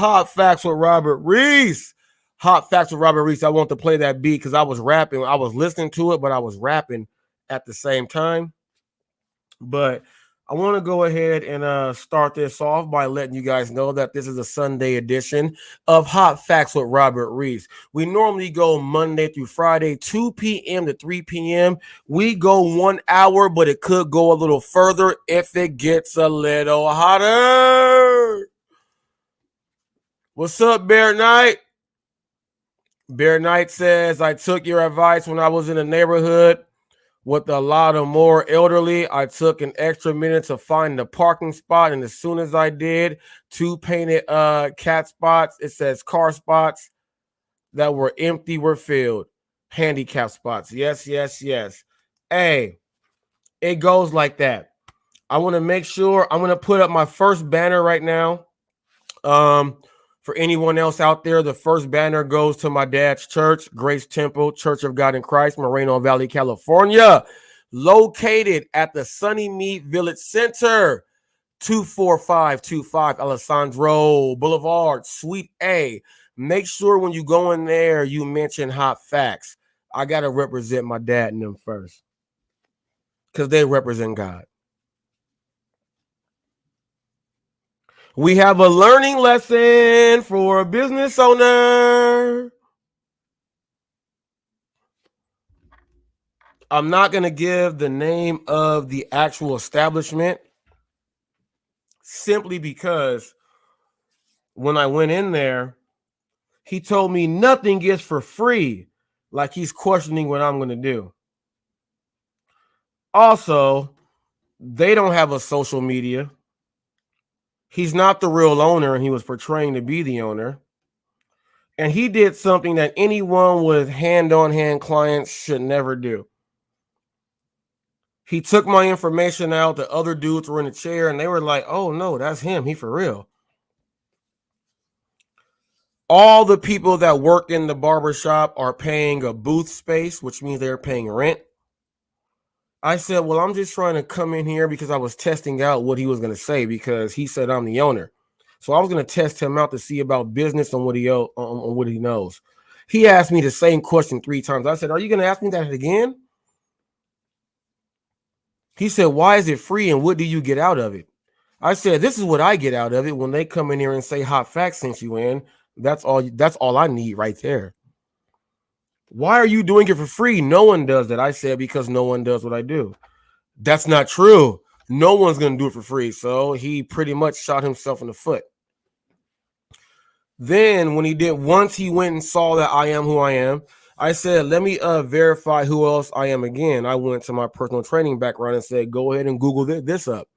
Hot Facts with Robert Reese. Hot Facts with Robert Reese. I want to play that beat because I was rapping. I was listening to it, but I was rapping at the same time. But I want to go ahead and start this off by letting you guys know that this is a Sunday edition of Hot Facts with Robert Reese. We normally go Monday through Friday, 2 p.m. to 3 p.m. We go 1 hour, but it could go a little further if it gets a little hotter. What's up, Bear Knight? Bear Knight says, I took your advice when I was in the neighborhood with a lot of more elderly. I took an extra minute to find the parking spot, and as soon as I did, 2 painted cat spots, it says car spots that were empty were filled. Handicap spots. Yes, yes, yes. Hey, it goes like that. I want to make sure I'm going to put up my first banner right now. For anyone else out there, the first banner goes to my dad's church, Grace Temple, Church of God in Christ, Moreno Valley, California, located at the Sunny Mead Village Center, 24525 Alessandro Boulevard, Suite A. Make sure when you go in there, you mention Hot Facts. I got to represent my dad and them first because they represent God. We have a learning lesson for a business owner. I'm not going to give the name of the actual establishment simply because when I went in there, he told me nothing is for free, like he's questioning what I'm going to do. Also, they don't have a social media. He's not the real owner, and he was portraying to be the owner. And he did something that anyone with hand-on-hand clients should never do. He took my information out. The other dudes were in the chair, and they were like, oh, no, that's him. He for real. All the people that work in the barbershop are paying a booth space, which means they're paying rent. I said, well, I'm just trying to come in here because I was testing out what he was going to say because he said I'm the owner. So I was going to test him out to see about business and what he knows. He asked me the same question 3 times. I said, are you going to ask me that again? He said, why is it free and what do you get out of it? I said, this is what I get out of it when they come in here and say Hot Facts sent you in. That's all I need right there. Why are you doing it for free? No one does that. I said, because no one does what I do. That's not true. No one's going to do it for free. So he pretty much shot himself in the foot. Then once he went and saw that I am who I am, I said, let me verify who else I am again. I went to my personal training background and said, go ahead and Google this up.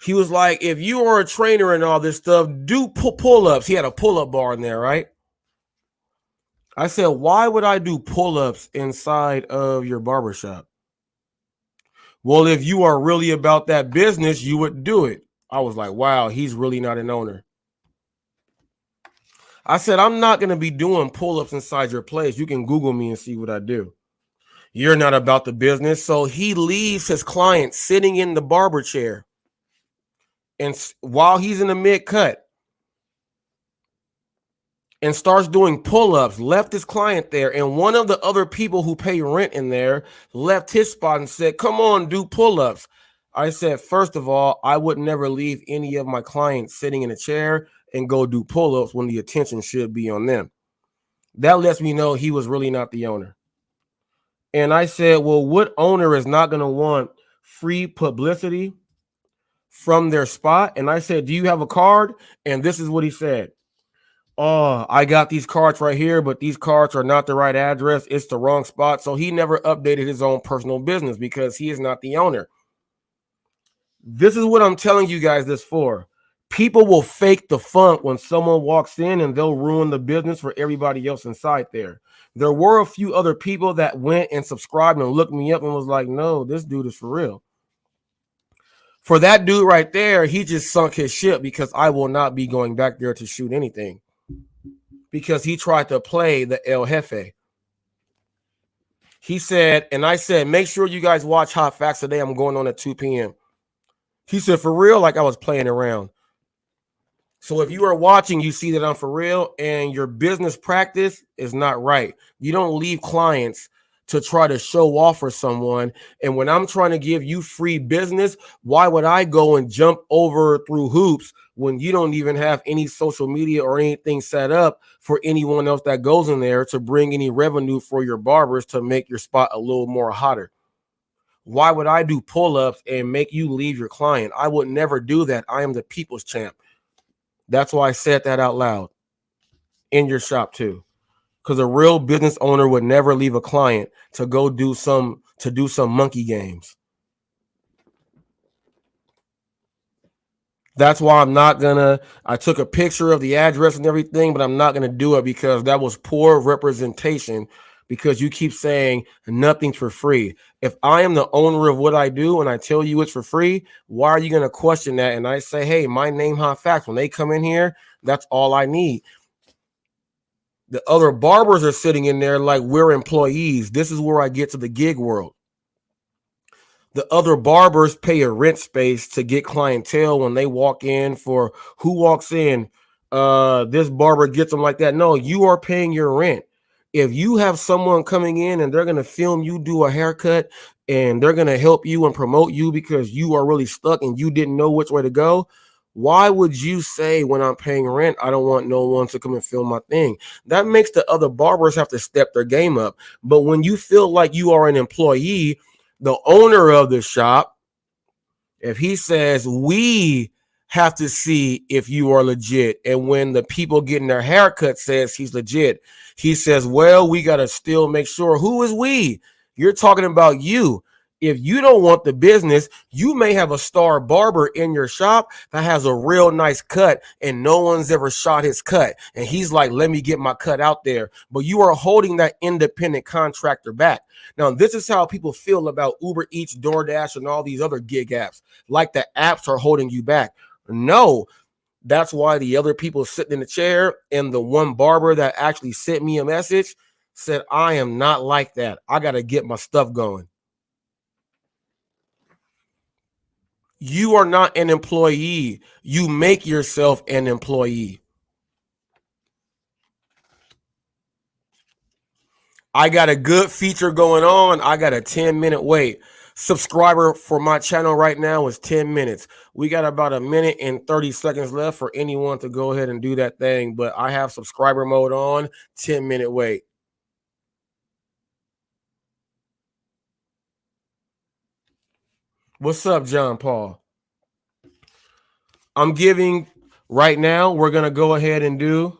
He was like, if you are a trainer and all this stuff, do pull-ups. He had a pull-up bar in there, right? I said, why would I do pull-ups inside of your barbershop? Well, if you are really about that business, you would do it. I was like, wow, he's really not an owner. I said, I'm not going to be doing pull-ups inside your place. You can Google me and see what I do. You're not about the business. So he leaves his client sitting in the barber chair. And while he's in the mid-cut, and starts doing pull-ups, left his client there, and one of the other people who pay rent in there left his spot and said, come on, do pull-ups. I said, first of all, I would never leave any of my clients sitting in a chair and go do pull-ups when the attention should be on them. That lets me know he was really not the owner. And I said, well, what owner is not going to want free publicity from their spot? And I said, do you have a card? And this is what he said. Oh, I got these cards right here, but these cards are not the right address. It's the wrong spot. So he never updated his own personal business because he is not the owner. This is what I'm telling you guys this for. People will fake the funk when someone walks in and they'll ruin the business for everybody else inside there. There were a few other people that went and subscribed and looked me up and was like, no, this dude is for real. For that dude right there, he just sunk his ship because I will not be going back there to shoot anything. Because he tried to play the El Jefe. He said, and I said, make sure you guys watch Hot Facts today. I'm going on at 2 p.m. He said, for real? Like I was playing around. So if you are watching, you see that I'm for real and your business practice is not right. You don't leave clients to try to show off for someone. And when I'm trying to give you free business, why would I go and jump over through hoops when you don't even have any social media or anything set up for anyone else that goes in there to bring any revenue for your barbers to make your spot a little more hotter? Why would I do pull-ups and make you leave your client? I would never do that. I am the people's champ. That's why I said that out loud in your shop too. Because a real business owner would never leave a client to go do some monkey games. That's why I took a picture of the address and everything, but I'm not gonna do it because that was poor representation. Because you keep saying nothing's for free. If I am the owner of what I do and I tell you it's for free, why are you gonna question that? And I say, hey, my name, HotFacts. When they come in here, that's all I need. The other barbers are sitting in there like we're employees. This is where I get to the gig world. The other barbers pay a rent space to get clientele when they walk in. For who walks in, this barber gets them like that. No, you are paying your rent. If you have someone coming in and they're going to film you do a haircut and they're going to help you and promote you because you are really stuck and you didn't know which way to go, why would you say when I'm paying rent, I don't want no one to come and film my thing? That makes the other barbers have to step their game up. But when you feel like you are an employee, the owner of the shop, if he says, we have to see if you are legit, and when the people getting their haircut says he's legit, he says, well, we got to still make sure. Who is we? You're talking about you. If you don't want the business, you may have a star barber in your shop that has a real nice cut and no one's ever shot his cut. And he's like, let me get my cut out there. But you are holding that independent contractor back. Now, this is how people feel about Uber Eats, DoorDash, and all these other gig apps. Like the apps are holding you back. No, that's why the other people sitting in the chair and the one barber that actually sent me a message said, I am not like that. I got to get my stuff going. You are not an employee. You make yourself an employee. I got a good feature going on. I got a 10-minute wait. Subscriber for my channel right now is 10 minutes. We got about 1 minute and 30 seconds left for anyone to go ahead and do that thing. But I have subscriber mode on, 10-minute wait. What's up, John Paul? I'm giving right now. We're going to go ahead and do.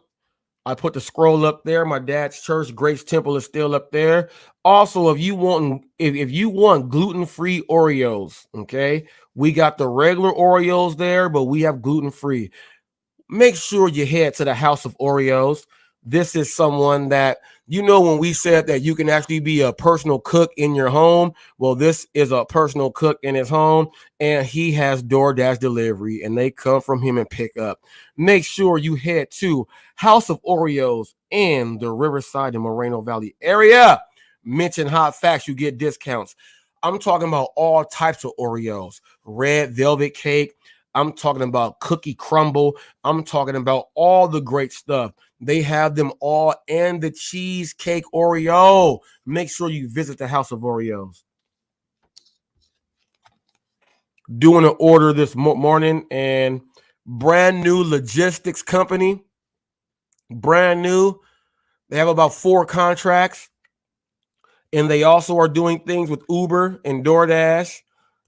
I put the scroll up there. My dad's church, Grace Temple, is still up there. Also, if you want gluten-free Oreos, okay, we got the regular Oreos there, but we have gluten-free. Make sure you head to the House of Oreos. This is someone that, when we said that you can actually be a personal cook in your home, well, this is a personal cook in his home, and he has DoorDash delivery, and they come from him and pick up. Make sure you head to House of Oreos in the Riverside and Moreno Valley area. Mention HotFacts, you get discounts. I'm talking about all types of Oreos, red velvet cake. I'm talking about cookie crumble. I'm talking about all the great stuff. They have them all, and the cheesecake Oreo. Make sure you visit the House of Oreos. Doing an order this morning, and brand new logistics company. Brand new. They have about 4 contracts, and they also are doing things with Uber and DoorDash.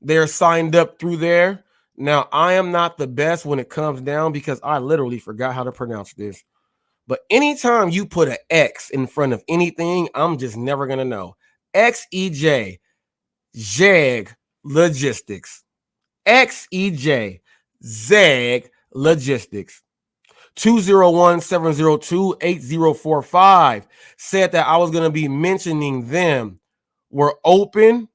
They're signed up through there. Now, I am not the best when it comes down because I literally forgot how to pronounce this. But anytime you put an X in front of anything, I'm just never going to know. XEJ, ZEG Logistics. XEJ, ZEG Logistics. 201-702-8045 said that I was going to be mentioning them. We're open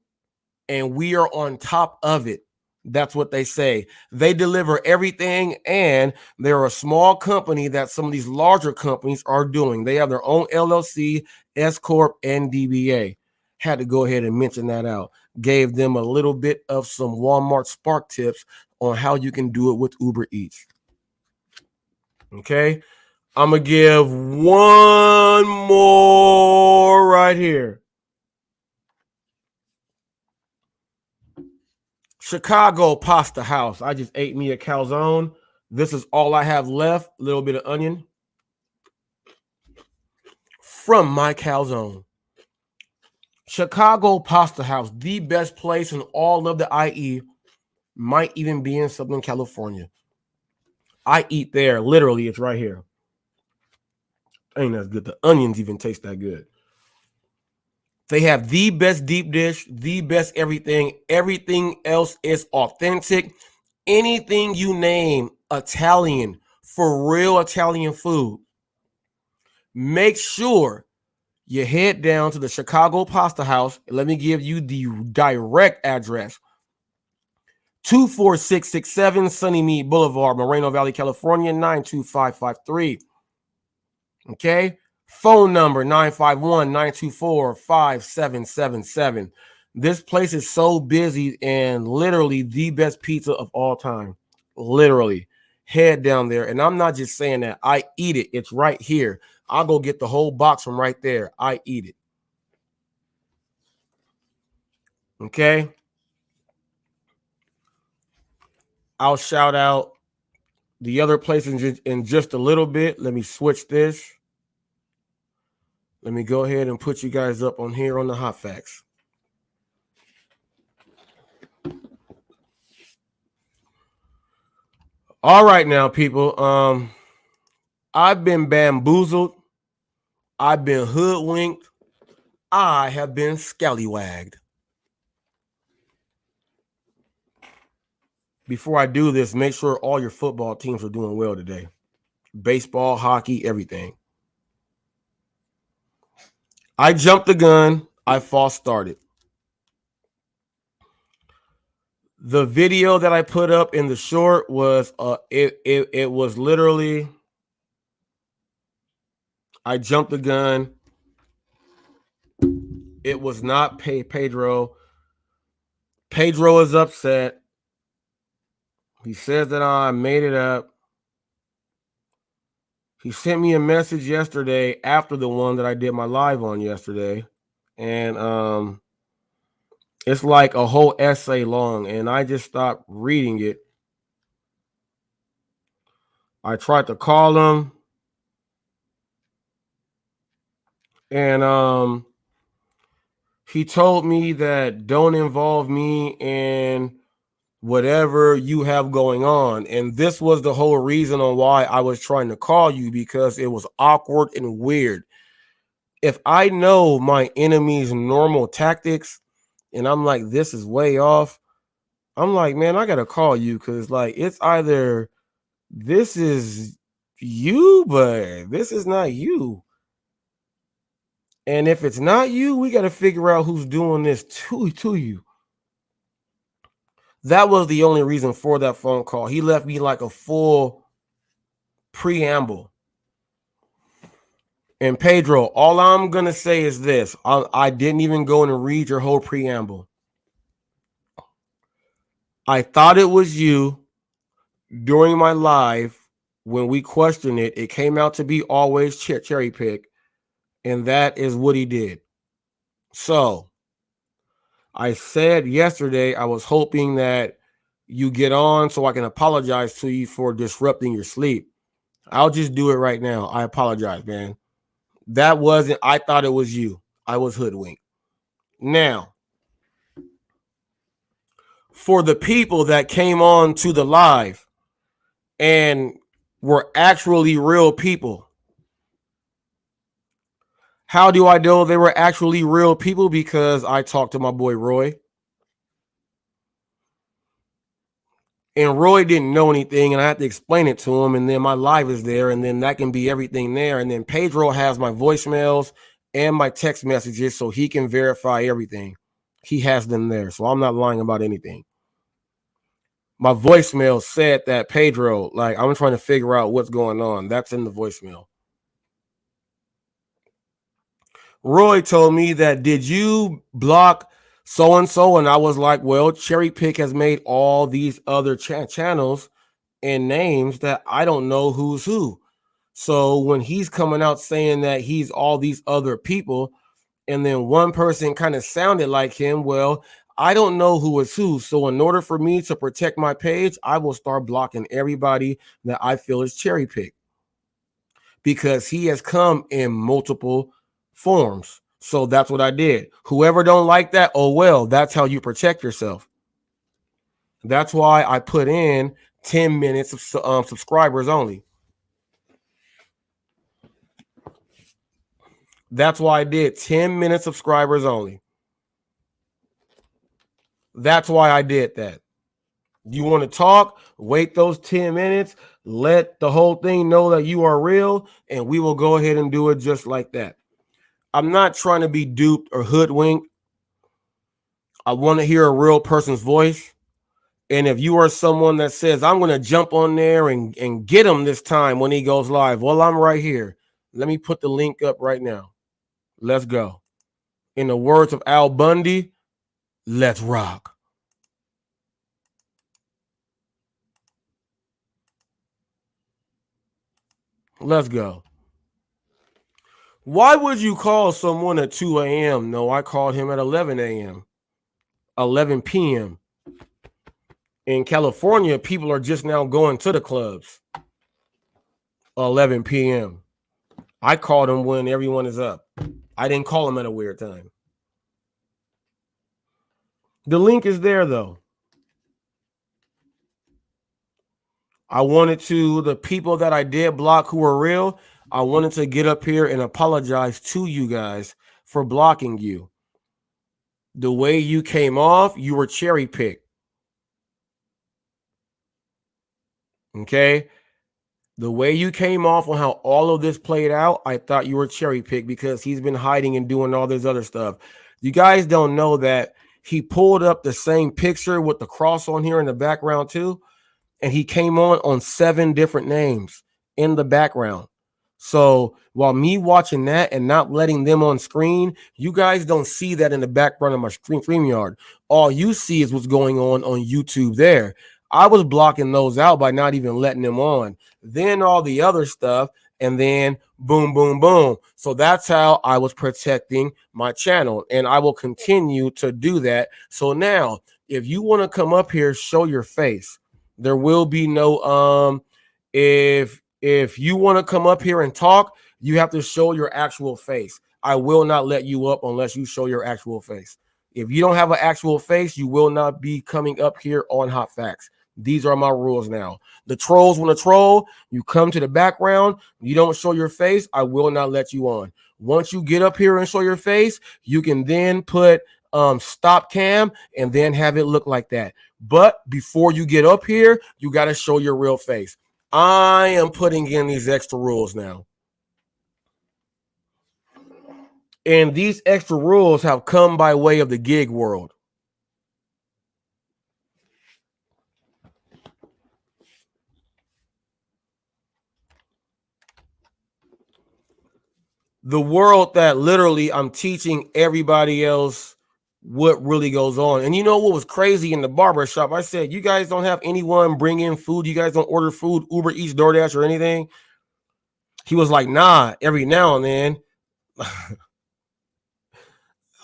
and we are on top of it. That's what they say. They deliver everything, and they're a small company that some of these larger companies are doing. They have their own LLC, S Corp, and DBA. Had to go ahead and mention that out. Gave them a little bit of some Walmart Spark tips on how you can do it with Uber Eats. Okay. I'm going to give one more right here. Chicago Pasta House. I just ate me a calzone. This is all I have left. A little bit of onion from my calzone. Chicago Pasta House, the best place in all of the IE, might even be in Southern California. I eat there. Literally, it's right here. Ain't that good. The onions even taste that good. They have the best deep dish, the best everything. Everything else is authentic. Anything you name Italian, for real Italian food, make sure you head down to the Chicago Pasta House. Let me give you the direct address. 24667 Sunny Mead Boulevard, Moreno Valley, California, 92553. Okay? Phone number 951-924-5777. This place is so busy and literally the best pizza of all time. Literally. Head down there. And I'm not just saying that. I eat it. It's right here. I'll go get the whole box from right there. I eat it. Okay? I'll shout out the other places in just a little bit. Let me switch this. Let me go ahead and put you guys up on here on the Hot Facts. All right now, people. I've been bamboozled. I've been hoodwinked. I have been scallywagged. Before I do this, make sure all your football teams are doing well today. Baseball, hockey, everything. I jumped the gun. I false started. The video that I put up in the short was it was literally I jumped the gun. It was not Pedro. Pedro is upset. He says that I made it up. He sent me a message yesterday after the one that I did my live on yesterday. And it's like a whole essay long, and I just stopped reading it. I tried to call him, and he told me that don't involve me in whatever you have going on. And this was the whole reason on why I was trying to call you, because it was awkward and weird. If I know my enemy's normal tactics and I'm like, this is way off, I'm like, man, I got to call you, because like it's either this is you, but this is not you. And if it's not you, we got to figure out who's doing this to you. That was the only reason for that phone call. He left me like a full preamble. And Pedro, all I'm going to say is this. I didn't even go in and read your whole preamble. I thought it was you during my live when we questioned it. It came out to be always cherry pick. And that is what he did. So I said yesterday I was hoping that you get on so I can apologize to you for disrupting your sleep. I'll just do it right now. I apologize, man. That wasn't, I thought it was you. I was hoodwinked. Now, for the people that came on to the live and were actually real people, how do I know they were actually real people? Because I talked to my boy Roy. And Roy didn't know anything, and I had to explain it to him. And then my live is there, and then that can be everything there. And then Pedro has my voicemails and my text messages, so he can verify everything. He has them there, so I'm not lying about anything. My voicemail said that Pedro, like, I'm trying to figure out what's going on. That's in the voicemail. Roy told me that, did you block so-and-so? And I was like, well, Cherry Pick has made all these other channels and names that I don't know who's who. So when he's coming out saying that he's all these other people, and then one person kind of sounded like him, well, I don't know who is who. So in order for me to protect my page, I will start blocking everybody that I feel is cherry picked, because he has come in multiple forms. So that's what I did. Whoever don't like that, oh well, that's how you protect yourself. That's why I put in 10 minutes of subscribers only. That's why I did 10 minute subscribers only. That's why I did that. You want to talk? Wait those 10 minutes. Let the whole thing know that you are real, and we will go ahead and do it just like that. I'm not trying to be duped or hoodwinked. I want to hear a real person's voice. And if you are someone that says, I'm going to jump on there and get him this time when he goes live, well, I'm right here. Let me put the link up right now. Let's go. In the words of Al Bundy, let's rock. Let's go. Why would you call someone at 2 a.m.? No, I called him at 11 a.m., 11 p.m. In California, people are just now going to the clubs. 11 p.m. I called him when everyone is up. I didn't call him at a weird time. The link is there, though. I wanted to, the people that I did block who were real, I wanted to get up here and apologize to you guys for blocking you. The way you came off, you were cherry picked. Okay? The way you came off on how all of this played out, I thought you were cherry picked because he's been hiding and doing all this other stuff. You guys don't know that he pulled up the same picture with the cross on here in the background too, and he came on 7 different names in the background. So while me watching that and not letting them on screen, you guys don't see that in the background of my StreamYard. All you see is what's going on YouTube there. I was blocking those out by not even letting them on. Then all the other stuff, and then boom, boom, boom. So that's how I was protecting my channel, and I will continue to do that. So now, if you want to come up here, show your face. There will be no if you want to come up here and talk, you have to show your actual face. I will not let you up unless you show your actual face. If you don't have an actual face, you will not be coming up here on Hot Facts. These are my rules now. The trolls want to troll. You come to the background. You don't show your face. I will not let you on. Once you get up here and show your face, you can then put stop cam and then have it look like that. But before you get up here, you got to show your real face. I am putting in these extra rules now. And these extra rules have come by way of the gig world. The world that literally I'm teaching everybody else what really goes on. And you know what was crazy in the barber shop? I said, you guys don't have anyone bring in food. You guys don't order food, Uber Eats, DoorDash, or anything. He was like, nah, every now and then. I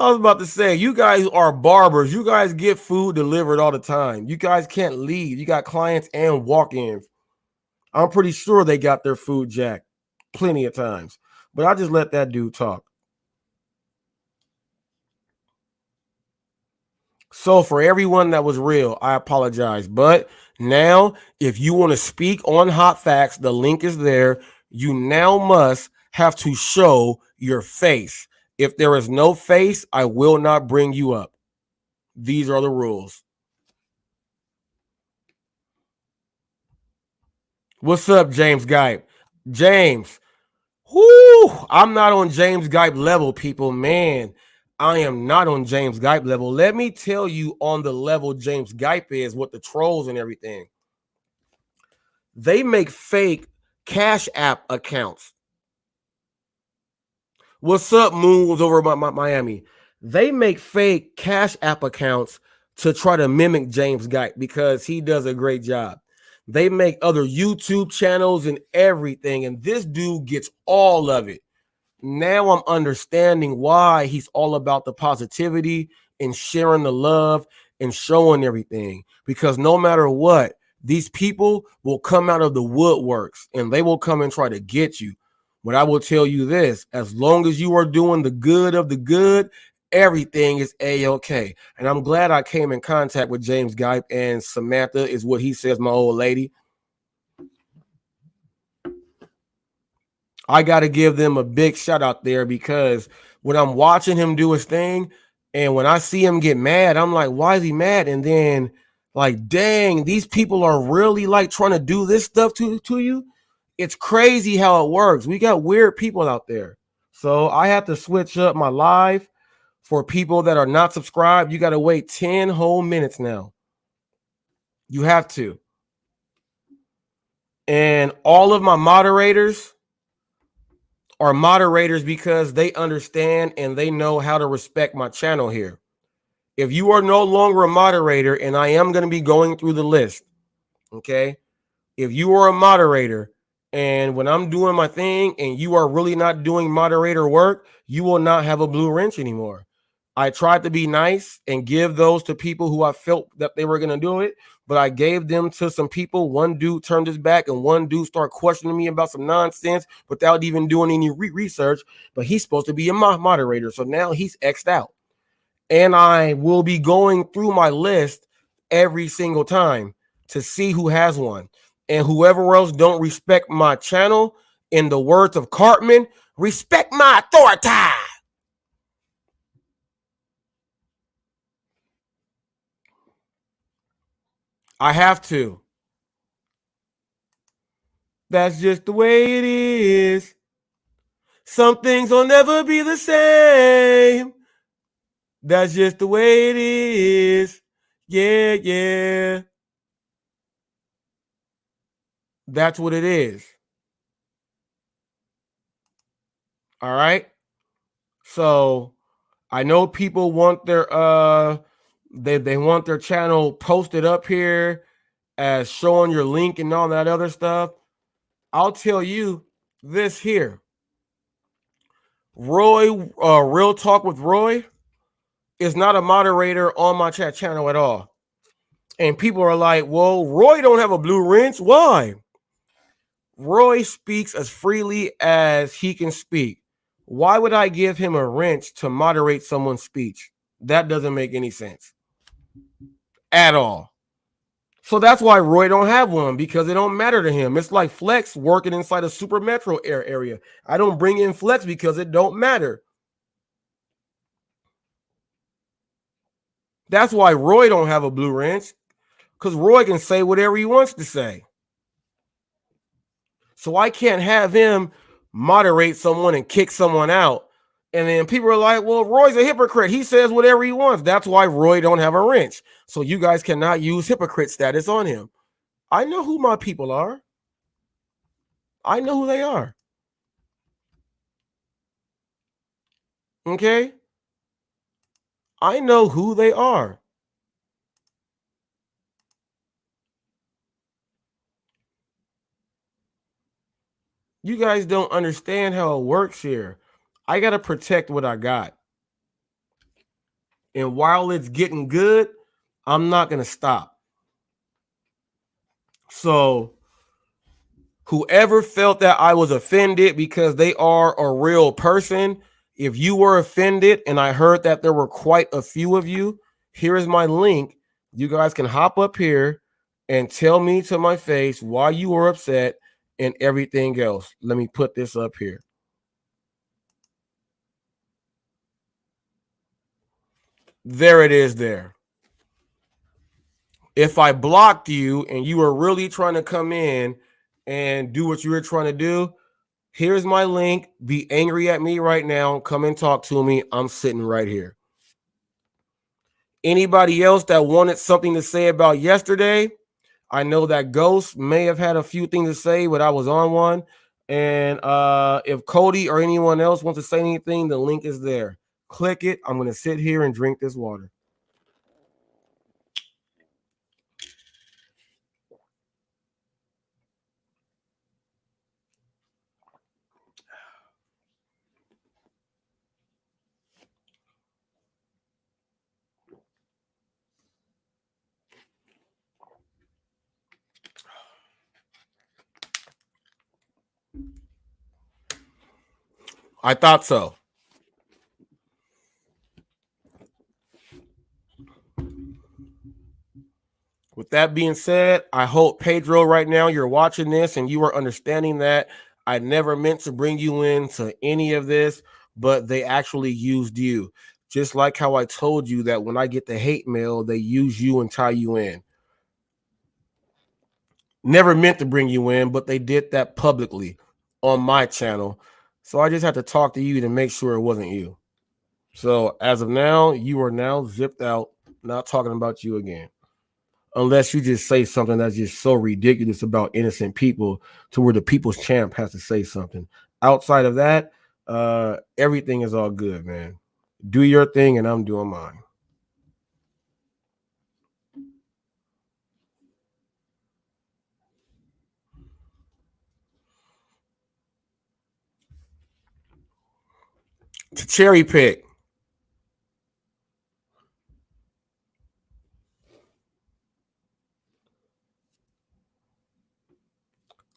was about to say, you guys are barbers. You guys get food delivered all the time. You guys can't leave. You got clients and walk-ins. I'm pretty sure they got their food jacked plenty of times. But I just let that dude talk. So for everyone that was real, I apologize. But now, if you want to speak on Hot Facts, the link is there. You now must have to show your face. If there is no face, I will not bring you up. These are the rules. What's up, James Gype? James, whoo, I'm not on James Gype level, people. Man, I am not on James Gype level. Let me tell you on the level James Gype is with the trolls and everything. They make fake Cash App accounts. What's up, Moons over Miami? They make fake Cash App accounts to try to mimic James Gype because he does a great job. They make other YouTube channels and everything, and this dude gets all of it. Now I'm understanding why he's all about the positivity and sharing the love and showing everything. Because no matter what, these people will come out of the woodworks and they will come and try to get you. But I will tell you this, as long as you are doing the good of the good, everything is A-OK. And I'm glad I came in contact with James Gype, and Samantha is what he says, my old lady. I got to give them a big shout out there, because when I'm watching him do his thing and when I see him get mad, I'm like, why is he mad? And then, like, dang, these people are really like trying to do this stuff to you. It's crazy how it works. We got weird people out there. So I have to switch up my live for people that are not subscribed. You got to wait 10 whole minutes now. You have to. And all of my moderators are moderators because they understand and they know how to respect my channel here. If you are no longer a moderator, and I am going to be going through the list, okay? If you are a moderator and when I'm doing my thing and you are really not doing moderator work, you will not have a blue wrench anymore. I tried to be nice and give those to people who I felt that they were going to do it, but I gave them to some people. One dude turned his back and one dude started questioning me about some nonsense without even doing any research, but he's supposed to be a moderator. So now he's X'd out. And I will be going through my list every single time to see who has one. And whoever else don't respect my channel, in the words of Cartman, respect my authority. I have to. That's just the way it is. Some things will never be the same. That's just the way it is. Yeah, yeah. That's what it is. All right. So I know people want their they want their channel posted up here as showing your link and all that other stuff. I'll tell you this here. Roy, Real Talk with Roy is not a moderator on my chat channel at all. And people are like, well, Roy don't have a blue wrench. Why? Roy speaks as freely as he can speak. Why would I give him a wrench to moderate someone's speech? That doesn't make any sense at all. So that's why Roy don't have one, because it don't matter to him. It's like Flex working inside a super metro area. I don't bring in Flex because it don't matter. That's why Roy don't have a blue wrench, because Roy can say whatever he wants to say. So I can't have him moderate someone and kick someone out. And then people are like, well, Roy's a hypocrite. He says whatever he wants. That's why Roy don't have a wrench. So you guys cannot use hypocrite status on him. I know who my people are. I know who they are. Okay? I know who they are. You guys don't understand how it works here. I got to protect what I got. And while it's getting good, I'm not going to stop. So whoever felt that I was offended because they are a real person, if you were offended, and I heard that there were quite a few of you, here is my link. You guys can hop up here and tell me to my face why you were upset and everything else. Let me put this up here. There it is there. If I blocked you and you were really trying to come in and do what you were trying to do, here's my link. Be angry at me right now. Come and talk to me. I'm sitting right here. Anybody else that wanted something to say about yesterday? I know that Ghost may have had a few things to say, but I was on one. And if Cody or anyone else wants to say anything, the link is there. Click it. I'm going to sit here and drink this water. I thought so. With that being said, I hope, Pedro, right now you're watching this and you are understanding that I never meant to bring you into any of this, but they actually used you. Just like how I told you that when I get the hate mail, they use you and tie you in. Never meant to bring you in, but they did that publicly on my channel. So I just had to talk to you to make sure it wasn't you. So as of now, you are now zipped out, not talking about you again. Unless you just say something that's just so ridiculous about innocent people to where the people's champ has to say something. Outside of that, everything is all good, man. Do your thing and I'm doing mine. To cherry pick.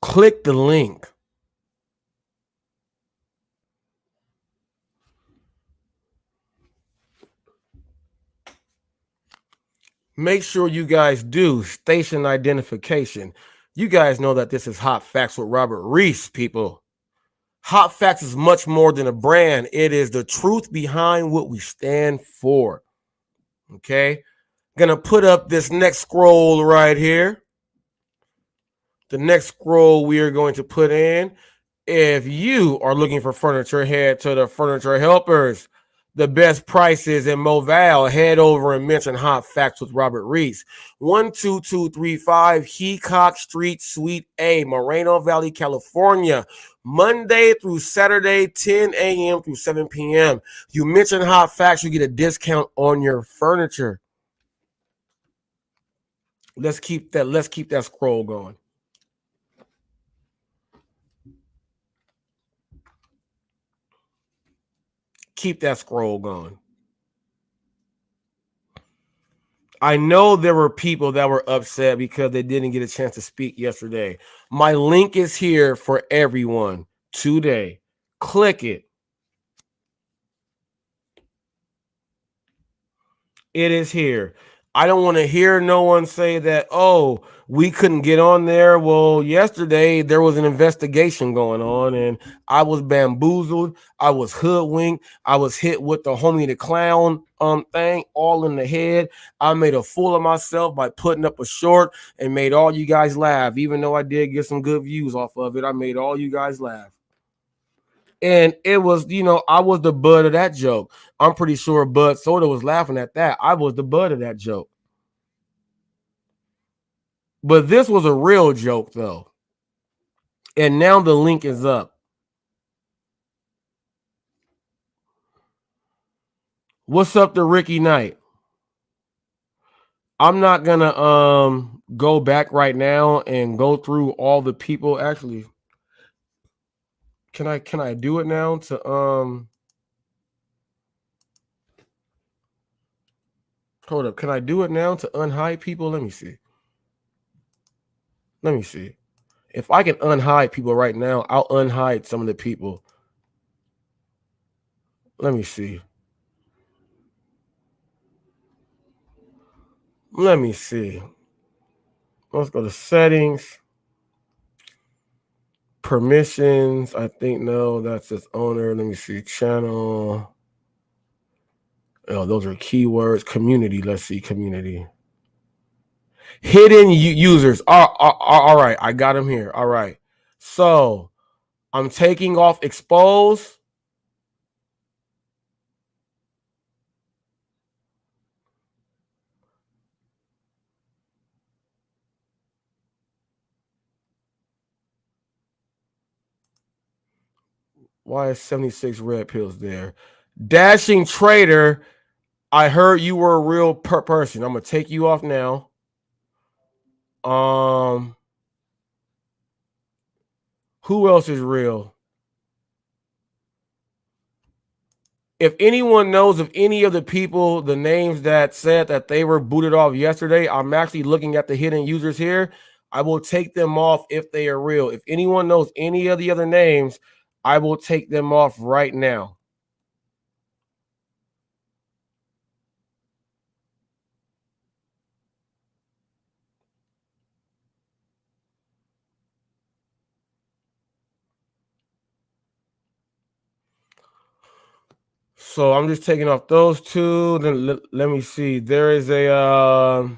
Click the link. Make sure you guys do station identification. You guys know that this is Hot Facts with Robert Reese, people. Hot Facts is much more than a brand. It is the truth behind what we stand for. Okay? Gonna put up this next scroll right here. The next scroll we are going to put in. If you are looking for furniture, head to the Furniture Helpers. The best prices in Movale. Head over and mention Hot Facts with Robert Reese. 12235 Heacock Street, Suite A, Moreno Valley, California. Monday through Saturday, 10 a.m. through 7 p.m. You mention Hot Facts, you get a discount on your furniture. Let's keep that scroll going. Keep that scroll going. I know there were people that were upset because they didn't get a chance to speak yesterday. My link is here for everyone today. Click it. It is here. I don't want to hear no one say that, oh, we couldn't get on there. Well, yesterday there was an investigation going on and I was bamboozled. I was hoodwinked. I was hit with the Homie the Clown thing all in the head. I made a fool of myself by putting up a short and made all you guys laugh. Even though I did get some good views off of it, I made all you guys laugh. And it was, I was the butt of that joke. I'm pretty sure Bud Soda was laughing at that. I was the butt of that joke. But this was a real joke, though. And now the link is up. What's up to Ricky Knight? I'm not gonna go back right now and go through all the people. Actually, can I do it now to hold up? Can I do it now to unhide people? Let me see. Let me see. If I can unhide people right now, I'll unhide some of the people. Let me see. Let me see. Let's go to settings. Permissions. I think no, that's its owner. Let me see. Channel. Oh, those are keywords. Community. Let's see. Community. Hidden users. All right. I got them here. All right. So I'm taking off expose. Why is 76 red pills there? Dashing trader. I heard you were a real person. I'm gonna take you off now. Who else is real? If anyone knows of any of the people, the names that said that they were booted off yesterday, I'm actually looking at the hidden users here. I will take them off if they are real. If anyone knows any of the other names, I will take them off right now. So I'm just taking off those two. Then let me see. There is a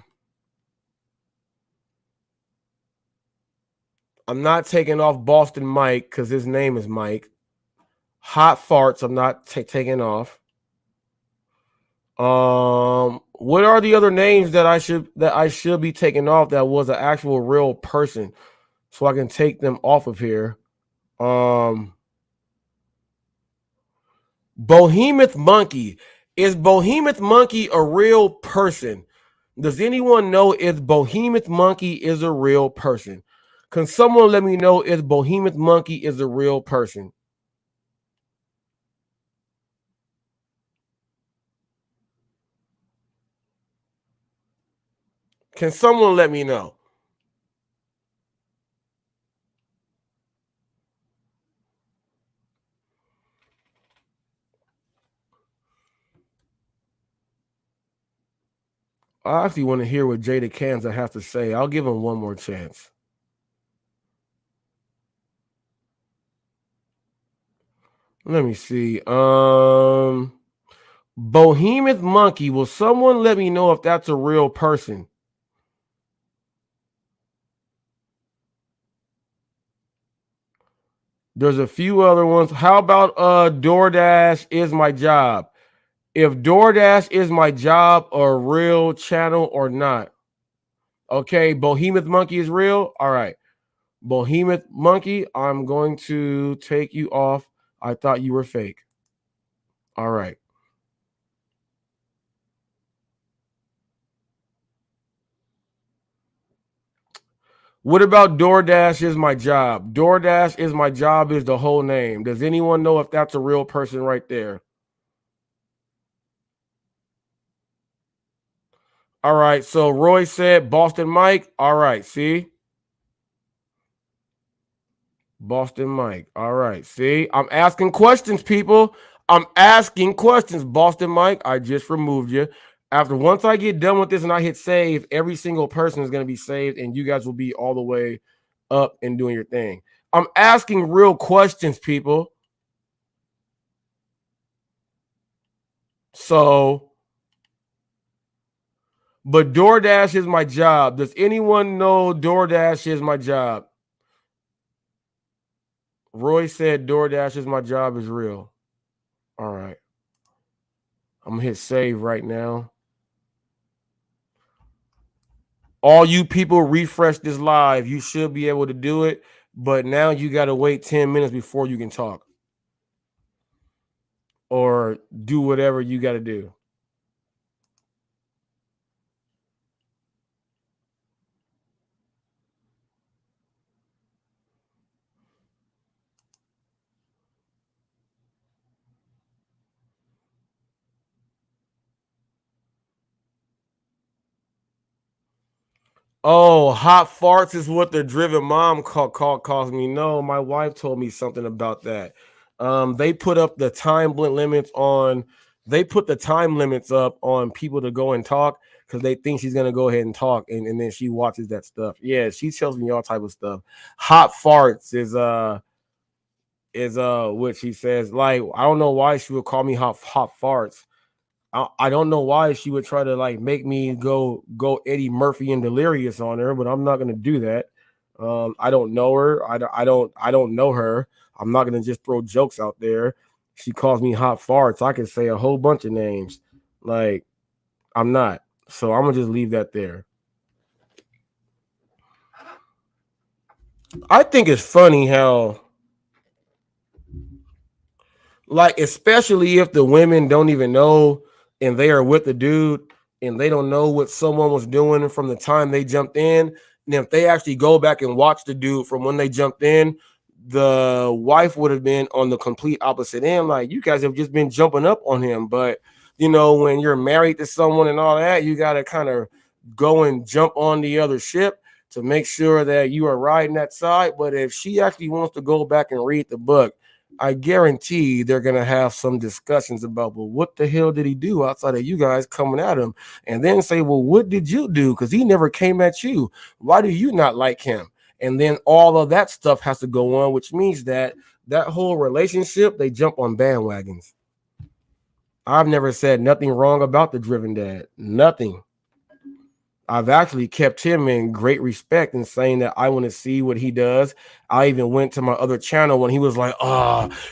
I'm not taking off Boston Mike because his name is Mike. Hot farts, I'm not taking off. What are the other names that I should be taking off that was an actual real person, so I can take them off of here? Behemoth Monkey. Is Behemoth Monkey a real person? Does anyone know if Behemoth Monkey is a real person? Can someone let me know if Behemoth Monkey is a real person? Can someone let me know? I actually want to hear what Jada Kanza has to say. I'll give him one more chance. Let me see. Behemoth Monkey. Will someone let me know if that's a real person? There's a few other ones. How about DoorDash is my job? If DoorDash is my job, a real channel or not? Okay, Behemoth Monkey is real. All right. Behemoth Monkey, I'm going to take you off. I thought you were fake. All right. What about DoorDash is my job? DoorDash is my job is the whole name. Does anyone know if that's a real person right there? All right. So Roy said Boston Mike. All right. See? Boston Mike. All right. See? I'm asking questions, people. I'm asking questions. Boston Mike, I just removed you. Once I get done with this and I hit save, every single person is going to be saved and you guys will be all the way up and doing your thing. I'm asking real questions, people. So, but DoorDash is my job. Does anyone know DoorDash is my job? Roy said DoorDash is my job is real. All right. I'm going to hit save right now. All you people refresh this live. You should be able to do it, but now you got to wait 10 minutes before you can talk or do whatever you got to do. Oh, hot farts is what the driven mom calls me. No, my wife told me something about that. They put up the time limits on. They put the time limits up on people to go and talk because they think she's gonna go ahead and talk, and then she watches that stuff. Yeah, she tells me all type of stuff. Hot farts is what she says. Like I don't know why she would call me hot farts. I don't know why she would try to like make me go Eddie Murphy and delirious on her, but I'm not gonna do that. I don't know her. I don't know her. I'm not gonna just throw jokes out there. She calls me hot farts. I can say a whole bunch of names. Like I'm not. So I'm gonna just leave that there. I think it's funny how like especially if the women don't even know and they are with the dude and they don't know what someone was doing from the time they jumped in, and if they actually go back and watch the dude from when they jumped in, the wife would have been on the complete opposite end. Like you guys have just been jumping up on him. But you know, when you're married to someone and all that, you got to kind of go and jump on the other ship to make sure that you are riding that side. But if she actually wants to go back and read the book, I guarantee they're gonna have some discussions about, well, what the hell did he do outside of you guys coming at him? And then say, well, what did you do? Because he never came at you. Why do you not like him? And then all of that stuff has to go on, which means that that whole relationship, they jump on bandwagons. I've never said nothing wrong about the driven dad. Nothing. I've actually kept him in great respect and saying that I want to see what he does. I even went to my other channel when he was like,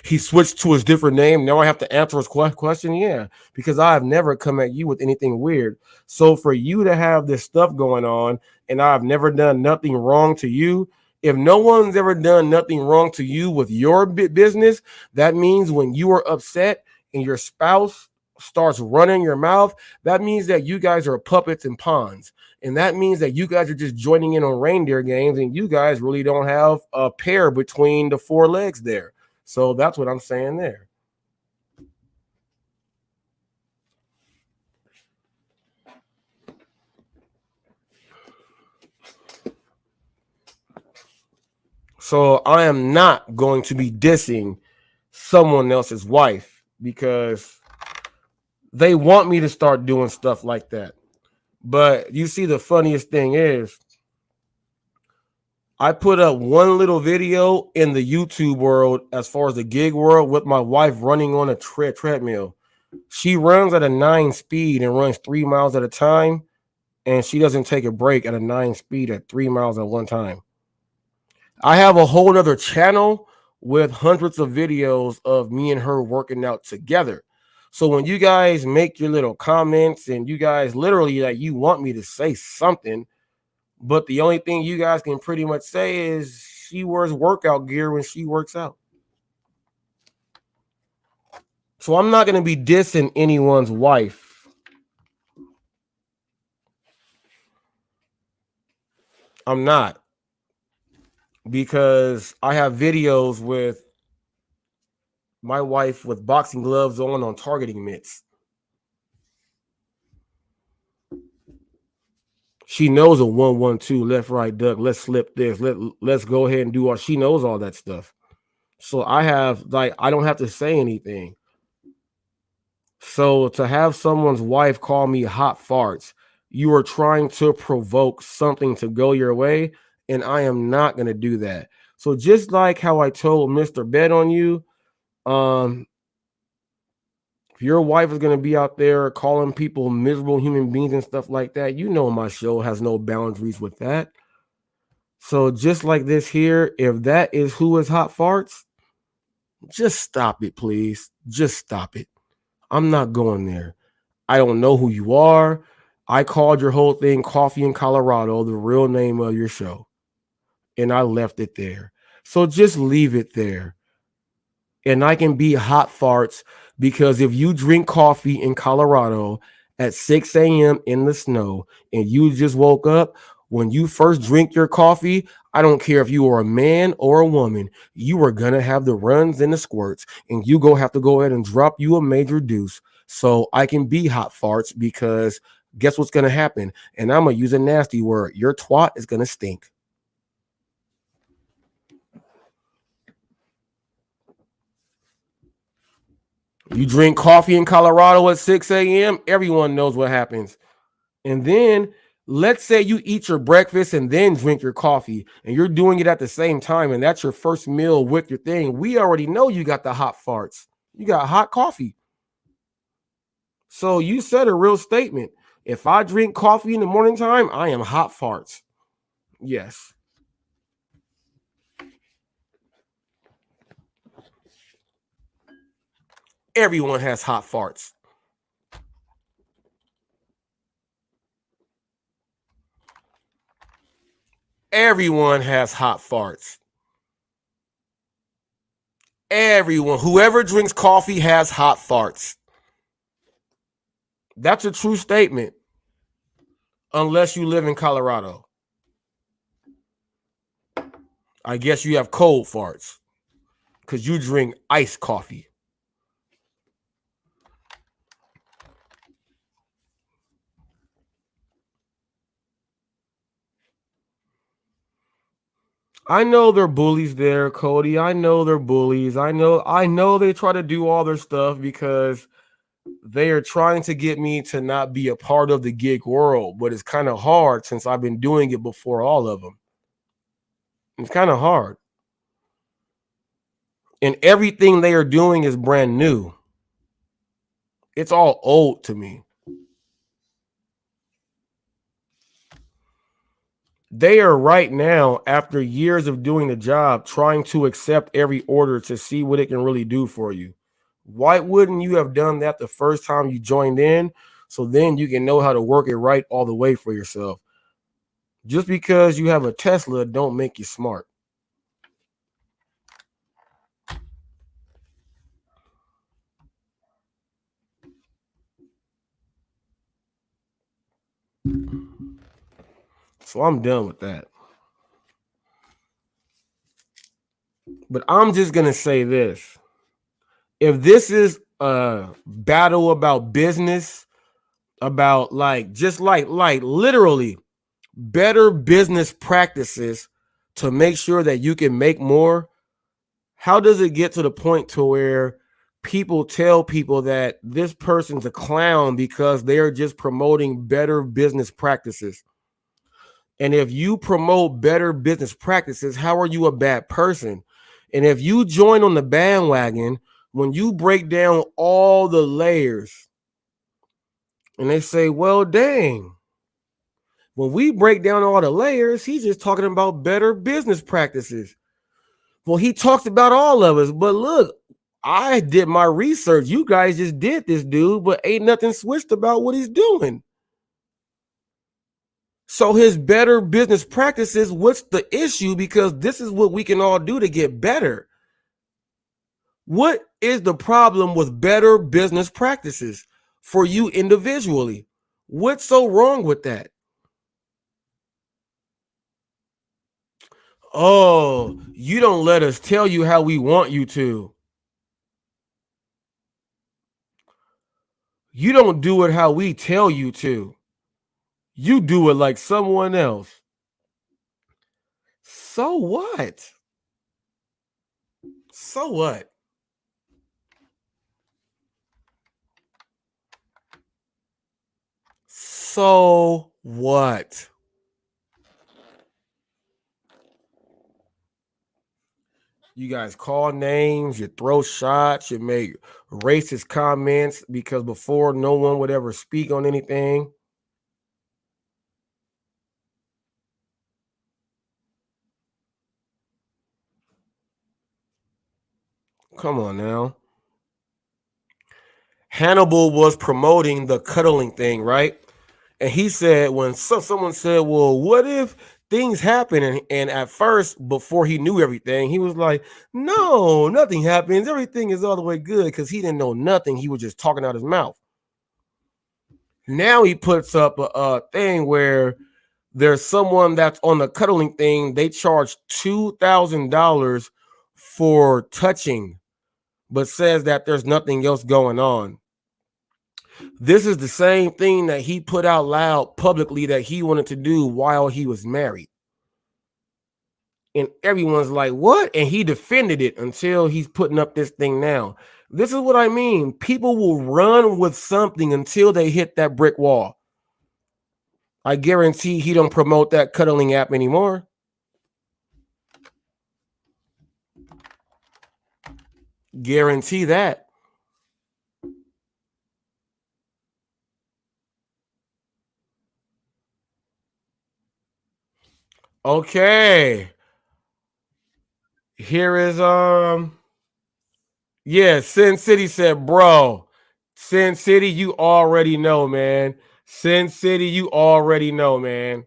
he switched to his different name. Now I have to answer his question. Yeah, because I've never come at you with anything weird. So for you to have this stuff going on and I've never done nothing wrong to you, if no one's ever done nothing wrong to you with your business, that means when you are upset and your spouse starts running your mouth, that means that you guys are puppets and pawns. And that means that you guys are just joining in on reindeer games and you guys really don't have a pair between the four legs there. So that's what I'm saying there. So I am not going to be dissing someone else's wife because they want me to start doing stuff like that. But you see, the funniest thing is I put up one little video in the YouTube world as far as the gig world with my wife running on a treadmill. She runs at a 9 speed and runs 3 miles at a time, and she doesn't take a break at a 9 speed at 3 miles at one time. I have a whole other channel with hundreds of videos of me and her working out together. So when you guys make your little comments and you guys literally like you want me to say something, but the only thing you guys can pretty much say is she wears workout gear when she works out. So I'm not going to be dissing anyone's wife. I'm not. Because I have videos with my wife with boxing gloves on targeting mitts. She knows a 1-1-2 left right duck. Let's slip this. Let's go ahead and do all. She knows all that stuff. So I don't have to say anything. So to have someone's wife call me hot farts, you are trying to provoke something to go your way, and I am not going to do that. So just like how I told Mr. Bet on you, if your wife is going to be out there calling people miserable human beings and stuff like that, you know my show has no boundaries with that. So just like this here, if that is who is hot farts, just stop it, please. Just stop it. I'm not going there. I don't know who you are. I called your whole thing Coffee in Colorado, the real name of your show. And I left it there. So just leave it there. And I can be hot farts because if you drink coffee in Colorado at 6 a.m. in the snow and you just woke up, when you first drink your coffee, I don't care if you are a man or a woman, you are going to have the runs and the squirts, and you go have to go ahead and drop you a major deuce. So I can be hot farts because guess what's going to happen? And I'm going to use a nasty word. Your twat is going to stink. You drink coffee in Colorado at 6 a.m., everyone knows what happens. And then let's say you eat your breakfast and then drink your coffee, and you're doing it at the same time, and that's your first meal with your thing. We already know you got the hot farts. You got hot coffee. So you said a real statement. If I drink coffee in the morning time, I am hot farts. Yes. Everyone has hot farts. Everyone has hot farts. Everyone, whoever drinks coffee has hot farts. That's a true statement. Unless you live in Colorado. I guess you have cold farts because you drink iced coffee. I know they're bullies there, Cody. I know they're bullies. I know they try to do all their stuff because they are trying to get me to not be a part of the gig world, but it's kind of hard since I've been doing it before all of them. It's kind of hard. And everything they are doing is brand new. It's all old to me. They are right now, after years of doing the job, trying to accept every order to see what it can really do for you. Why wouldn't you have done that the first time you joined in? So then you can know how to work it right all the way for yourself. Just because you have a Tesla don't make you smart. So I'm done with that. But I'm just going to say this. If this is a battle about business, about like literally better business practices to make sure that you can make more, how does it get to the point to where people tell people that this person's a clown because they're just promoting better business practices? And if you promote better business practices, how are you a bad person? And if you join on the bandwagon, when you break down all the layers and they say, well, dang, when we break down all the layers, he's just talking about better business practices. Well, he talks about all of us, but look, I did my research. You guys just did this, dude, but ain't nothing switched about what he's doing. So his better business practices, what's the issue? Because this is what we can all do to get better. What is the problem with better business practices for you individually? What's so wrong with that? Oh, you don't let us tell you how we want you to. You don't do it how we tell you to. You do it like someone else. So what? So what? So what? You guys call names, you throw shots, you make racist comments because before no one would ever speak on anything. Come on now. Hannibal was promoting the cuddling thing, right? And he said, when someone said, well, what if things happen? And at first, before he knew everything, he was like, no, nothing happens. Everything is all the way good because he didn't know nothing. He was just talking out his mouth. Now he puts up a thing where there's someone that's on the cuddling thing. They charge $2,000 for touching, but says that there's nothing else going on. This is the same thing that he put out loud publicly that he wanted to do while he was married. And everyone's like, what? And he defended it until he's putting up this thing now. This is what I mean. People will run with something until they hit that brick wall. I guarantee he don't promote that cuddling app anymore. Guarantee that. Okay. Here is yeah, Sin City said, bro. Sin City, you already know, man. Sin City, you already know, man.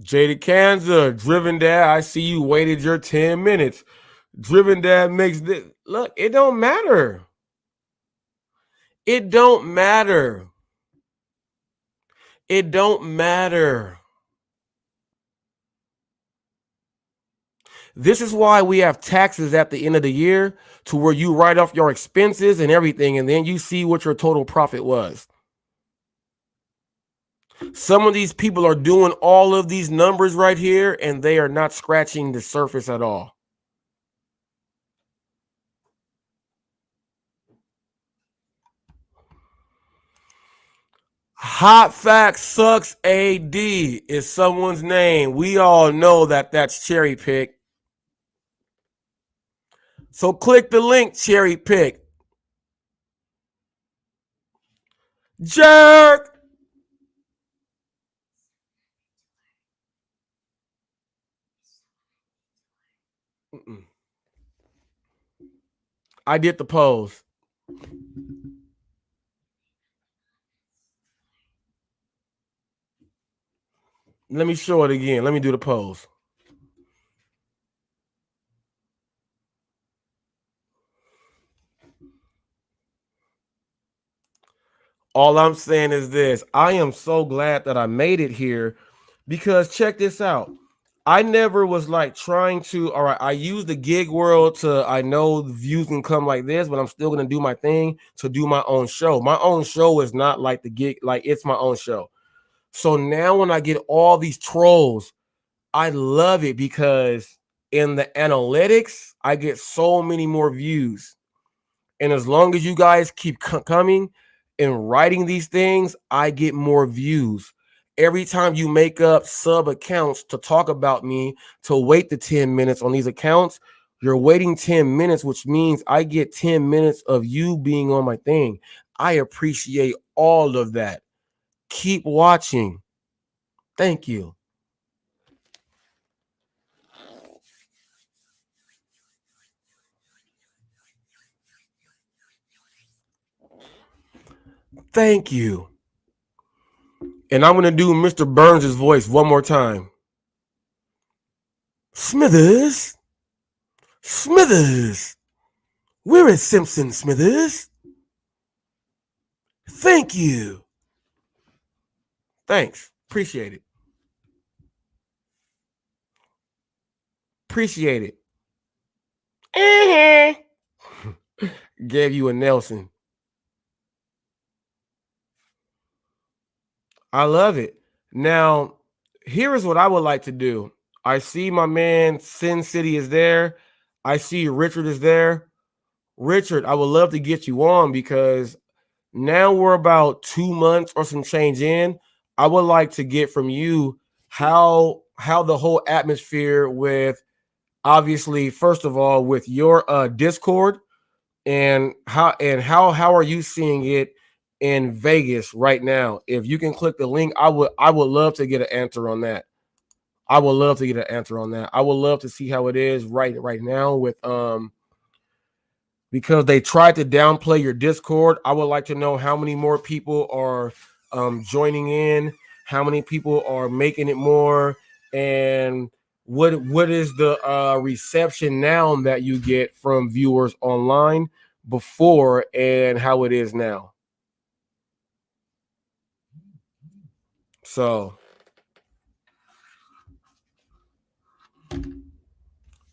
Jada Kanza, Driven Dad, I see you waited your 10 minutes. Driven Dad makes this. Look, it don't matter. It don't matter. It don't matter. This is why we have taxes at the end of the year, to where you write off your expenses and everything, and then you see what your total profit was. Some of these people are doing all of these numbers right here, and they are not scratching the surface at all. Hot Facts Sucks AD is someone's name. We all know that that's Cherry Pick. So click the link, Cherry Pick. Jerk! I did the pose. Let me show it again. Let me do the pose. All I'm saying is this. I am so glad that I made it here, because check this out. I never was like trying to, all right, I use the gig world to, I know the views can come like this, but I'm still going to do my thing to do my own show. My own show is not like the gig, like it's my own show. So now when I get all these trolls, I love it, because in the analytics, I get so many more views. And as long as you guys keep coming and writing these things, I get more views. Every time you make up sub accounts to talk about me, to wait the 10 minutes on these accounts, you're waiting 10 minutes, which means I get 10 minutes of you being on my thing. I appreciate all of that. Keep watching. Thank you. Thank you. And I'm going to do Mr. Burns' voice one more time. Smithers. Smithers. Where is Simpson, Smithers? Thank you. Thanks. Appreciate it. Appreciate it. Gave you a Nelson. I love it. Now, here is what I would like to do. I see my man Sin City is there. I see Richard is there. Richard, I would love to get you on, because now we're about 2 months or some change in. I would like to get from you how the whole atmosphere with, obviously, first of all, with your Discord, and how are you seeing it in Vegas right now? If you can click the link, I would love to get an answer on that. I would love to get an answer on that. I would love to see how it is right now with because they tried to downplay your Discord. I would like to know how many more people are joining in, how many people are making it more, and what is the reception now that you get from viewers online before, and how it is now. So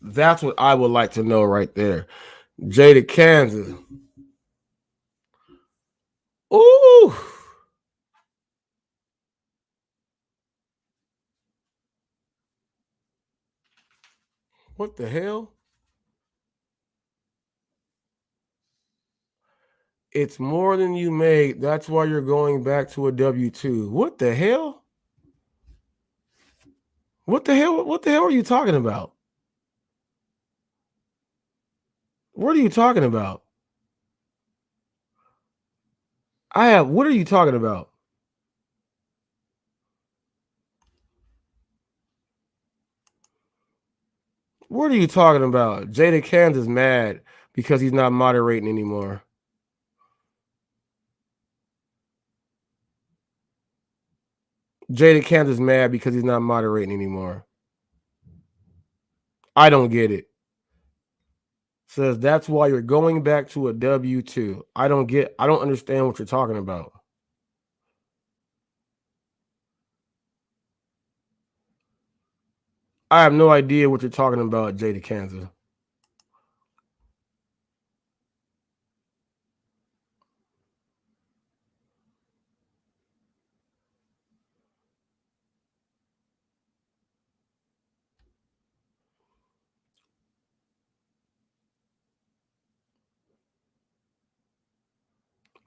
that's what I would like to know right there. Jada, Kansas. Ooh. What the hell? It's more than you made. That's why you're going back to a W-2. What the hell? What the hell? What the hell are you talking about? What are you talking about? What are you talking about? What are you talking about? Jada Kansas mad because he's not moderating anymore. Jada Kansas mad because he's not moderating anymore. I don't get it. Says that's why you're going back to a W-2. I don't understand what you're talking about. I have no idea what you're talking about, Jada Kansas.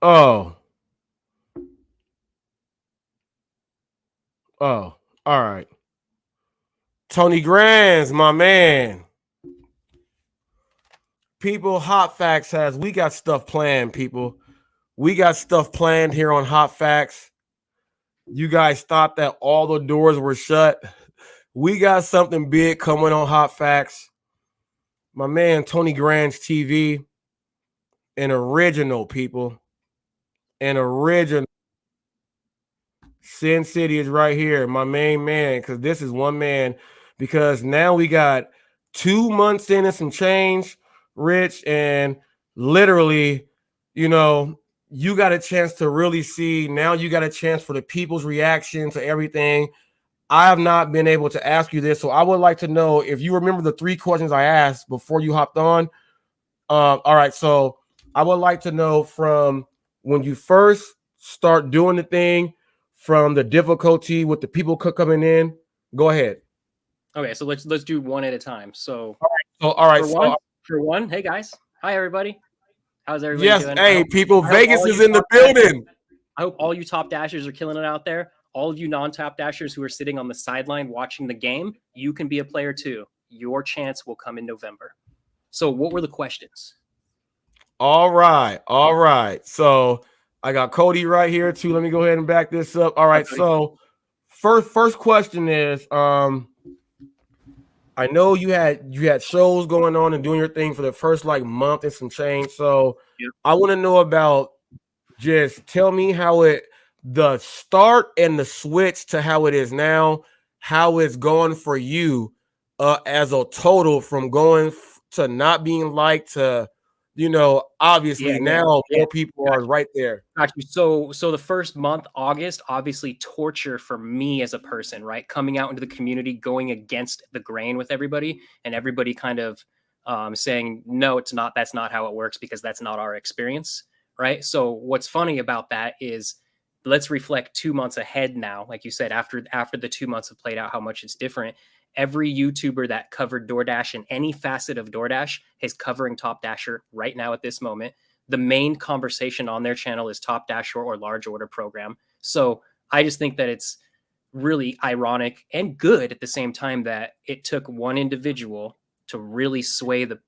Oh, oh, all right. Tony Grands, my man. People, Hot Facts has, we got stuff planned, people. We got stuff planned here on Hot Facts. You guys thought that all the doors were shut. We got something big coming on Hot Facts. My man, Tony Grands TV, an original, people. An original. Sin City is right here, my main man, because this is one man. Because now we got 2 months in and some change, Rich, and literally, you know, you got a chance to really see. Now you got a chance for the people's reaction to everything. I have not been able to ask you this, so I would like to know if you remember the 3 questions I asked before you hopped on. All right, so I would like to know from when you first start doing the thing, from the difficulty with the people coming in. Go ahead. Okay, so let's do one at a time. So, all right. For one, hey guys, hi everybody. How's everybody yes, doing? Hey, people, Vegas is in the building. I hope all you top dashers are killing it out there. All of you non-top dashers who are sitting on the sideline watching the game, you can be a player too. Your chance will come in November. So, what were the questions? All right. So I got Cody right here too. Let me go ahead and back this up. All right. So first question is, I know you had shows going on and doing your thing for the first like month and some change. So I want to know about, just tell me how the start and the switch to how it is now, how it's going for you as a total, from going to not being liked to, obviously now more people are right there. Got you. So the first month, August, obviously torture for me as a person, right? Coming out into the community, going against the grain with everybody, and everybody kind of saying, no, it's not, that's not how it works, because that's not our experience, right? So what's funny about that is, let's reflect 2 months ahead now. Like you said, after the 2 months have played out, how much it's different. Every YouTuber that covered DoorDash and any facet of DoorDash is covering Top Dasher right now at this moment. The main conversation on their channel is Top Dasher or large order program. So I just think that it's really ironic and good at the same time that it took one individual to really sway the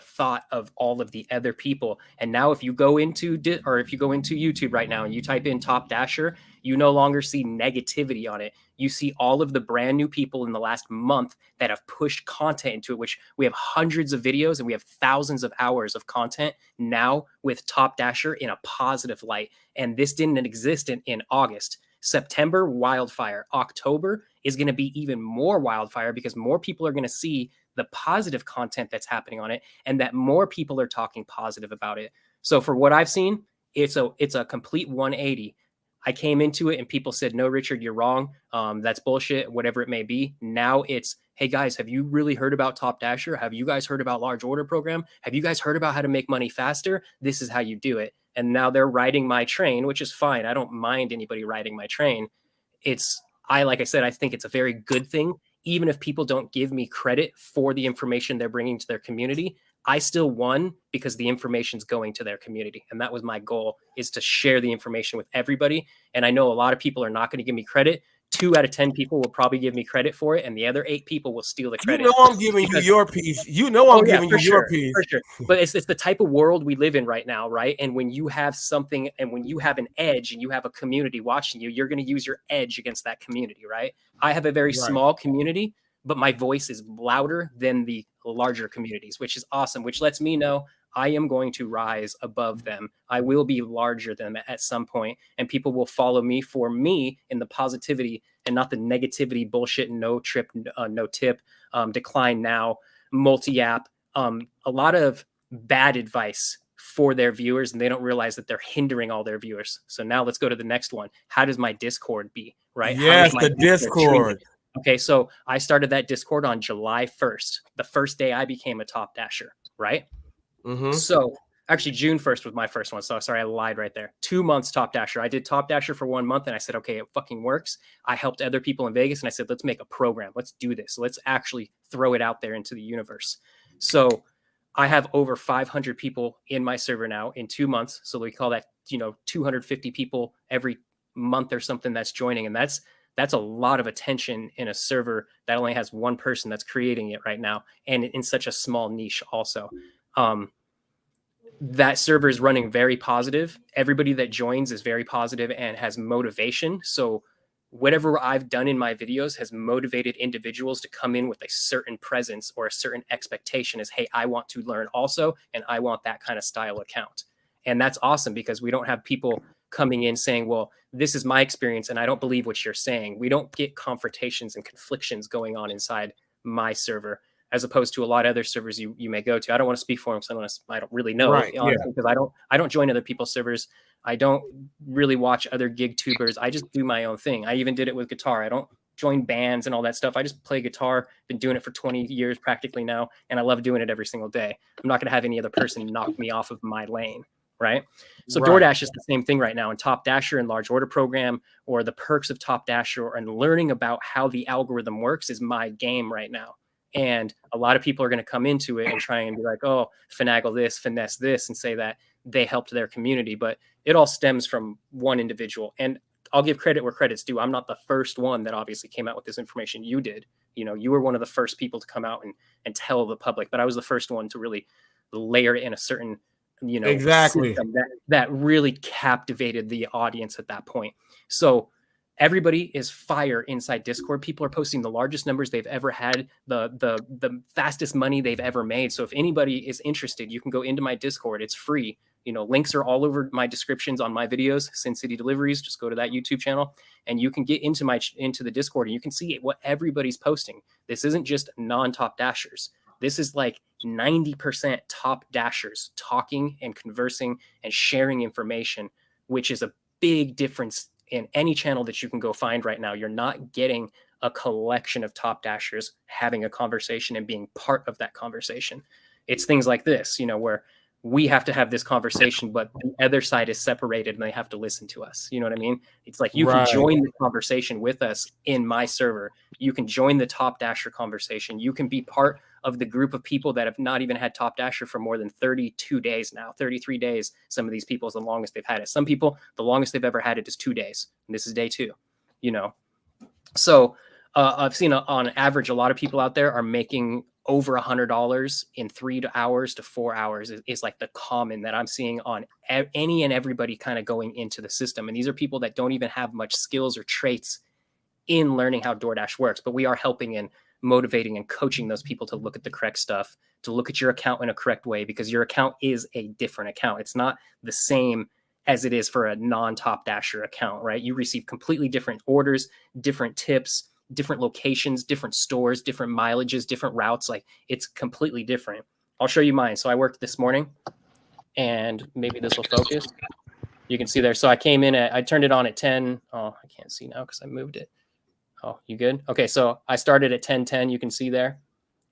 thought of all of the other people. And now if you go into YouTube right now and you type in Top Dasher, you no longer see negativity on it. You see all of the brand new people in the last month that have pushed content into it, which we have hundreds of videos and we have thousands of hours of content now with Top Dasher in a positive light. And this didn't exist in August. September, wildfire. October is going to be even more wildfire, because more people are going to see the positive content that's happening on it, and that more people are talking positive about it. So for what I've seen, it's a complete 180. I came into it and people said, no, Richard, you're wrong. That's bullshit, whatever it may be. Now it's, hey guys, have you really heard about Top Dasher? Have you guys heard about large order program? Have you guys heard about how to make money faster? This is how you do it. And now they're riding my train, which is fine. I don't mind anybody riding my train. Like I said, I think it's a very good thing. Even if people don't give me credit for the information they're bringing to their community, I still won because the information's going to their community. And that was my goal, is to share the information with everybody. And I know a lot of people are not going to give me credit. 2 out of 10 people will probably give me credit for it, and the other 8 people will steal the credit. I'm giving you your piece. I'm giving you your piece. For sure. But it's the type of world we live in right now, right? And when you have something, and when you have an edge and you have a community watching you, you're going to use your edge against that community, right? I have a very small community, but my voice is louder than the larger communities, which is awesome, which lets me know I am going to rise above them. I will be larger than them at some point, and people will follow me for me in the positivity and not the negativity bullshit. No trip, no tip, decline now, multi-app, a lot of bad advice for their viewers, and they don't realize that they're hindering all their viewers. So now let's go to the next one. How does my Discord be, right? Yes, the Discord. Okay, so I started that Discord on July 1st, the first day I became a Top Dasher, right? So actually June 1st was my first one. So sorry, I lied right there. 2 months Top Dasher. I did Top Dasher for 1 month and I said, okay, it fucking works. I helped other people in Vegas and I said, let's make a program. Let's do this. Let's actually throw it out there into the universe. So I have over 500 people in my server now in 2 months. So we call that, 250 people every month or something that's joining. And that's a lot of attention in a server that only has one person that's creating it right now. And in such a small niche also. That server is running very positive. Everybody that joins is very positive and has motivation. So whatever I've done in my videos has motivated individuals to come in with a certain presence or a certain expectation is, hey, I want to learn also, and I want that kind of style account. And that's awesome because we don't have people coming in saying, well, this is my experience and I don't believe what you're saying. We don't get confrontations and conflictions going on inside my server, as opposed to a lot of other servers you may go to. I don't want to speak for them because I don't really know, Right. honestly, because I don't join other people's servers. I don't really watch other gig tubers. I just do my own thing. I even did it with guitar. I don't join bands and all that stuff. I just play guitar. Been doing it for 20 years practically now, and I love doing it every single day. I'm not going to have any other person knock me off of my lane, right? So DoorDash is the same thing right now. And Top Dasher and Large Order Program, or the perks of Top Dasher, and learning about how the algorithm works is my game right now. And a lot of people are going to come into it and try and be like, oh, finagle this, finesse this, and say that they helped their community. But it all stems from one individual. And I'll give credit where credit's due. I'm not the first one that obviously came out with this information. You did. You were one of the first people to come out and tell the public. But I was the first one to really layer it in a certain, exactly system that really captivated the audience at that point. So everybody is fire inside Discord. People are posting the largest numbers they've ever had, the fastest money they've ever made. So if anybody is interested, you can go into my Discord. It's free. Links are all over my descriptions on my videos, Sin City Deliveries. Just go to that YouTube channel and you can get into the Discord and you can see what everybody's posting. This isn't just non-Top Dashers. This is like 90% Top Dashers talking and conversing and sharing information, which is a big difference in any channel that you can go find right now. You're not getting a collection of Top Dashers having a conversation and being part of that conversation. It's things like this, where we have to have this conversation, but the other side is separated and they have to listen to us. You know what I mean? It's like you can join the conversation with us in my server. You can join the Top Dasher conversation. You can be part of the group of people that have not even had Top Dasher for more than 32 days now, 33 days. Some of these people is the longest they've had it. Some people, the longest they've ever had it is 2 days. And this is day 2, So I've seen on average, a lot of people out there are making over $100 in 3 hours to 4 hours is like the common that I'm seeing on any and everybody kind of going into the system. And these are people that don't even have much skills or traits in learning how DoorDash works, but we are helping and motivating and coaching those people to look at the correct stuff, to look at your account in a correct way, because your account is a different account. It's not the same as it is for a non-Top Dasher account, right? You receive completely different orders, different tips, different locations, different stores, different mileages, different routes. Like it's completely different. I'll show you mine. So I worked this morning and maybe this will focus. You can see there. So I came in I turned it on at 10. Oh, I can't see now because I moved it. Oh, you good? Okay. So I started at 10:10. You can see there,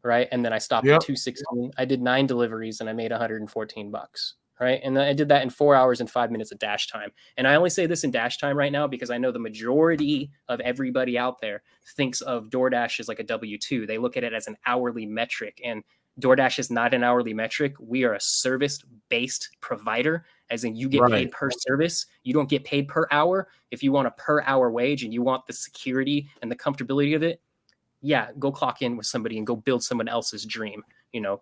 right? And then I stopped at 2:16. I did 9 deliveries and I made $114. Right. And then I did that in 4 hours and 5 minutes of dash time. And I only say this in dash time right now because I know the majority of everybody out there thinks of DoorDash as like a W-2. They look at it as an hourly metric, and DoorDash is not an hourly metric. We are a service-based provider, as in you get paid per service. You don't get paid per hour. If you want a per hour wage and you want the security and the comfortability of it, yeah, go clock in with somebody and go build someone else's dream,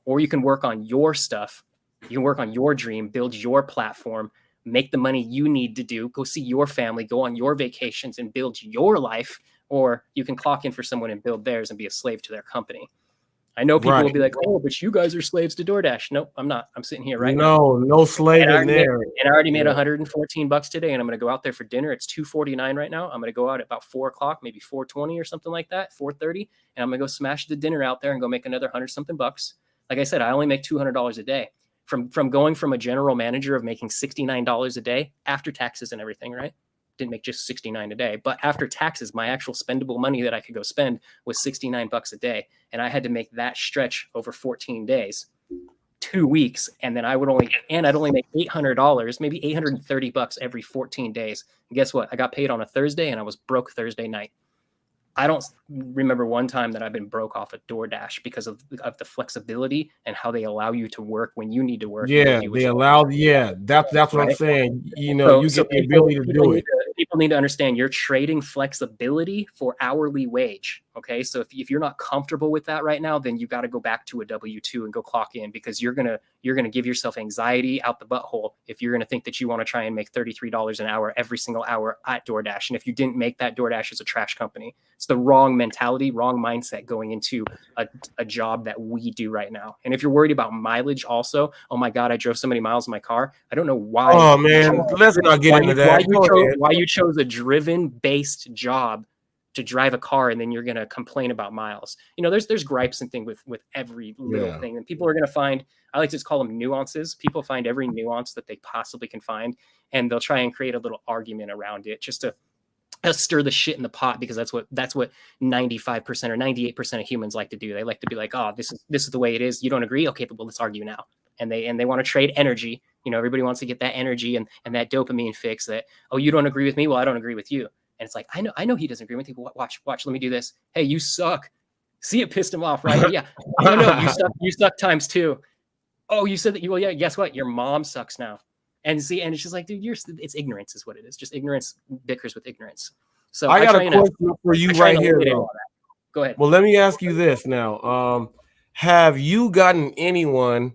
or you can work on your stuff. You can work on your dream, build your platform, make the money you need to do, go see your family, go on your vacations and build your life, or you can clock in for someone and build theirs and be a slave to their company. I know people will be like, oh, but you guys are slaves to DoorDash. Nope, I'm not. I'm sitting here right now. No slave in there. And I already made $114 today, and I'm going to go out there for dinner. It's $2.49 right now. I'm going to go out at about 4 o'clock, maybe 4:20 or something like that, 4:30, and I'm going to go smash the dinner out there and go make another 100-something bucks. Like I said, I only make $200 a day. From going from a general manager of making $69 a day after taxes and everything, right, didn't make just 69 a day, but after taxes, my actual spendable money that I could go spend was 69 bucks a day. And I had to make that stretch over 14 days, 2 weeks. And then I'd only make $800, maybe 830 bucks every 14 days. And guess what? I got paid on a Thursday and I was broke Thursday night. I don't remember one time that I've been broke off a DoorDash because of the flexibility and how they allow you to work when you need to work. Yeah, they allow. Yeah, that's what I'm saying. You know, you get the ability to do it. People need to understand you're trading flexibility for hourly wage. Okay, so if you're not comfortable with that right now, then you got to go back to a W-2 and go clock in, because you're gonna give yourself anxiety out the butthole if you're gonna think that you want to try and make $33 an hour every single hour at DoorDash. And if you didn't make that, DoorDash is a trash company. It's the wrong mentality, wrong mindset going into a job that we do right now. And if you're worried about mileage also, oh my God, I drove so many miles in my car. I don't know why. Oh man, let's not get into that. Why you chose a driven based job to drive a car, and then you're going to complain about miles. You know, there's gripes and things with every little thing, and people are going to find, I like to just call them nuances. People find every nuance that they possibly can find, and they'll try and create a little argument around it just to stir the shit in the pot, because that's what 95% or 98% of humans like to do. They like to be like, oh, this is the way it is. You don't agree? Okay, well, let's argue now. And they want to trade energy. You know, everybody wants to get that energy and that dopamine fix that, oh, you don't agree with me? Well, I don't agree with you. And it's like, I know he doesn't agree with you. Watch, let me do this. Hey, you suck. See, it pissed him off, right? Yeah. No, you suck times 2. Oh, you said that you, well, yeah, guess what? Your mom sucks now. And see, and it's just like, dude, it's ignorance is what it is. Just ignorance bickers with ignorance. So I got a question for you right here. Go ahead. Well, let me ask you this now. Have you gotten anyone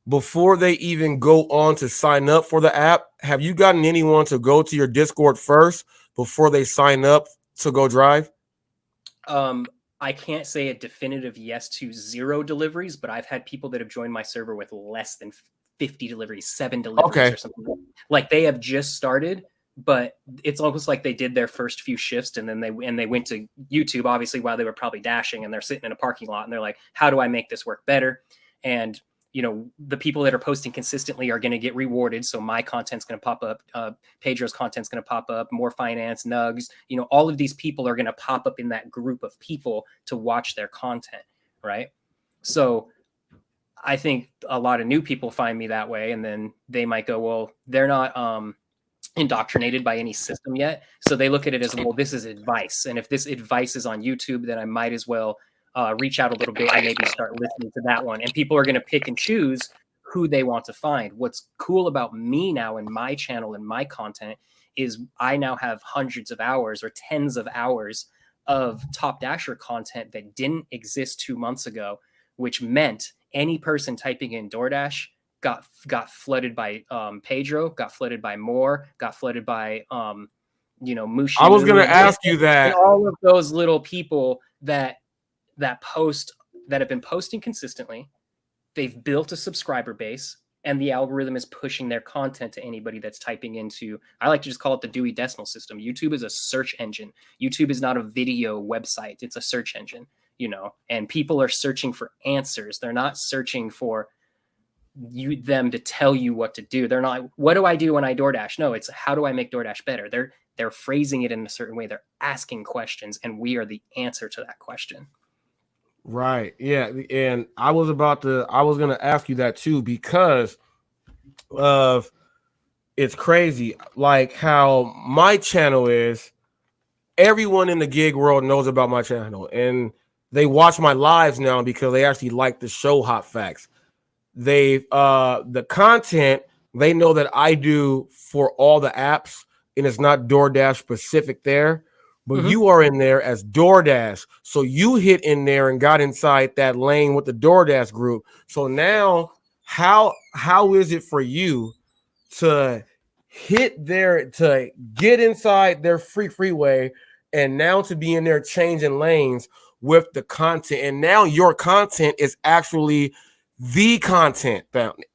before they even go on to sign up for the app? Have you gotten anyone to go to your Discord first before they sign up to go drive? I can't say a definitive yes to 0 deliveries, but I've had people that have joined my server with less than 50 deliveries, 7 deliveries or something. Like they have just started, but it's almost like they did their first few shifts and then they went to YouTube, obviously, while they were probably dashing, and they're sitting in a parking lot and they're like, how do I make this work better? And you know, the people that are posting consistently are going to get rewarded. So my content's going to pop up. Pedro's content's going to pop up. More Finance, Nugs, you know, all of these people are going to pop up in that group of people to watch their content, right? So I think a lot of new people find me that way, and then they might go, well, they're not indoctrinated by any system yet. So they look at it as, well, this is advice. And if this advice is on YouTube, then I might as well reach out a little bit and maybe start listening to that one. And people are going to pick and choose who they want to find. What's cool about me now and my channel and my content is I now have hundreds of hours or tens of hours of Top Dasher content that didn't exist 2 months ago, which meant any person typing in DoorDash got flooded by Pedro, got flooded by Moore, got flooded by you know, Mushi. I was going to ask you that. All of those little people that have been posting consistently, they've built a subscriber base, and the algorithm is pushing their content to anybody that's typing into, I like to just call it the Dewey Decimal System. YouTube is a search engine. YouTube is not a video website. It's a search engine, you know, and people are searching for answers. They're not searching for them to tell you what to do. They're not, what do I do when I DoorDash? No, it's how do I make DoorDash better? They're phrasing it in a certain way. They're asking questions, and we are the answer to that question. Right. Yeah. And I was going to ask you that too, because of it's crazy. Like how my channel is, everyone in the gig world knows about my channel, and they watch my lives now because they actually like the show Hot Facts. The content they know that I do for all the apps, and it's not DoorDash specific there. But you are in there as DoorDash. So you hit in there and got inside that lane with the DoorDash group. So now how is it for you to hit there, to get inside their freeway, and now to be in there changing lanes with the content? And now your content is actually the content.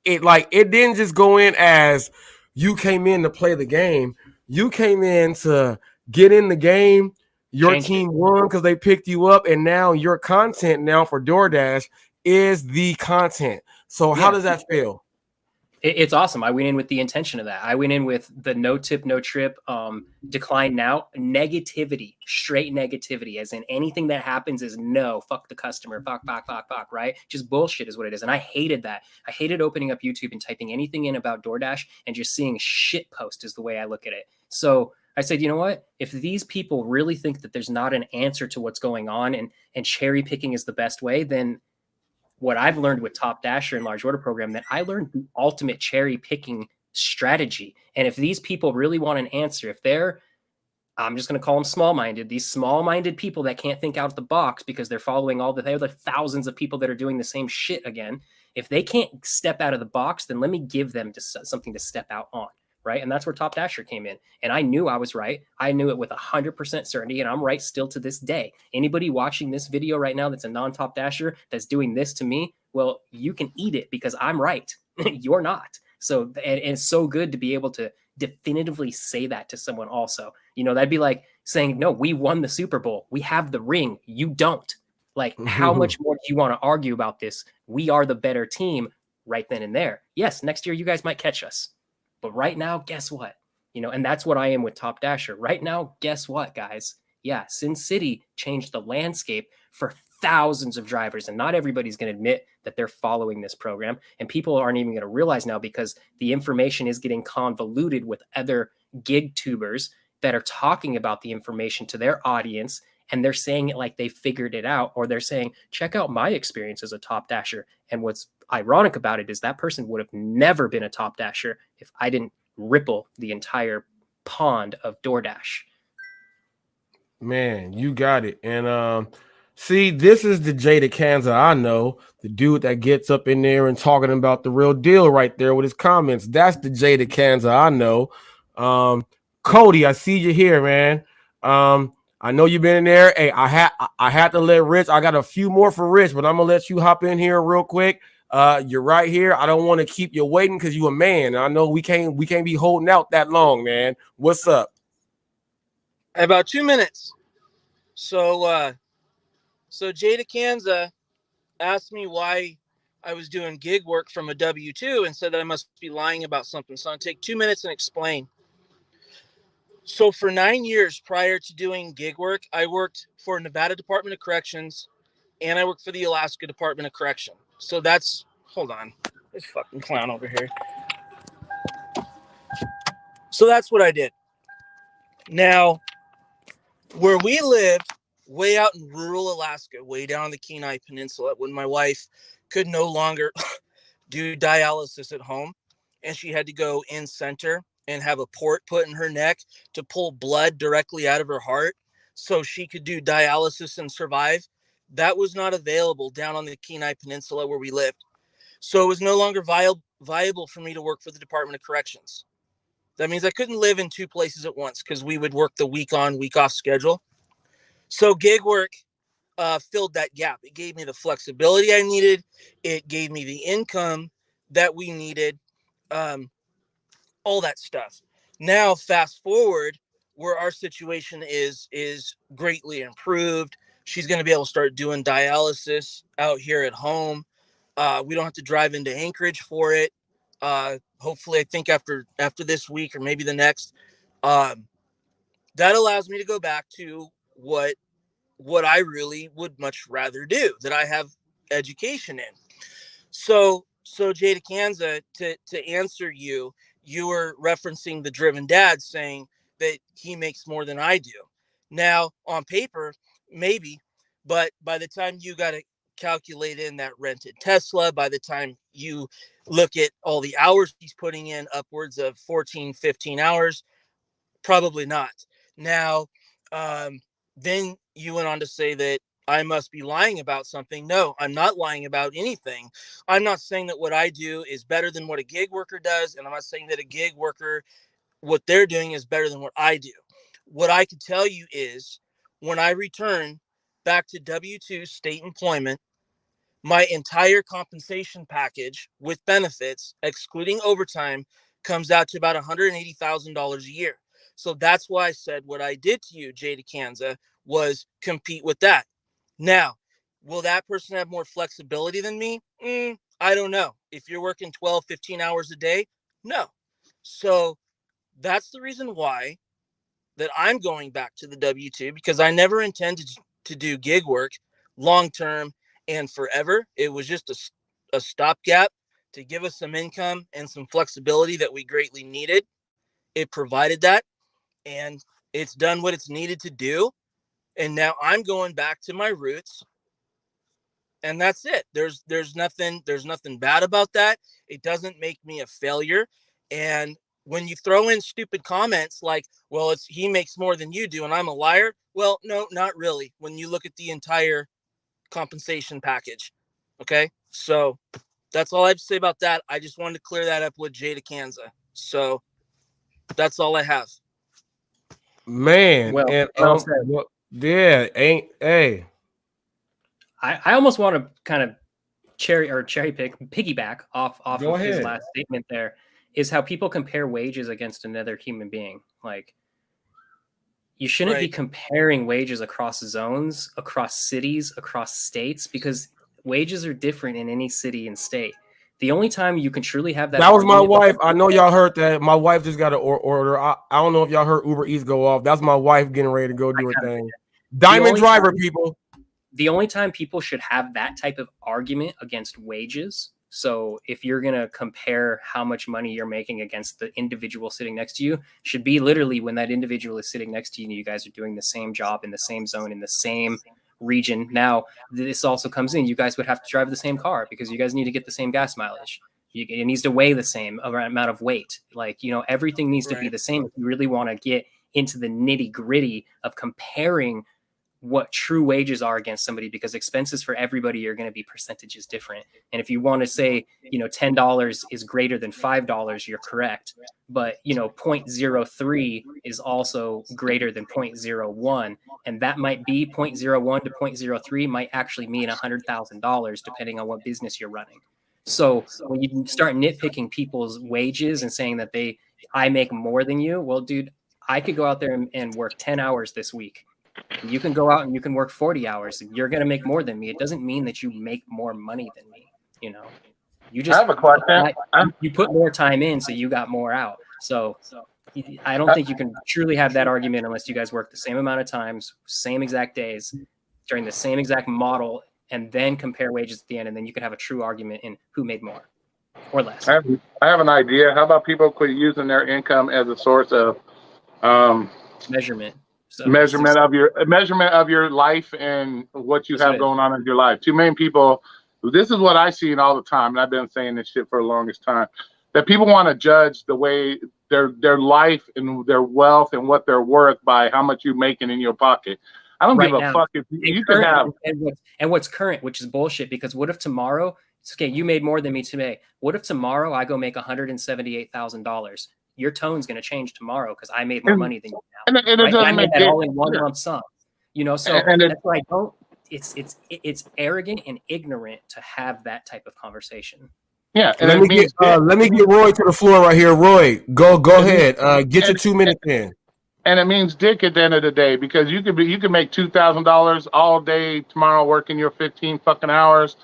It didn't just go in as you came in to play the game. You came in to get in the game. Your team won because they picked you up, and now your content now for DoorDash is the content. So how does that feel? It's awesome. I went in with the intention of that. I went in with the no tip, no trip, decline now, negativity, straight negativity, as in anything that happens is no, fuck the customer, fuck, right? Just bullshit is what it is. And I hated that. I hated opening up YouTube and typing anything in about DoorDash and just seeing shit post is the way I look at it. So I said, you know what? If these people really think that there's not an answer to what's going on and cherry picking is the best way, then what I've learned with Top Dasher and Large Order Program, that I learned the ultimate cherry picking strategy. And if these people really want an answer, if they're, I'm just going to call them small-minded, these small-minded people that can't think out of the box because they're following all the other thousands of people that are doing the same shit again. If they can't step out of the box, then let me give them something to step out on. Right. And that's where Top Dasher came in. And I knew I was right. I knew it with 100% certainty. And I'm right still to this day. Anybody watching this video right now that's a non-Top Dasher that's doing this to me, well, you can eat it because I'm right. You're not. So, and it's so good to be able to definitively say that to someone also. You know, that'd be like saying, no, we won the Super Bowl. We have the ring. You don't. Like, how much more do you want to argue about this? We are the better team right then and there. Yes, next year you guys might catch us. But right now, guess what? You know, and that's what I am with Top Dasher. Right now, guess what, guys? Yeah, Sin City changed the landscape for thousands of drivers. And not everybody's going to admit that they're following this program. And people aren't even going to realize now because the information is getting convoluted with other gig tubers that are talking about the information to their audience. And they're saying it like they figured it out, or they're saying, check out my experience as a Top Dasher. And what's ironic about it is that person would have never been a Top Dasher if I didn't ripple the entire pond of DoorDash. Man, you got it. And see, this is the Jada Kanza I know, the dude that gets up in there and talking about the real deal right there with his comments. That's the Jada Kanza I know. Cody, I see you here, man. I know you've been in there. Hey, I had to let Rich. I got a few more for Rich, but I'm gonna let you hop in here real quick. You're right here. I don't want to keep you waiting because you a man. I know we can't be holding out that long, man. What's up? About 2 minutes. So Jada Kanza asked me why I was doing gig work from a W-2 and said that I must be lying about something. So I'll take 2 minutes and explain. So for 9 years prior to doing gig work, I worked for Nevada Department of Corrections and I worked for the Alaska Department of Correction. So that's, hold on, this fucking clown over here. So that's what I did. Now, where we lived, way out in rural Alaska, way down on the Kenai Peninsula, when my wife could no longer do dialysis at home and she had to go in center and have a port put in her neck to pull blood directly out of her heart so she could do dialysis and survive. That was not available down on the Kenai Peninsula where we lived. So it was no longer viable for me to work for the Department of Corrections. That means I couldn't live in two places at once because we would work the week on, week off schedule. So gig work filled that gap. It gave me the flexibility I needed. It gave me the income that we needed. All that stuff. Now, fast forward, where our situation is greatly improved. She's going to be able to start doing dialysis out here at home. We don't have to drive into Anchorage for it. Hopefully, I think after this week or maybe the next, that allows me to go back to what I really would much rather do, that I have education in. So Jada Kanza, to answer you, you were referencing the driven dad saying that he makes more than I do. Now, on paper, maybe, but by the time you got to calculate in that rented Tesla, by the time you look at all the hours he's putting in, upwards of 14, 15 hours, probably not. Now, then you went on to say that I must be lying about something. No, I'm not lying about anything. I'm not saying that what I do is better than what a gig worker does. And I'm not saying that a gig worker, what they're doing is better than what I do. What I can tell you is when I return back to W-2 state employment, my entire compensation package with benefits, excluding overtime, comes out to about $180,000 a year. So that's why I said what I did to you, Jada Kanza, was compete with that. Now, will that person have more flexibility than me? I don't know. If you're working 12, 15 hours a day, no. So that's the reason why that I'm going back to the W-2, because I never intended to do gig work long term and forever. It was just a stopgap to give us some income and some flexibility that we greatly needed. It provided that, and it's done what it's needed to do. And now I'm going back to my roots, and that's it. There's nothing bad about that. It doesn't make me a failure. And when you throw in stupid comments like, well, it's he makes more than you do and I'm a liar, well, no, not really, when you look at the entire compensation package. Okay, so that's all I have to say about that. I just wanted to clear that up with Jada Kanza. So that's all I have. Man, Well, and well said. yeah, ain't hey. I almost want to kind of cherry piggyback off Go of his ahead. last statement there, is how people compare wages against another human being. Like, you shouldn't be comparing wages across zones, across cities, across states, because wages are different in any city and state. The only time you can truly have that That was my argument, wife. I know y'all heard that. My wife just got an order. I don't know if y'all heard Uber Eats go off. That's my wife getting ready to go do her thing. Diamond driver, people. The only time people should have that type of argument against wages. So if you're going to compare how much money you're making against the individual sitting next to you, should be literally when that individual is sitting next to you and you guys are doing the same job in the same zone, in the same region. Now, this also comes in. You guys would have to drive the same car because you guys need to get the same gas mileage. It needs to weigh the same amount of weight. Like, everything needs to be the same if you really want to get into the nitty gritty of comparing what true wages are against somebody, because expenses for everybody are going to be percentages different. And if you want to say, $10 is greater than $5, you're correct. But, 0.03 is also greater than 0.01. And that might be 0.01 to 0.03 might actually mean $100,000, depending on what business you're running. So when you start nitpicking people's wages and saying that I make more than you, well, dude, I could go out there and work 10 hours this week. And you can go out and you can work 40 hours and you're going to make more than me. It doesn't mean that you make more money than me. You just, I have a question. You put more time in, so you got more out. So I don't think you can truly have that argument unless you guys work the same amount of times, same exact days, during the same exact model, and then compare wages at the end. And then you can have a true argument in who made more or less. I have an idea. How about people quit using their income as a source of measurement? Measurement of your life and what you have going on in your life. Too many people, this is what I see all the time, and I've been saying this shit for the longest time, that people want to judge the way their life and their wealth and what they're worth by how much you're making in your pocket. I don't give a fuck if you could have. And what's current, which is bullshit, because what if tomorrow, okay, you made more than me today. What if tomorrow I go make $178,000? Your tone's going to change tomorrow because I made more money than you now. And it doesn't make that all in one lump sum. So that's why I don't. It's arrogant and ignorant to have that type of conversation. Yeah, and let me get Roy to the floor right here. Roy, go ahead. Get your 2 minutes in. And it means dick at the end of the day, because you could make $2,000 all day tomorrow working your 15 fucking hours.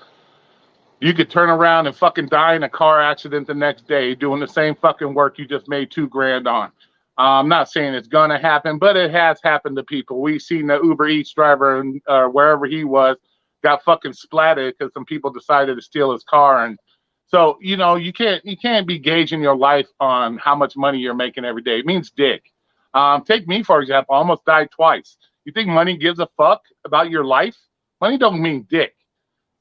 You could turn around and fucking die in a car accident the next day doing the same fucking work you just made $2,000 on. I'm not saying it's gonna happen, but it has happened to people. We've seen the Uber Eats driver and wherever he was got fucking splatted because some people decided to steal his car. And so you can't be gauging your life on how much money you're making every day. It means dick. Take me for example. I almost died twice. You think money gives a fuck about your life? Money don't mean dick.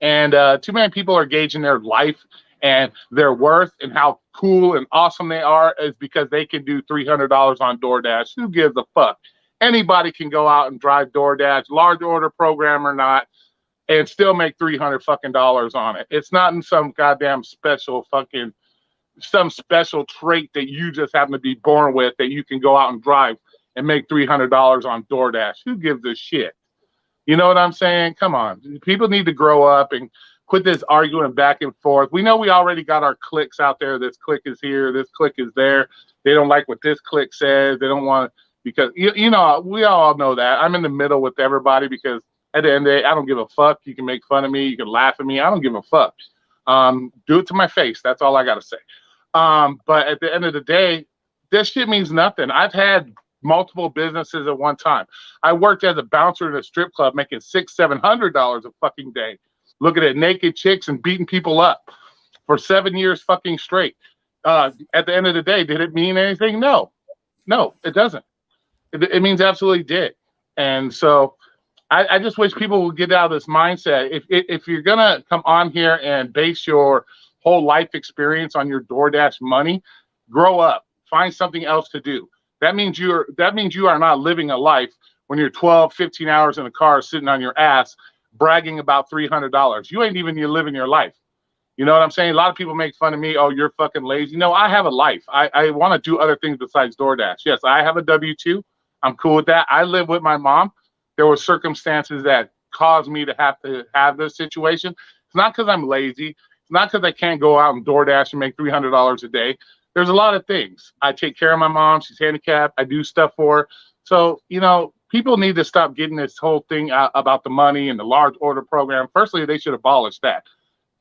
And too many people are gauging their life and their worth and how cool and awesome they are is because they can do $300 on DoorDash. Who gives a fuck? Anybody can go out and drive DoorDash, large order program or not, and still make $300 fucking dollars on it. It's not in some goddamn special trait that you just happen to be born with that you can go out and drive and make $300 on DoorDash. Who gives a shit? You know what I'm saying? Come on. People need to grow up and quit this arguing back and forth. We know we already got our cliques out there. This clique is here. This clique is there. They don't like what this clique says. They don't want, because, we all know that. I'm in the middle with everybody because at the end of the day, I don't give a fuck. You can make fun of me. You can laugh at me. I don't give a fuck. Do it to my face. That's all I got to say. But at the end of the day, this shit means nothing. I've had multiple businesses at one time. I worked as a bouncer in a strip club, making $600-700 a fucking day, looking at naked chicks and beating people up for 7 years fucking straight. At the end of the day, did it mean anything? No, it doesn't. It means absolutely dick. And so I just wish people would get out of this mindset. If you're gonna come on here and base your whole life experience on your DoorDash money, grow up. Find something else to do. That means you are not living a life when you're 12, 15 hours in a car sitting on your ass bragging about $300. You ain't even living your life. You know what I'm saying? A lot of people make fun of me. Oh, you're fucking lazy. No, I have a life. I want to do other things besides DoorDash. Yes, I have a W-2. I'm cool with that. I live with my mom. There were circumstances that caused me to have this situation. It's not because I'm lazy. It's not because I can't go out and DoorDash and make $300 a day. There's a lot of things. I take care of my mom. She's handicapped. I do stuff for her. So, people need to stop getting this whole thing out about the money and the large order program. Firstly, they should abolish that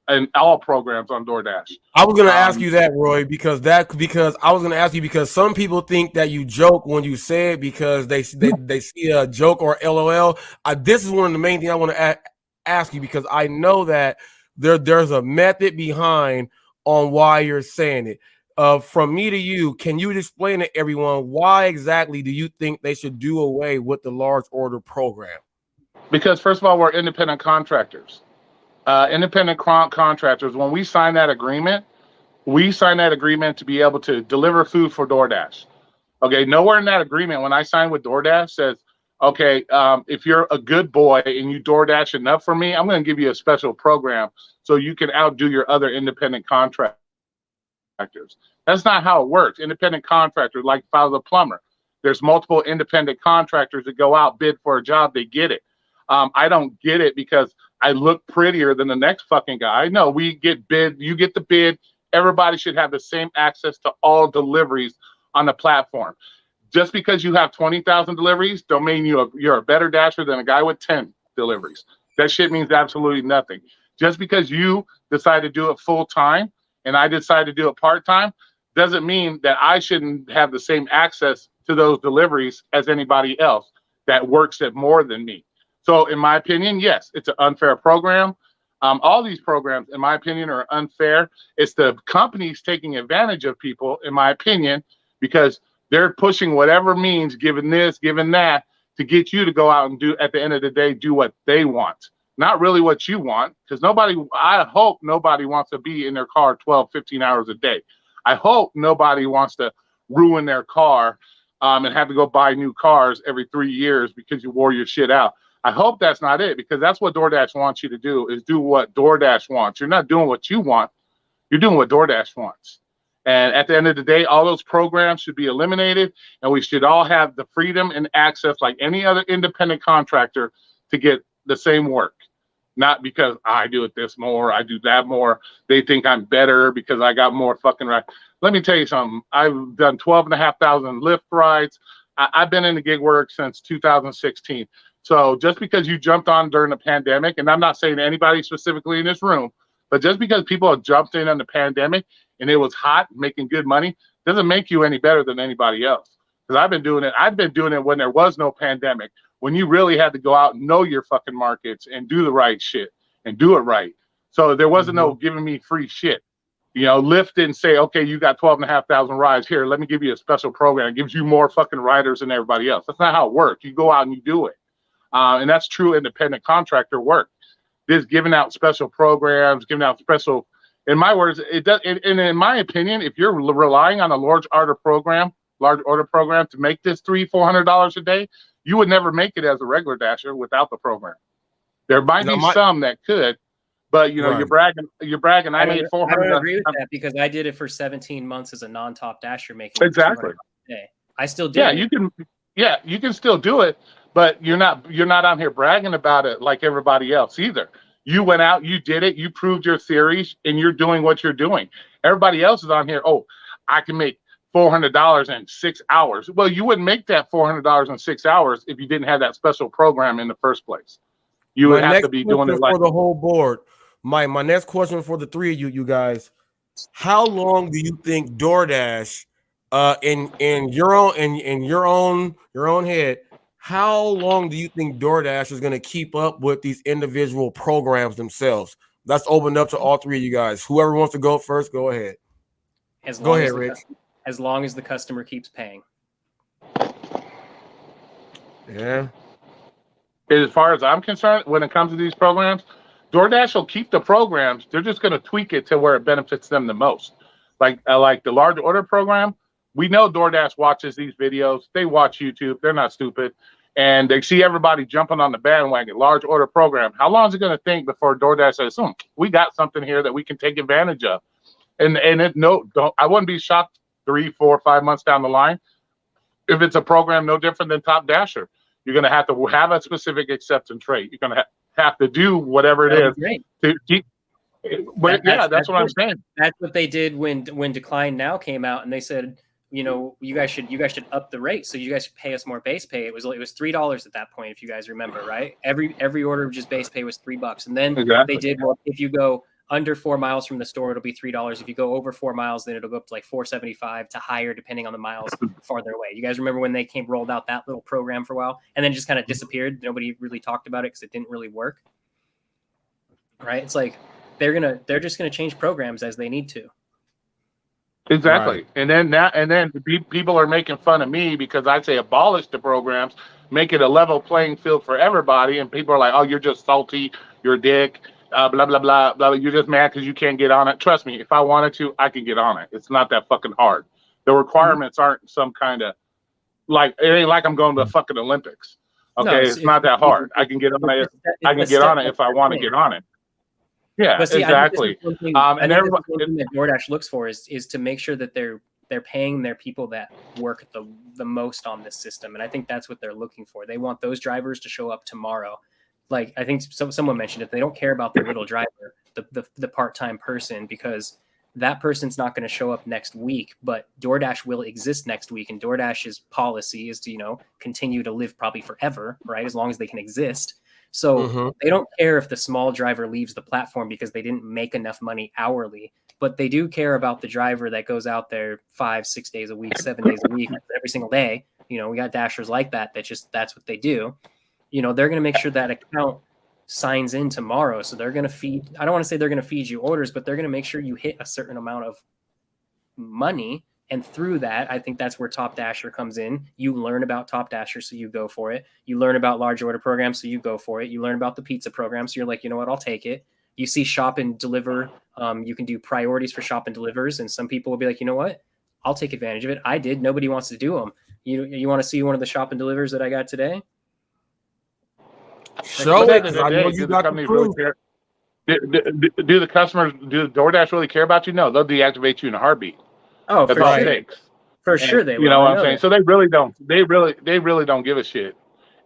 and all programs on DoorDash. I was going to ask you that, Roy, because some people think that you joke when you say it because they see a joke or LOL. This is one of the main things I want to ask you, because I know that there's a method behind on why you're saying it. From me to you, can you explain to everyone why exactly do you think they should do away with the large order program? Because first of all, we're independent contractors. Independent contractors, when we sign that agreement to be able to deliver food for DoorDash. Okay, nowhere in that agreement when I signed with DoorDash says, okay, if you're a good boy and you DoorDash enough for me, I'm going to give you a special program so you can outdo your other independent contractors. That's not how it works. Independent contractors, like if I was a plumber, there's multiple independent contractors that go out, bid for a job, they get it. I don't get it because I look prettier than the next fucking guy. No, we get bid, you get the bid. Everybody should have the same access to all deliveries on the platform. Just because you have 20,000 deliveries don't mean you're a better dasher than a guy with 10 deliveries. That shit means absolutely nothing. Just because you decide to do it full time and I decide to do it part time doesn't mean that I shouldn't have the same access to those deliveries as anybody else that works at more than me. So in my opinion, yes, it's an unfair program. All these programs, in my opinion, are unfair. It's the companies taking advantage of people, in my opinion, because they're pushing whatever means, giving this, giving that, to get you to go out and do, at the end of the day, do what they want. Not really what you want, because I hope nobody wants to be in their car 12, 15 hours a day. I hope nobody wants to ruin their car and have to go buy new cars every 3 years because you wore your shit out. I hope that's not it, because that's what DoorDash wants you to do, is do what DoorDash wants. You're not doing what you want. You're doing what DoorDash wants. And at the end of the day, all those programs should be eliminated, and we should all have the freedom and access like any other independent contractor to get the same work. Not because I do it this more, I do that more. They think I'm better because I got more fucking right. Let me tell you something. I've done 12,500 Lyft rides. I've been in the gig work since 2016. So just because you jumped on during the pandemic, and I'm not saying anybody specifically in this room, but just because people have jumped in on the pandemic and it was hot, making good money, doesn't make you any better than anybody else. Because I've been doing it when there was no pandemic, when you really had to go out and know your fucking markets and do the right shit and do it right. So there wasn't no giving me free shit. Lyft didn't say, okay, you got 12,500 rides here. Let me give you a special program. It gives you more fucking riders than everybody else. That's not how it works. You go out and you do it. And that's true independent contractor work. This giving out special programs, giving out special, in my words, it does. And in my opinion, if you're relying on a large order program to make this $300-400 a day, you would never make it as a regular dasher without the program. There might be some that could, but right. You're bragging. I made $400. I don't agree with that, because I did it for 17 months as a non-top dasher, making exactly. $200 a day. I still do. Yeah, you can still do it. But you're not out here bragging about it like everybody else either. You went out, you did it, you proved your theories, and you're doing what you're doing. Everybody else is on here, oh, I can make $400 in 6 hours. Well, you wouldn't make that $400 in 6 hours if you didn't have that special program in the first place. You would have to be doing it like for the whole board. My next question for the three of you guys: how long do you think DoorDash, in your own head, how long do you think DoorDash is going to keep up with these individual programs themselves? That's opened up to all three of you guys. Whoever wants to go first, go ahead. Go ahead, Rich. As long as the customer keeps paying. Yeah. As far as I'm concerned, when it comes to these programs, DoorDash will keep the programs. They're just going to tweak it to where it benefits them the most. Like the large order program, we know DoorDash watches these videos. They watch YouTube. They're not stupid. And they see everybody jumping on the bandwagon, large order program. How long is it going to think before DoorDash says, we got something here that we can take advantage of? And I wouldn't be shocked 3, 4, 5 months down the line if it's a program no different than Top Dasher. You're going to have a specific acceptance rate. You're going to have to do whatever it is to keep. That's what I'm saying. That's what they did when Decline Now came out, and they said, you guys should up the rate, so you guys should pay us more base pay. It was $3 at that point, if you guys remember, right? Every order of just base pay was $3, and then they did, well, if you go under 4 miles from the store, it'll be $3. If you go over 4 miles, then it'll go up to like $4.75 to higher, depending on the miles farther away. You guys remember when they rolled out that little program for a while, and then just kind of disappeared? Nobody really talked about it because it didn't really work. Right? It's like they're just gonna change programs as they need to. Exactly. Right. And then people are making fun of me because I say abolish the programs, make it a level playing field for everybody, and people are like, "Oh, you're just salty, you're a dick." Blah, blah, blah, blah. You're just mad because you can't get on it. Trust me, if I wanted to, I could get on it. It's not that fucking hard. The requirements aren't some kind of it ain't like I'm going to the fucking Olympics. Okay, no, it's not that hard. I can get on it. I can get on it if I want to get on it. Yeah, but see, exactly. And everybody, one thing that DoorDash looks for is to make sure that they're paying their people that work the most on this system, and I think that's what they're looking for. They want those drivers to show up tomorrow. Like I think someone mentioned it, they don't care about the little driver, the part-time person, because that person's not going to show up next week, but DoorDash will exist next week. And DoorDash's policy is to, continue to live probably forever, right? As long as they can exist. So they don't care if the small driver leaves the platform because they didn't make enough money hourly, but they do care about the driver that goes out there 5, 6 days a week, 7 days a week, every single day. We got dashers like that that's what they do. They're going to make sure that account signs in tomorrow. So they're going to feed, I don't want to say they're going to feed you orders, but they're going to make sure you hit a certain amount of money. And through that, I think that's where Top Dasher comes in. You learn about Top Dasher, so you go for it. You learn about large order programs, so you go for it. You learn about the pizza program, so you're like, you know what, I'll take it. You see shop and deliver. You can do priorities for shop and delivers. And some people will be like, you know what, I'll take advantage of it. I did. Nobody wants to do them. You want to see one of the shop and delivers that I got today? Show it, because I know you got the proof. Do the customers, do DoorDash really care about you? No, they'll deactivate you in a heartbeat. Oh, that's for all sure. it takes. For sure they will. You know what I'm saying? So they really don't. They really don't give a shit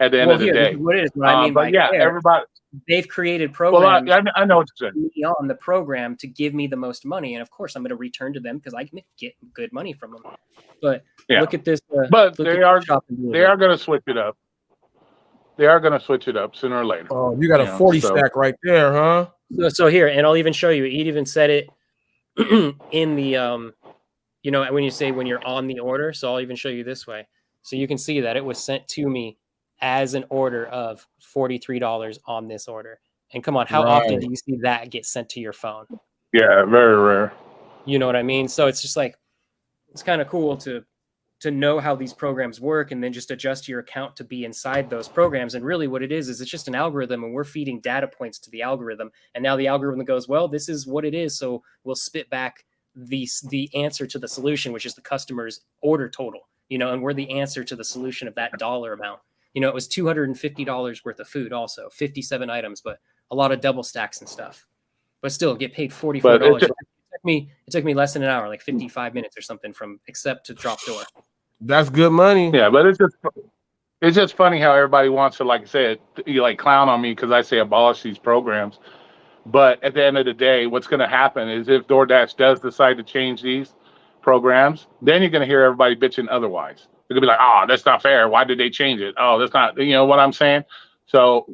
at the end of the day. What I mean by yeah, everybody. They've created programs. Well, I know what you're saying. On the program to give me the most money, and of course I'm going to return to them because I can get good money from them. But look at this. But they are going to switch it up. They are going to switch it up sooner or later. Oh, you got a 40 stack right there, huh? So here, and I'll even show you. He even said it in the when you're on the order. So I'll even show you this way, so you can see that it was sent to me as an order of $43 on this order. And come on, how often do you see that get sent to your phone? Yeah, very rare. You know what I mean? So it's just like, it's kind of cool to know how these programs work and then just adjust your account to be inside those programs. And really what it is it's just an algorithm, and we're feeding data points to the algorithm. And now the algorithm goes, well, this is what it is. So we'll spit back the answer to the solution, which is the customer's order total, and we're the answer to the solution of that dollar amount. It was $250 worth of food, also 57 items, but a lot of double stacks and stuff, but still get paid $44. It took me less than an hour, like 55 minutes or something from accept to drop door. That's good money. Yeah, but it's just funny how everybody wants to, like I said, clown on me because I say abolish these programs. But at the end of the day, what's going to happen is if DoorDash does decide to change these programs, then you're going to hear everybody bitching otherwise. They're going to be like, oh, that's not fair. Why did they change it? Oh, that's not, what I'm saying? So,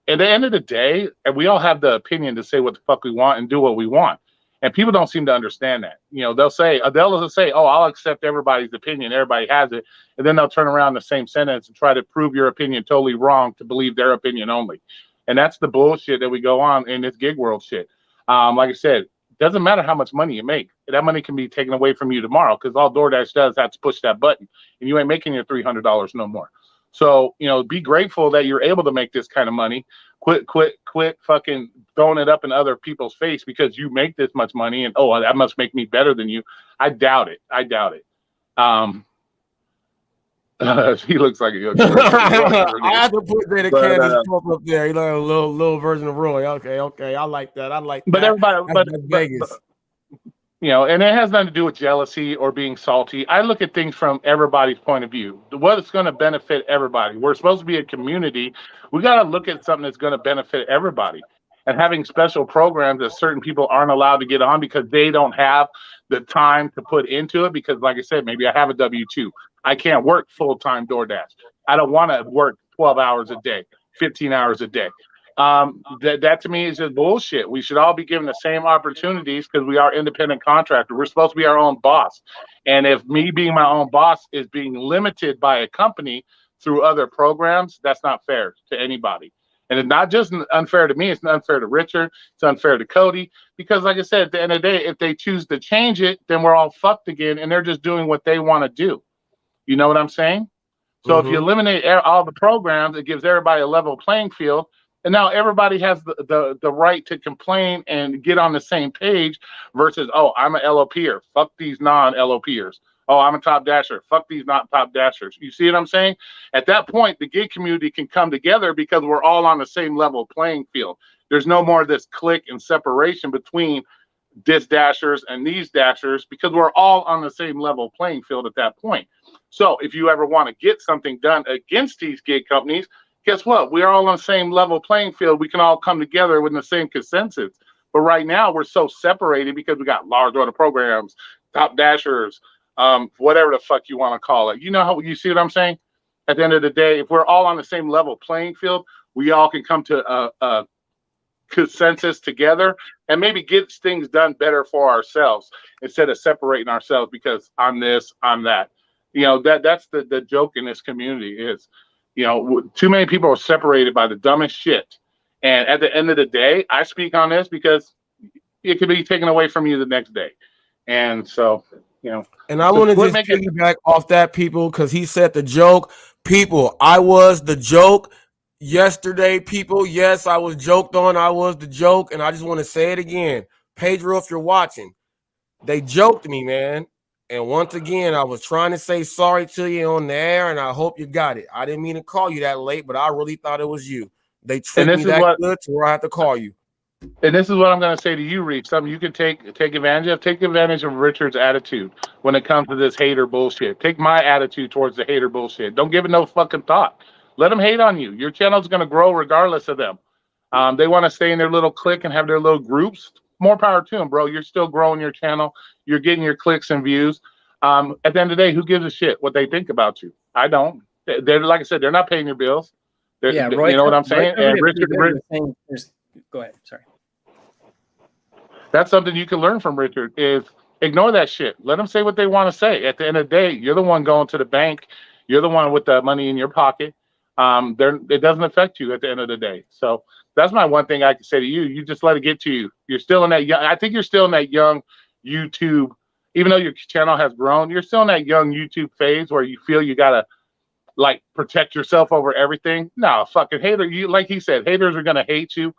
at the end of the day, and we all have the opinion to say what the fuck we want and do what we want. And people don't seem to understand that. You know, they'll say, oh, I'll accept everybody's opinion. Everybody has it. And then they'll turn around the same sentence and try to prove your opinion totally wrong to believe their opinion only. And that's the bullshit that we go on in this gig world shit. Like I said, it doesn't matter how much money you make. That money can be taken away from you tomorrow because all DoorDash does is to push that button and you ain't making your $300 no more. So, you know, be grateful that you're able to make this kind of money. Quit fucking throwing it up in other people's face because you make this much money and, oh, that must make me better than you. I doubt it. He looks like a young I have to put Jada Candy's talk up there. You know, a little version of Roy. Okay. I like that. But everybody, That's Vegas. You know, and it has nothing to do with jealousy or being salty. I look at things from everybody's point of view. What's going to benefit everybody? We're supposed to be a community. We got to look at something that's going to benefit everybody. And having special programs that certain people aren't allowed to get on because they don't have the time to put into it. Because, like I said, maybe I have a W-2. I can't work full-time DoorDash. I don't want to work 12 hours a day, 15 hours a day. That to me is just bullshit. We should all be given the same opportunities because we are independent contractors. We're supposed to be our own boss. And if me being my own boss is being limited by a company through other programs, that's not fair to anybody. And it's not just unfair to me, it's unfair to Richard, it's unfair to Cody. Because like I said, at the end of the day, if they choose to change it, then we're all fucked again and they're just doing what they want to do. You know what I'm saying? So if you eliminate all the programs, it gives everybody a level playing field. And now everybody has the right to complain and get on the same page versus, oh, I'm an LOPer. Fuck these non-LOPers. Oh, I'm a top dasher. Fuck these not top dashers. You see what I'm saying? At that point, the gig community can come together because we're all on the same level playing field. There's no more of this clique and separation between this dashers and these dashers because we're all on the same level playing field at that point. So if you ever want to get something done against these gig companies, guess what? We're all on the same level playing field. We can all come together with the same consensus. But right now, we're so separated because we got large order programs, top dashers, whatever the fuck you want to call it. You know how you see what I'm saying? At the end of the day, if we're all on the same level playing field, we all can come to a consensus together and maybe get things done better for ourselves instead of separating ourselves because I'm this, I'm that. You know, that's the joke in this community is, you know, too many people are separated by the dumbest shit. And at the end of the day, I speak on this because it could be taken away from you the next day. And so, you know. And I want to just piggyback off that, people, because he said the joke. People, I was the joke yesterday, people. Yes, I was joked on. I was the joke. And I just want to say it again. Pedro, if you're watching, they joked me, man. And once again, I was trying to say sorry to you on the air, and I hope you got it. I didn't mean to call you that late, but I really thought it was you. They treated me that good to where I have to call you. And this is what I'm going to say to you, Reach. Something you can take advantage of. Take advantage of Richard's attitude when it comes to this hater bullshit. Take my attitude towards the hater bullshit. Don't give it no fucking thought. Let them hate on you. Your channel's going to grow regardless of them. They want to stay in their little clique and have their little groups. More power to them, bro. You're still growing your channel. You're getting your clicks and views. At the end of the day, who gives a shit what they think about you? I don't. They're like I said, they're not paying your bills. Yeah, Roy, you know what I'm saying? And Richard, go ahead. Sorry. That's something you can learn from Richard is ignore that shit. Let them say what they want to say. At the end of the day, you're the one going to the bank. You're the one with the money in your pocket. It doesn't affect you at the end of the day. So that's my one thing I can say to you. You just let it get to you. You're still in that young. I think you're still in that young YouTube. Even though your channel has grown, you're still in that young YouTube phase where you feel you gotta like protect yourself over everything. No, fucking hater. You like he said, haters are gonna hate you.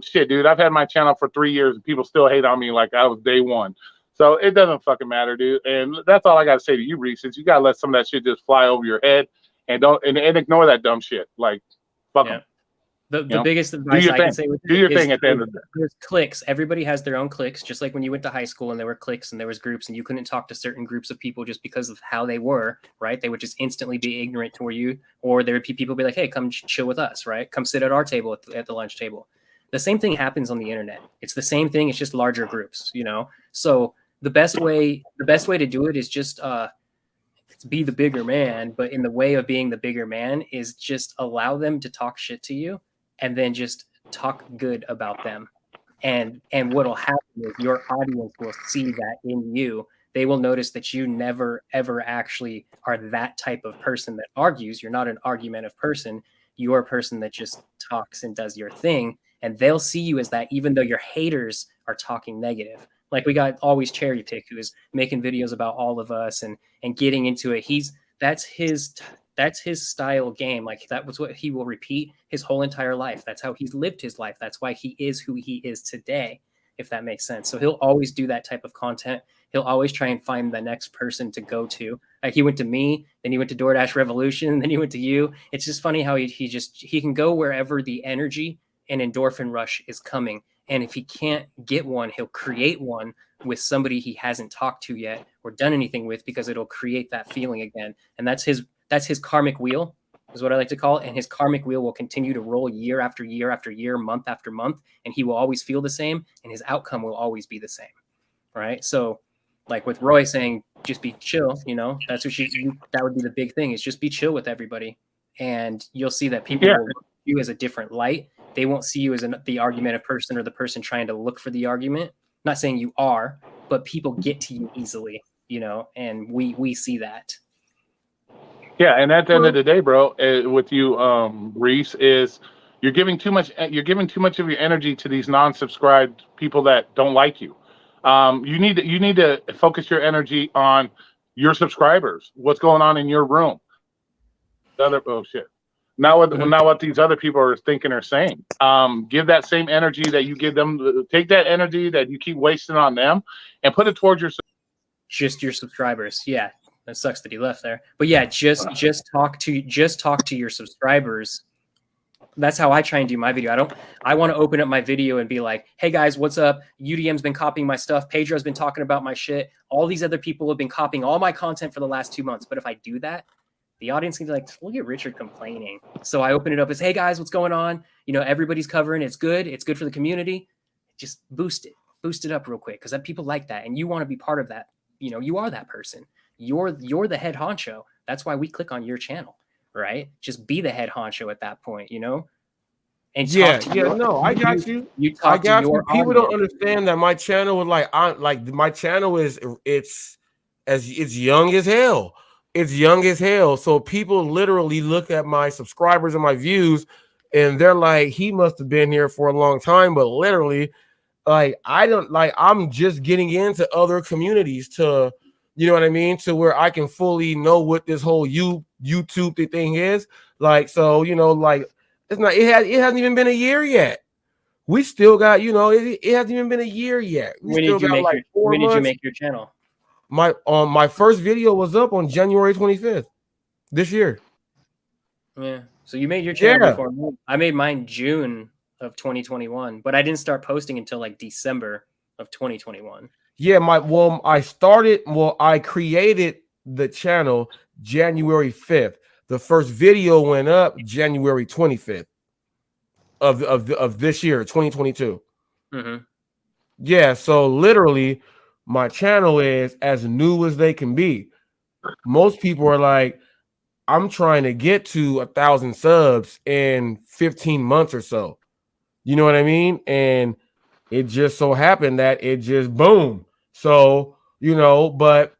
Shit, dude. I've had my channel for 3 years and people still hate on me like I was day one. So it doesn't fucking matter, dude. And that's all I gotta say to you, Reese. Is you gotta let some of that shit just fly over your head and don't and ignore that dumb shit. Like, fuck them. The biggest advice I can say with do your thing at the end of the day. There's cliques. Everybody has their own cliques, just like when you went to high school and there were cliques and there was groups and you couldn't talk to certain groups of people just because of how they were, right? They would just instantly be ignorant toward you, or there would be people be like, hey, come chill with us, right? Come sit at our table at the lunch table. The same thing happens on the internet. It's the same thing. It's just larger groups, you know? So the best way to do it is just be the bigger man, but in the way of being the bigger man is just allow them to talk shit to you and then just talk good about them. And what'll happen is your audience will see that in you. They will notice that you never ever actually are that type of person that argues. You're not an argumentative person. You're a person that just talks and does your thing. And they'll see you as that, even though your haters are talking negative. Like we got Always Cherry Pick, who is making videos about all of us and getting into it. That's his style game. Like that was what he will repeat his whole entire life. That's how he's lived his life. That's why he is who he is today, if that makes sense. So he'll always do that type of content. He'll always try and find the next person to go to. Like he went to me, then he went to DoorDash Revolution, then he went to you. It's just funny how he can go wherever the energy and endorphin rush is coming. And if he can't get one, he'll create one with somebody he hasn't talked to yet or done anything with, because it'll create that feeling again. And that's his karmic wheel, is what I like to call it. And his karmic wheel will continue to roll year after year after year, month after month, and he will always feel the same, and his outcome will always be the same. Right? So like with Roy saying, just be chill, that's what that would be the big thing, is just be chill with everybody. And you'll see that people will look at you as a different light. They won't see you as the argumentative person or the person trying to look for the argument. Not saying you are, but people get to you easily, and we see that. Yeah, and at the end of the day, bro, with you, Reese, is you're giving too much of your energy to these non-subscribed people that don't like you. You need to focus your energy on your subscribers. What's going on in your room? Not what these other people are thinking or saying. Give that same energy that you give them. Take that energy that you keep wasting on them and put it towards your subscribers. Yeah, that sucks that he left there. But yeah, just talk to your subscribers. That's how I try and do my video. I want to open up my video and be like, hey guys, what's up? UDM's been copying my stuff. Pedro's been talking about my shit. All these other people have been copying all my content for the last 2 months. But if I do that, the audience can be like, look at Richard complaining. So I open it up as, hey guys, what's going on? Everybody's covering. It's good. It's good for the community. Just boost it up real quick, because people like that. And you want to be part of that. You are that person. You're the head honcho. That's why we click on your channel, right? Just be the head honcho at that point, And I got you. I got you. People don't understand that my channel is my channel is it's young as hell. It's young as hell. So people literally look at my subscribers and my views, and they're like, he must have been here for a long time. But literally, I'm just getting into other communities to, you know what I mean, to where I can fully know what this whole YouTube thing is. It's not. It hasn't even been a year yet. We still got, it hasn't even been a year yet. When did you make your channel? My first video was up on January 25th this year. Yeah. So you made your channel before me. I made mine June of 2021, but I didn't start posting until like December of 2021. Yeah, I created the channel January 5th. The first video went up January 25th of this year, 2022. Mm-hmm. Yeah, so literally my channel is as new as they can be. Most people are like, I'm trying to get to 1,000 subs in 15 months or so. You know what I mean? And it just so happened that it just boom. So, but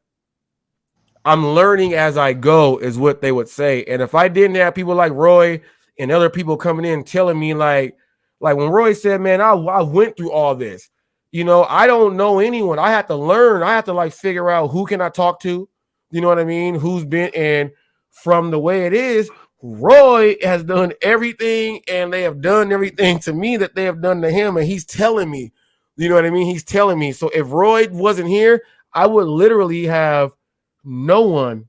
I'm learning as I go is what they would say. And if I didn't have people like Roy and other people coming in telling me like when Roy said, man, I went through all this, I don't know anyone. I had to learn. I had to figure out who can I talk to? You know what I mean? Who's been, and from the way it is, Roy has done everything, and they have done everything to me that they have done to him. And he's telling me, you know what I mean? He's telling me. So if Roy wasn't here, I would literally have no one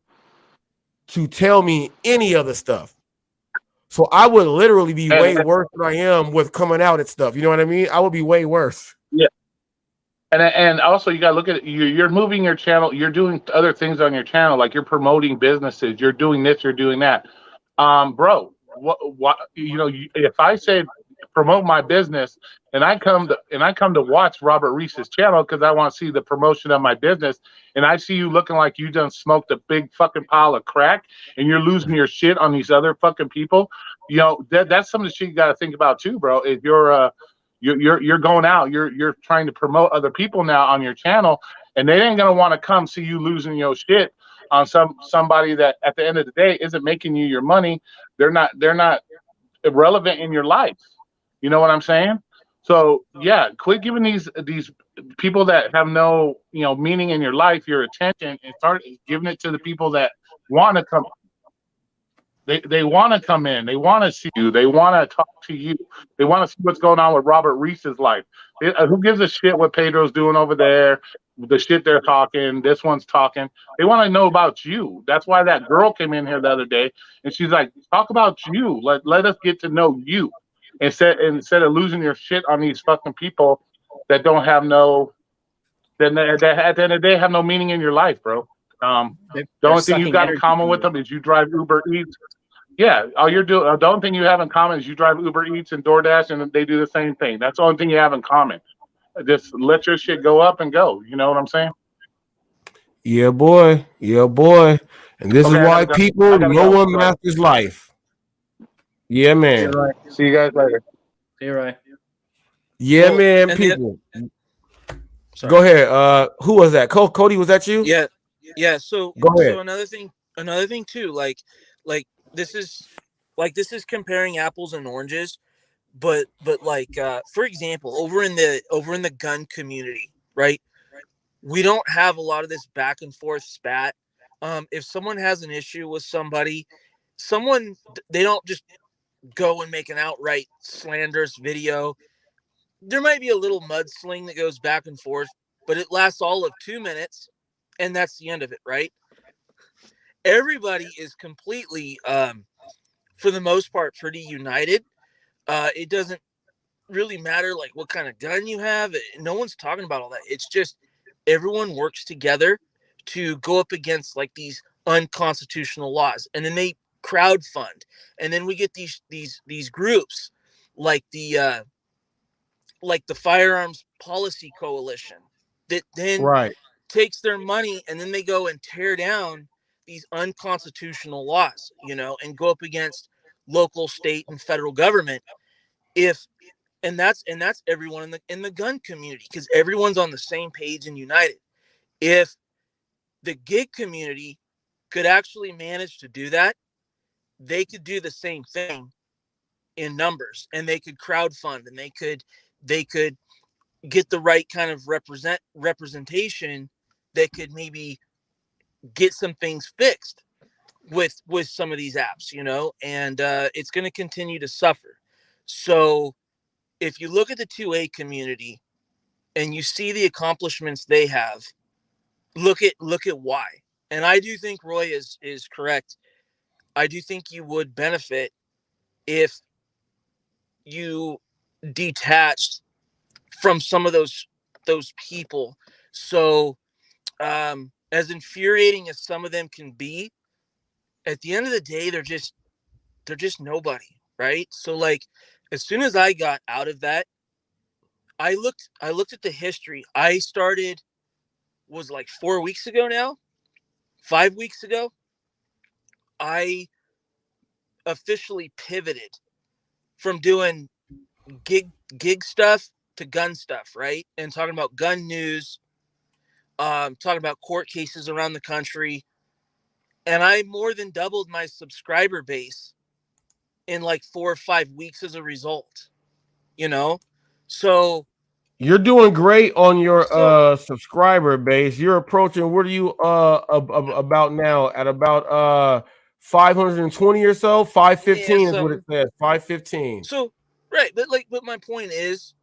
to tell me any other stuff. So I would literally be way worse than I am with coming out at stuff. You know what I mean? I would be way worse. Yeah. And also you got to look at it. You're moving your channel. You're doing other things on your channel. Like you're promoting businesses. You're doing this. You're doing that. Bro, what if I said promote my business, and I come to watch Robert Reese's channel because I want to see the promotion of my business, and I see you looking like you done smoked a big fucking pile of crack, and you're losing your shit on these other fucking people. You know, that's some of the shit you got to think about too, bro. If you're going out, you're trying to promote other people now on your channel, and they ain't gonna want to come see you losing your shit on somebody that at the end of the day isn't making you your money. They're not irrelevant in your life. You know what I'm saying? So yeah, quit giving these people that have no meaning in your life your attention, and start giving it to the people that want to come. They want to come in. They want to see you. They want to talk to you. They want to see what's going on with Robert Reese's life. Who gives a shit what Pedro's doing over there? The shit they're talking. This one's talking. They want to know about you. That's why that girl came in here the other day, and she's like, "Talk about you. Let us get to know you, instead of losing your shit on these fucking people that don't have no that at the end of the day have no meaning in your life, bro." The only thing you got in common with them is you drive Uber Eats. Yeah, all you're doing. The only thing you have in common is you drive Uber Eats and DoorDash, and they do the same thing. That's the only thing you have in common. Just let your shit go up and go. You know what I'm saying? Yeah, boy. Yeah, boy. And this is why people, no one masters life. Yeah, man. Right. See you guys later. You're right. Yeah, well, man. People. Go ahead. Who was that? Cody, was that you? Yeah. So go ahead. So another thing too, like this is comparing apples and oranges, but like for example, over in the gun community, right? We don't have a lot of this back and forth spat. If someone has an issue with somebody, they don't just go and make an outright slanderous video. There might be a little mudsling that goes back and forth, but it lasts all of 2 minutes, and that's the end of it, right? Everybody is completely, for the most part, pretty united. It doesn't really matter like what kind of gun you have. No one's talking about all that. It's just everyone works together to go up against like these unconstitutional laws, and then they crowdfund, and then we get these groups like the Firearms Policy Coalition that then takes their money, and then they go and tear down these unconstitutional laws, and go up against local, state, and federal government. And that's everyone in the gun community, because everyone's on the same page and united. If the gig community could actually manage to do that, they could do the same thing in numbers, and they could crowdfund, and they could get the right kind of representation that could maybe get some things fixed with some of these apps, and it's going to continue to suffer. So if you look at the 2A community and you see the accomplishments they have, look at why. And I do think Roy is correct. I do think you would benefit if you detached from some of those people. So as infuriating as some of them can be, at the end of the day, they're just nobody, right? So like, as soon as I got out of that, I looked at the history. I started, was like 4 weeks ago now, 5 weeks ago. I officially pivoted from doing gig stuff to gun stuff, right? And talking about gun news, talking about court cases around the country. And I more than doubled my subscriber base in like 4 or 5 weeks as a result, So you're doing great on your subscriber base. You're approaching, what are you about now? At about 520 or so? 515 is what it says. 515. So right, but my point is,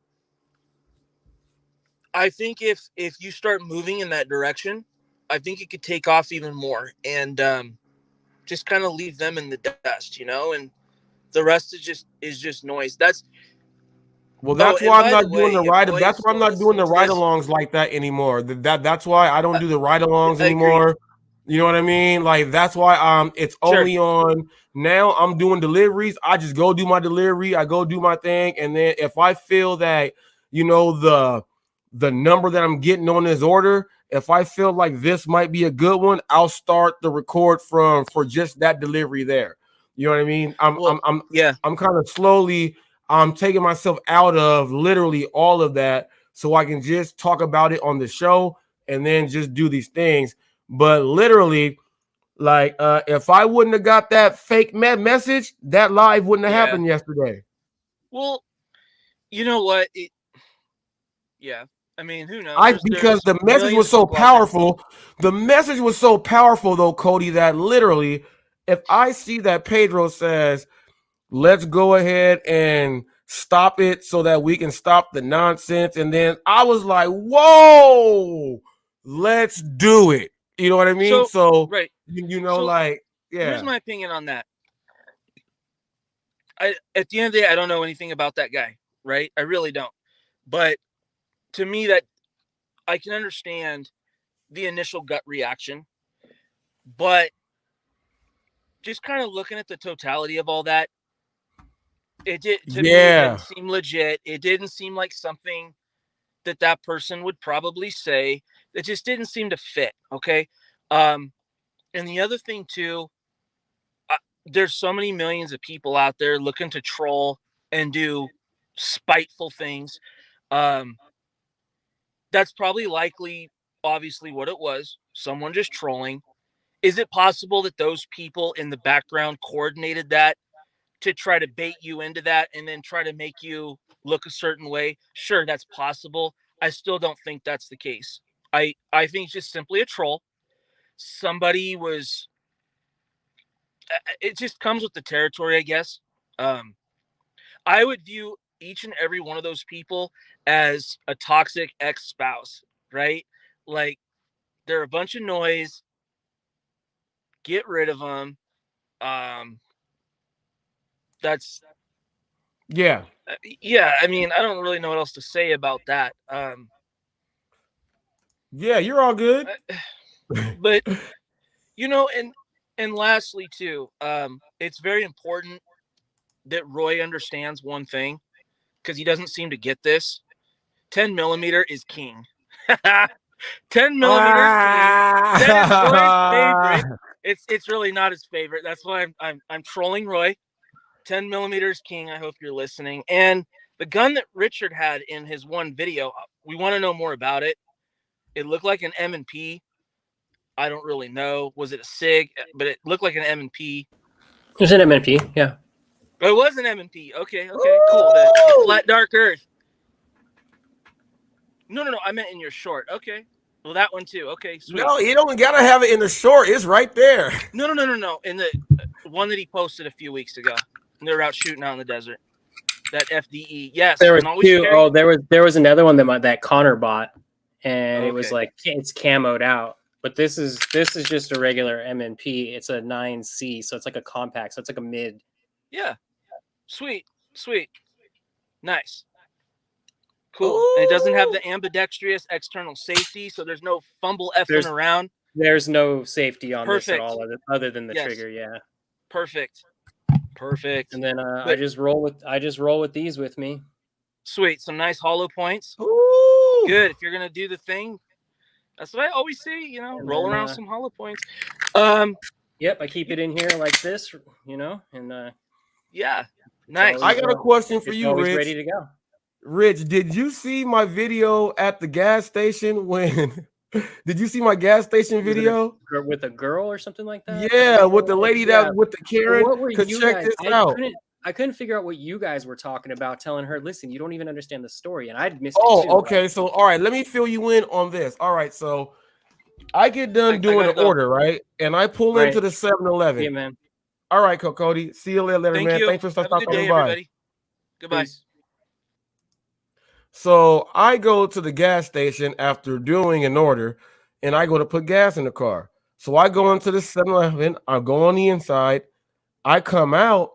I think if you start moving in that direction, I think it could take off even more, and just kind of leave them in the dust, and the rest is just noise. That's why I'm not doing the ride. That's why I'm not doing the ride-alongs like that anymore. That's why I don't do the ride-alongs anymore. You know what I mean? Like that's why it's Sure. only on now. I'm doing deliveries. I just go do my delivery. I go do my thing, and then if I feel that the number that I'm getting on this order, if I feel like this might be a good one, I'll start the record for just that delivery there. You know what I mean? Yeah. I'm kind of slowly taking myself out of literally all of that so I can just talk about it on the show and then just do these things. But literally, like if I wouldn't have got that fake message, that live wouldn't have happened yesterday. Well, you know what? Yeah. I mean, who knows? Because There's the message was so powerful. The message was so powerful, though, Cody, that literally, if I see that Pedro says, let's go ahead and stop it so that we can stop the nonsense. And then I was like, whoa, let's do it. You know what I mean? So right. like, yeah. Here's my opinion on that. At the end of the day, I don't know anything about that guy, right? I really don't. But to me, that I can understand the initial gut reaction. But just kind of looking at the totality of all that, me, it didn't seem legit. It didn't seem like something that person would probably say. It just didn't seem to fit. Okay. And the other thing too, there's so many millions of people out there looking to troll and do spiteful things. That's probably likely, obviously, what it was. Someone just trolling. Is it possible that those people in the background coordinated that to try to bait you into that and then try to make you look a certain way? Sure, that's possible. I still don't think that's the case. I think it's just simply a troll. Somebody was. It just comes with the territory, I guess. I would view each and every one of those people as a toxic ex-spouse, right? Like, they're a bunch of noise. Get rid of them. That's yeah. I mean, I don't really know what else to say about that. Yeah, you're all good. But and lastly too, it's very important that Roy understands one thing, because he doesn't seem to get this. 10 millimeter is king. 10 millimeter king. That is Roy's favorite. It's really not his favorite. That's why I'm trolling Roy. 10 millimeters king. I hope you're listening. And the gun that Richard had in his one video, we want to know more about it. It looked like an M&P. I don't really know. Was it a SIG? But it looked like an M&P. It was an M&P, yeah. It was an M&P. Okay, cool. The flat dark earth. No. I meant in your short. Okay. Well, that one too. Okay, sweet. No, you don't gotta have it in the short. It's right there. No. In the one that he posted a few weeks ago, and they were out shooting out in the desert. That FDE. Yes. There was two. Oh, there was another one that Connor bought, and it was like it's camoed out. But this is just a regular M&P. It's a 9C, so it's like a compact. So it's like a mid. Yeah. Sweet. Nice. Cool. And it doesn't have the ambidextrous external safety, so there's no fumble effing around. There's no safety on this at all, other than the trigger. Yeah. Perfect. And then I just roll with these with me. Sweet. Some nice hollow points. Ooh. Good. If you're gonna do the thing, that's what I always say. Roll around some hollow points. Yep. I keep it in here like this. And yeah. Nice. I got a question for you, Rich. Ready to go. Rich, did you see my video at the gas station when? Did you see my gas station video with a girl or something like that? Yeah, with the lady that with the Karen. What were you check guys? this out. I couldn't figure out what you guys were talking about. Telling her, listen, you don't even understand the story, and I'd missed. Oh, it too, okay. Right? So, all right, let me fill you in on this. All right, so I get done doing an order, right, and I pull into the 7-Eleven. Yeah, man. All right, Cody. See you later, man. Thanks for stopping by. Everybody. Goodbye. Peace. So I go to the gas station after doing an order, and I go to put gas in the car. So I go into the 7-Eleven. I go on the inside. I come out,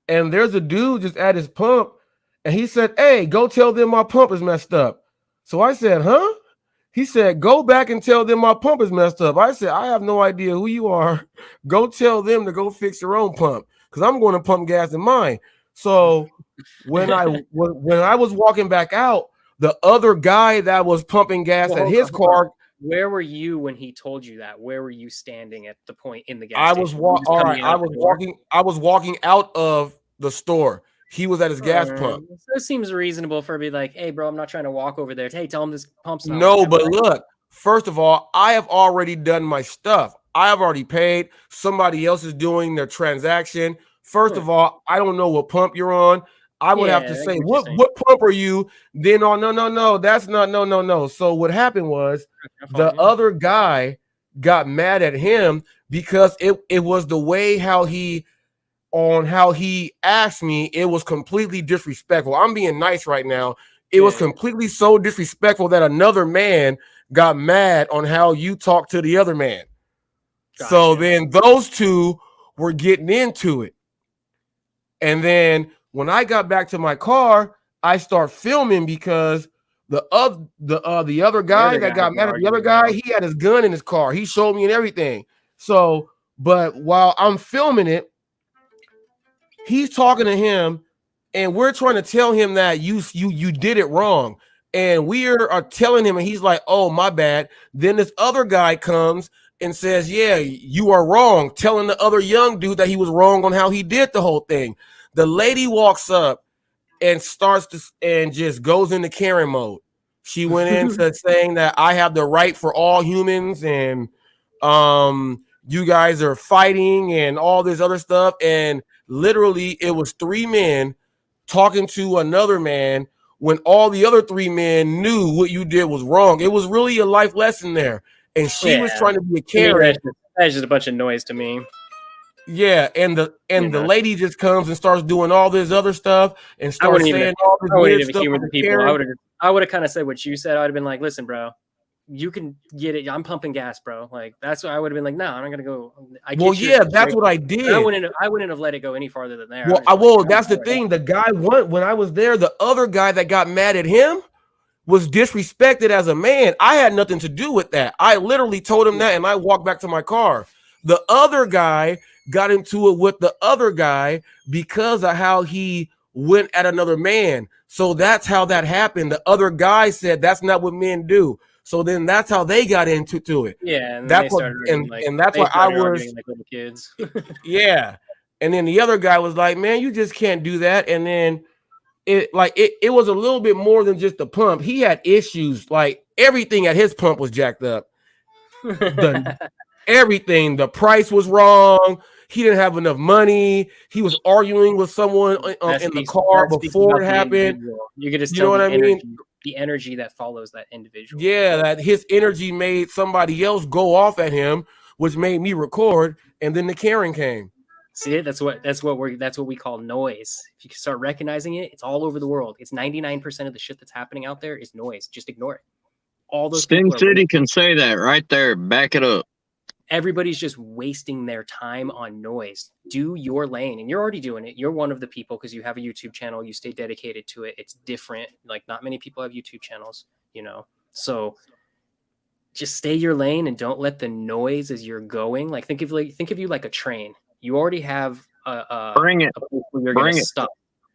and there's a dude just at his pump, and he said, "Hey, go tell them my pump is messed up." So I said, "Huh?" He said, go back and tell them my pump is messed up. I said, I have no idea who you are. Go tell them to go fix your own pump because I'm going to pump gas in mine. So when I was walking back out, the other guy that was pumping gas at his car. Where were you when he told you that? Where were you standing at the point in the gas I station? was walking out of the store. He was at his gas pump. So it seems reasonable for me, like, hey, bro, I'm not trying to walk over there. Hey, tell him this pump's not No, but look, first of all, I have already done my stuff. I have already paid. Somebody else is doing their transaction. First of all, I don't know what pump you're on. I would have to say, what pump are you? Then, no, that's not, no. So what happened was the other guy got mad at him because it was the way how he asked me. It was completely disrespectful. I'm being nice right now. It was completely so disrespectful that another man got mad on how you talked to the other man. Gotcha. So then those two were getting into it. And then when I got back to my car, I start filming because the other guy that got mad at the other guy, he had his gun in his car. He showed me and everything. So, but while I'm filming it, he's talking to him, and we're trying to tell him that you did it wrong. And we are telling him, and he's like, oh, my bad. Then this other guy comes and says, yeah, you are wrong, telling the other young dude that he was wrong on how he did the whole thing. The lady walks up and and just goes into Karen mode. She went into saying that I have the right for all humans, and you guys are fighting and all this other stuff. And literally it was three men talking to another man when all the other three men knew what you did was wrong. It was really a life lesson there. And she was trying to be a Karen. That's just a bunch of noise to me. Yeah, and the lady just comes and starts doing all this other stuff and starts saying all this weird stuff. I would have kind of said what you said. I would have been like, listen, bro, you can get it. I'm pumping gas, bro. Like, that's what I would have been like, no, I'm not gonna go. That's what I did. I wouldn't have let it go any farther than there. That's the thing. The guy when I was there, the other guy that got mad at him was disrespected as a man. I had nothing to do with that. I literally told him that, and I walked back to my car. The other guy got into it with the other guy because of how he went at another man. So that's how that happened. The other guy said that's not what men do. So then that's how they got into it. Yeah, and that's what, and that's why I was like little kids. Yeah, and then the other guy was like, "Man, you just can't do that." And then it was a little bit more than just the pump. He had issues. Like everything at his pump was jacked up. Everything. The price was wrong. He didn't have enough money. He was arguing with someone in the car before it happened. You could just know what I mean? The energy that follows that individual. Yeah, that his energy made somebody else go off at him, which made me record. And then the Karen came. See, that's what we call noise. If you can start recognizing it, it's all over the world. It's 99% of the shit that's happening out there is noise. Just ignore it. All those Spin City can say that right there. Back it up. Everybody's just wasting their time on noise. Do your lane, and you're already doing it. You're one of the people because you have a YouTube channel. You stay dedicated to it. It's different. Like not many people have YouTube channels, you know. So just stay your lane and don't let the noise as you're going. Like think of you like a train. You already have a place where you're going to stop.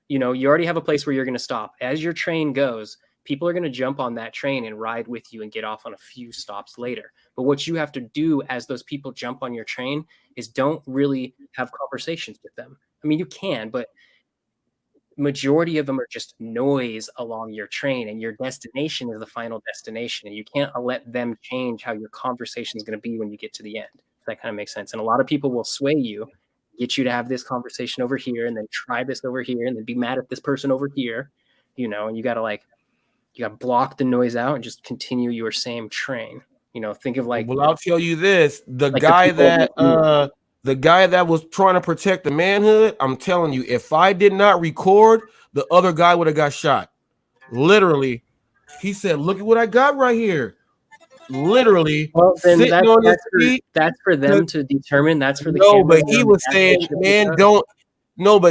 You know, you already have a place where you're going to stop. As your train goes, people are going to jump on that train and ride with you and get off on a few stops later. But what you have to do as those people jump on your train is don't really have conversations with them. I mean, you can, but majority of them are just noise along your train, and your destination is the final destination. And you can't let them change how your conversation is going to be when you get to the end. That kind of makes sense. And a lot of people will sway you, get you to have this conversation over here and then try this over here and then be mad at this person over here, you know, and you got to block the noise out and just continue your same train. You know, think of like, well, I'll tell you this, the guy that was trying to protect the manhood, I'm telling you, if I did not record, the other guy would have got shot. Literally. He said, look at what I got right here. Literally, well, then that's for them to determine. That's for the but he was saying, man,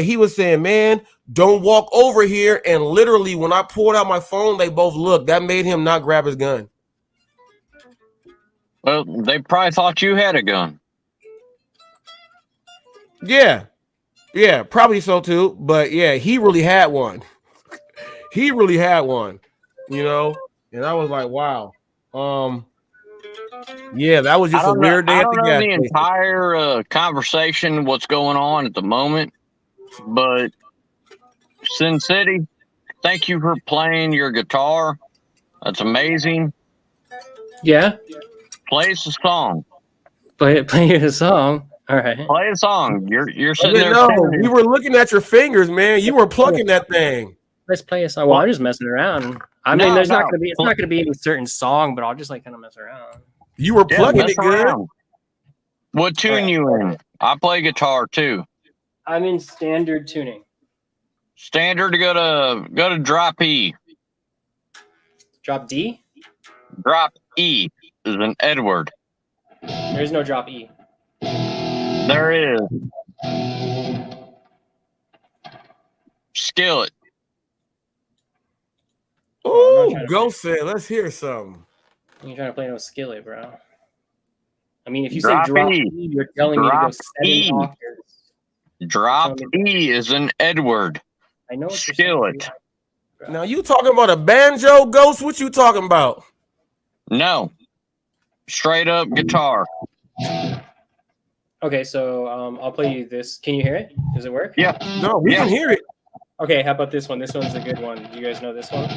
he was saying, man, don't walk over here. And literally, when I pulled out my phone, they both looked. That made him not grab his gun. Well, they probably thought you had a gun. Yeah, yeah, probably so too. But yeah, he really had one. He really had one, you know. And I was like, wow. Yeah, that was I just a don't know. weird day I at don't the know gas the station. entire conversation, what's going on at the moment, but Sin City, thank you for playing your guitar. That's amazing. Yeah, Play us a song. play a song. All right. Play a song. You're I sitting didn't there know. tuning. We were looking at your fingers, man. You were plucking that thing. Let's play a song. Well, I'm just messing around. I mean, No, there's not no. gonna be. It's not gonna be any certain song, but I'll just like kind of mess around. You were Yeah, plugging mess it good. around. What tune Alright. you in? I play guitar too. I'm in standard tuning. Standard to go to drop E. Drop D. Drop E is an Edward. There's no drop E. There is. Skillet. Oh, trying to go say, let's hear something. You're trying to play no skillet, bro. I mean, if you Drop say drop E. E, you're telling me to go Drop 7 E. octaves. Drop E is an Edward. I know what Skillet. you're saying. Bro. Now you talking about a banjo, Ghost? What you talking about? No. Straight up guitar. Okay, so I'll play you this. Can you hear it? Does it work? Yeah. No, we can hear it. Okay, how about this one? This one's a good one. Do you guys know this one?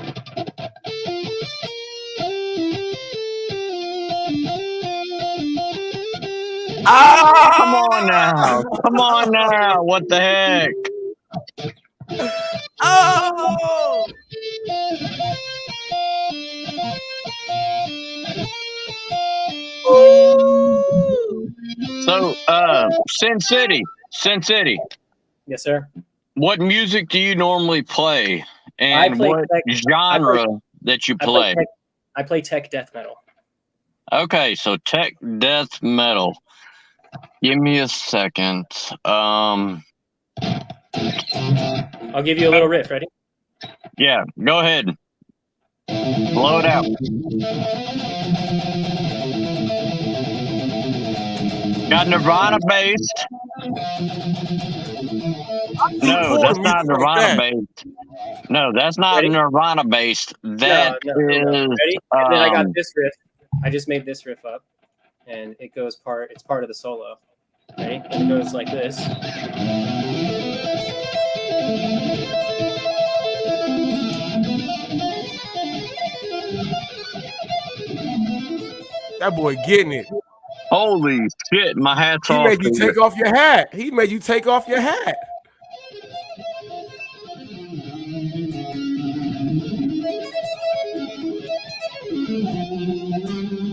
Ah! Come on now. Come on now. What the heck? Oh! Ooh! So, Sin City. Yes, sir. What music do you normally play? And play what tech- genre that you play? I play tech death metal. Okay, so tech death metal. Give me a second. I'll give you a little riff. Ready? Yeah, go ahead. Blow it out. Got Nirvana based. No, that's not Nirvana based. No, that's not Ready? Nirvana based. That No. is. Ready? And then I got this riff. I just made this riff up, and it goes it's part of the solo. Ready? And it goes like this. That boy getting it. Holy shit, my hat's He off. made you take off your hat. He made you take off your hat.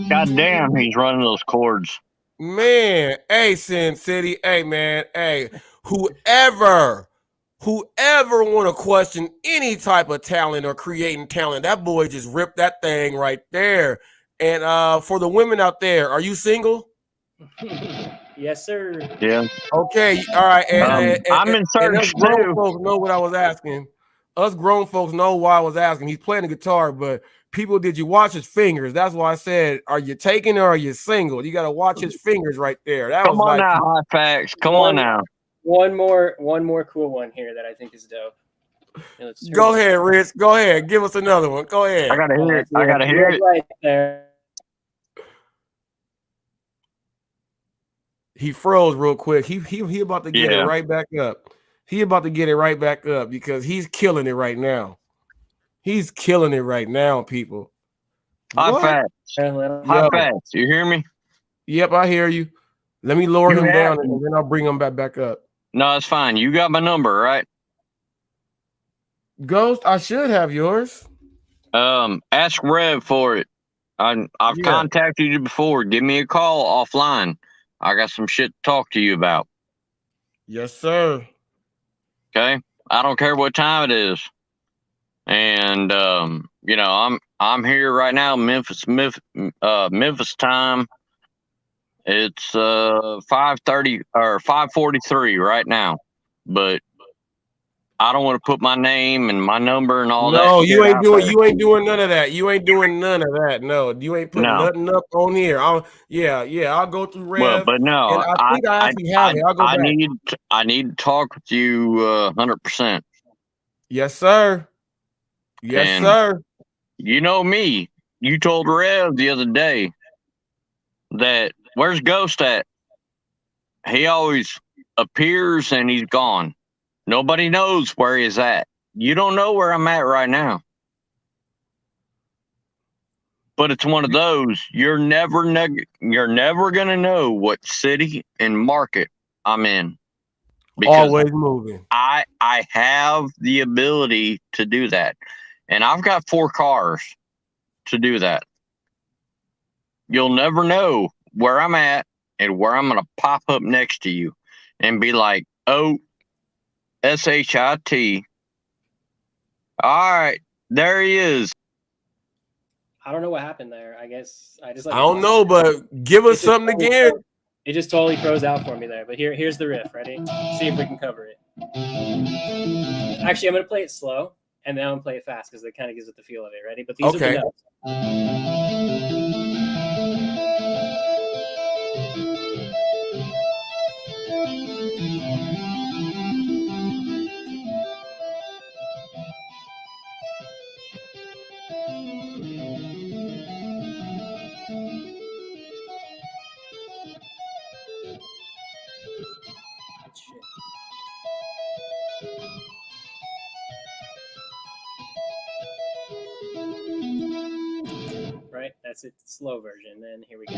God damn, he's running those chords. Man, hey, Sin City, hey, man, hey, whoever want to question any type of talent or creating talent, that boy just ripped that thing right there. And for the women out there, are you single? Yes, sir. Yeah. Okay, all right. I'm in search us grown too. folks know what I was asking. Us grown folks know why I was asking. He's playing the guitar, but people, did you watch his fingers? That's why I said, are you taking or are you single? You got to watch his fingers right there. That Come was on like, now, HotFacts. Come on now. One more cool one here that I think is dope. Go ahead, Rich. Go ahead. Give us another one. Go ahead. I gotta hear it. I gotta hear it. Right there. He froze real quick. He about to get it Yeah. right back up. He about to get it right back up because he's killing it right now. He's killing it right now, people. HotFacts. Yo. HotFacts. You hear me? Yep, I hear you. Let me lower You him have- down and then I'll bring him back up. No, it's fine. You got my number, right? Ghost, I should have yours. Ask Rev for it. I've Yeah. contacted you before. Give me a call offline. I got some shit to talk to you about. Yes, sir. Okay, I don't care what time it is, and you know I'm here right now, Memphis time. It's 5:30 or 5:43 right now, but I don't want to put my name and my number and all that. No, shit you ain't out doing. there. You ain't doing none of that. You ain't doing none of that. No, you ain't putting No. nothing up on here. I'll go through Well, Rev, but no, and I think I actually have it. I'll go I back. need to talk with you 100%. Yes, sir. Yes, And sir. you know me. You told Rev the other day that where's Ghost at? He always appears and he's gone. Nobody knows where he's at. You don't know where I'm at right now. But it's one of those you're never gonna know what city and market I'm in. Because Always moving. I have the ability to do that. And I've got 4 cars to do that. You'll never know where I'm at and where I'm going to pop up next to you and be like, oh, SHIT. All right, there he is. I don't know what happened there. I guess I just. I don't know, but give us something again. It just totally froze out for me there. But here's the riff. Ready? See if we can cover it. Actually, I'm gonna play it slow, and then I'm gonna play it fast because it kind of gives it the feel of it. Ready? But these are the notes. Right? That's it. Slow version. Then here we go.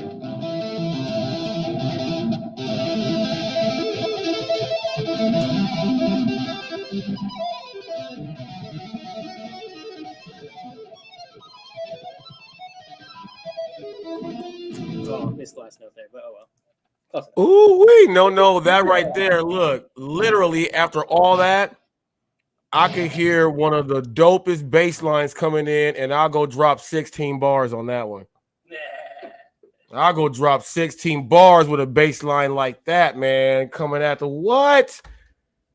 Oh, missed the last note there, but oh well. Ooh, wait, no, that right there. Look, literally after all that, I could hear one of the dopest bass lines coming in, and I'll go drop 16 bars on that one. I'll go drop 16 bars with a bass line like that, man. Coming at the what?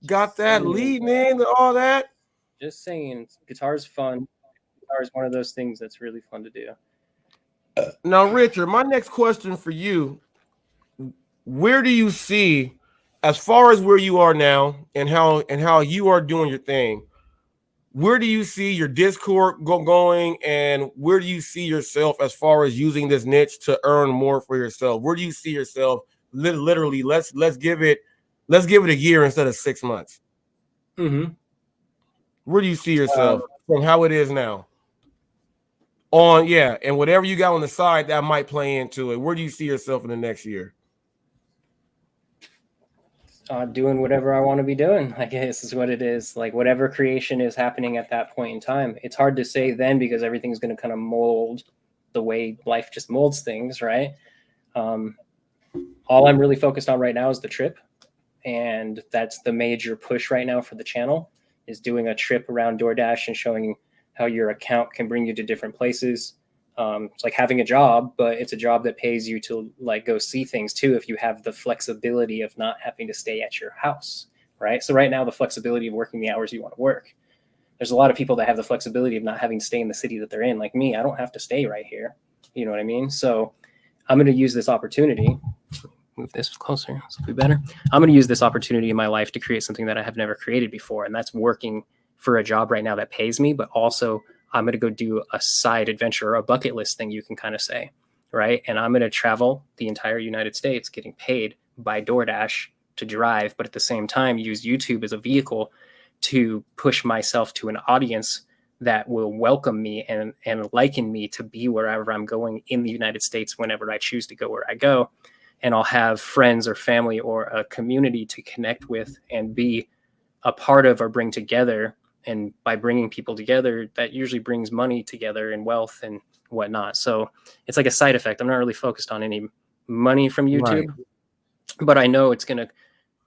Got that leading in all that? Just saying, guitar's fun. Guitar is one of those things that's really fun to do. Now, Richard, my next question for you, where do you see, as far as where you are now and how you are doing your thing, where do you see your Discord going, and where do you see yourself as far as using this niche to earn more for yourself? Where do you see yourself literally? Let's give it a year instead of 6 months. Mm-hmm. Where do you see yourself from how it is now? And whatever you got on the side that might play into it. Where do you see yourself in the next year? Doing whatever I want to be doing, I guess is what it is. Like whatever creation is happening at that point in time. It's hard to say then because everything's going to kind of mold the way life just molds things, right? All I'm really focused on right now is the trip. And that's the major push right now for the channel, is doing a trip around DoorDash and showing how your account can bring you to different places. It's like having a job, but it's a job that pays you to like go see things too, if you have the flexibility of not having to stay at your house, right? So right now, the flexibility of working the hours you want to work. There's a lot of people that have the flexibility of not having to stay in the city that they're in. Like me, I don't have to stay right here. You know what I mean? So I'm going to use this opportunity. Move this closer, this will be better. I'm going to use this opportunity in my life to create something that I have never created before. And that's working for a job right now that pays me, but also I'm going to go do a side adventure or a bucket list thing, you can kind of say, right? And I'm going to travel the entire United States getting paid by DoorDash to drive, but at the same time use YouTube as a vehicle to push myself to an audience that will welcome me and liken me to be wherever I'm going in the United States whenever I choose to go where I go. And I'll have friends or family or a community to connect with and be a part of or bring together. And by bringing people together, that usually brings money together and wealth and whatnot. So it's like a side effect. I'm not really focused on any money from YouTube, right, but I know it's going to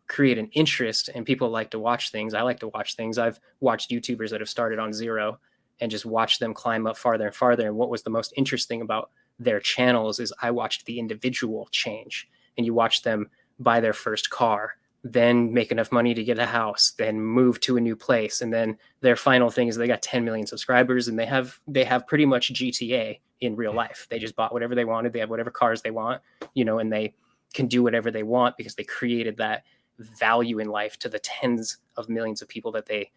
create an interest, and people like to watch things. I like to watch things. I've watched YouTubers that have started on zero and just watched them climb up farther and farther. And what was the most interesting about their channels is I watched the individual change, and you watch them buy their first car, then make enough money to get a house, then move to a new place, and then their final thing is they got 10 million subscribers, and they have pretty much GTA in real life. They just bought whatever they wanted, they have whatever cars they want, and they can do whatever they want because they created that value in life to the tens of millions of people that they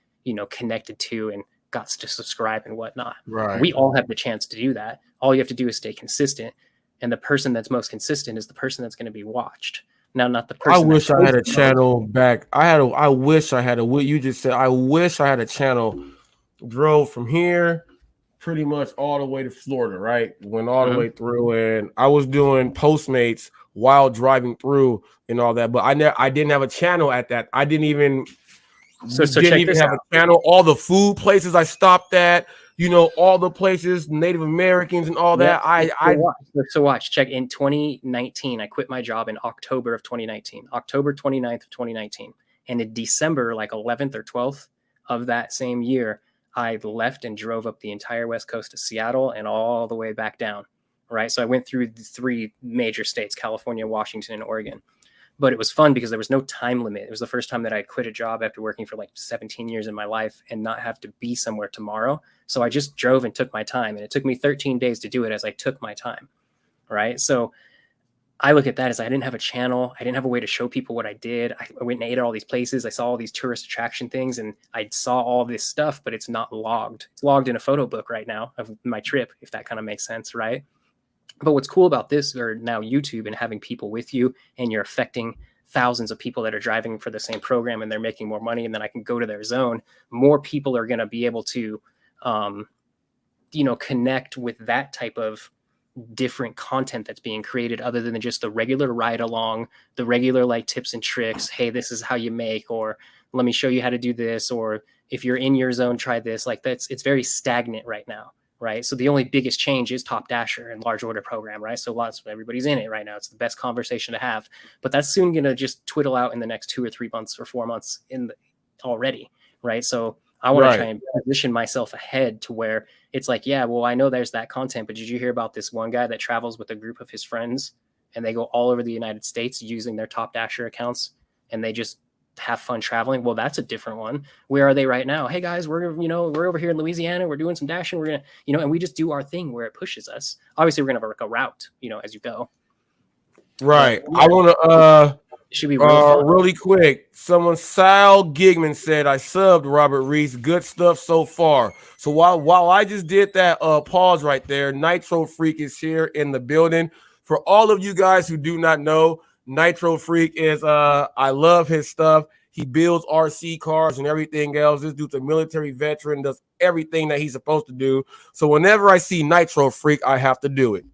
connected to and got to subscribe and whatnot. Right. We all have the chance to do that. All you have to do is stay consistent, and the person that's most consistent is the person that's going to be watched. Now, not the person. I wish I had a channel back. I wish I had a. What you just said. I wish I had a channel. Drove from here, pretty much all the way to Florida. Right, went all the way through, and I was doing Postmates while driving through and all that. But I didn't have a channel at that. I didn't even. So didn't even have a channel. All the food places I stopped at. All the places, Native Americans and all that. So watch, check in 2019. I quit my job in October of 2019, October 29th of 2019. And in December, like 11th or 12th of that same year, I left and drove up the entire West Coast to Seattle and all the way back down. Right. So I went through the 3 major states, California, Washington, and Oregon. But it was fun because there was no time limit. It was the first time that I quit a job after working for like 17 years in my life and not have to be somewhere tomorrow. So I just drove and took my time. And it took me 13 days to do it as I took my time. Right. So I look at that as I didn't have a channel. I didn't have a way to show people what I did. I went and ate at all these places. I saw all these tourist attraction things and I saw all this stuff, but it's not logged. It's logged in a photo book right now of my trip, if that kind of makes sense. Right. But what's cool about this, or now YouTube, and having people with you, and you're affecting thousands of people that are driving for the same program and they're making more money, and then I can go to their zone, more people are going to be able to, connect with that type of different content that's being created other than just the regular ride along, the regular like tips and tricks. Hey, this is how you make, or let me show you how to do this. Or if you're in your zone, try this. Like it's very stagnant right now. Right. So the only biggest change is Top Dasher and large order program. Right. So everybody's in it right now. It's the best conversation to have, but that's soon going to just twiddle out in the next 2 or 3 months or 4 months already. Right. So I want to try and position myself ahead to where it's like, yeah, well, I know there's that content, but did you hear about this one guy that travels with a group of his friends and they go all over the United States using their Top Dasher accounts and they just have fun traveling? Well, that's a different one. Where are they right now? Hey guys, we're over here in Louisiana, we're doing some dashing, we're gonna and we just do our thing where it pushes us. Obviously we're gonna have a route as you go, right? But I want to should be really quick. Sal Gigman said, I subbed Robert Reese. Good stuff so far. So while I just did that pause right there, Nitro Freak is here in the building. For all of you guys who do not know, Nitro Freak is I love his stuff. He builds RC cars and everything else. This dude's a military veteran, does everything that he's supposed to do. So whenever I see Nitro Freak, I have to do it.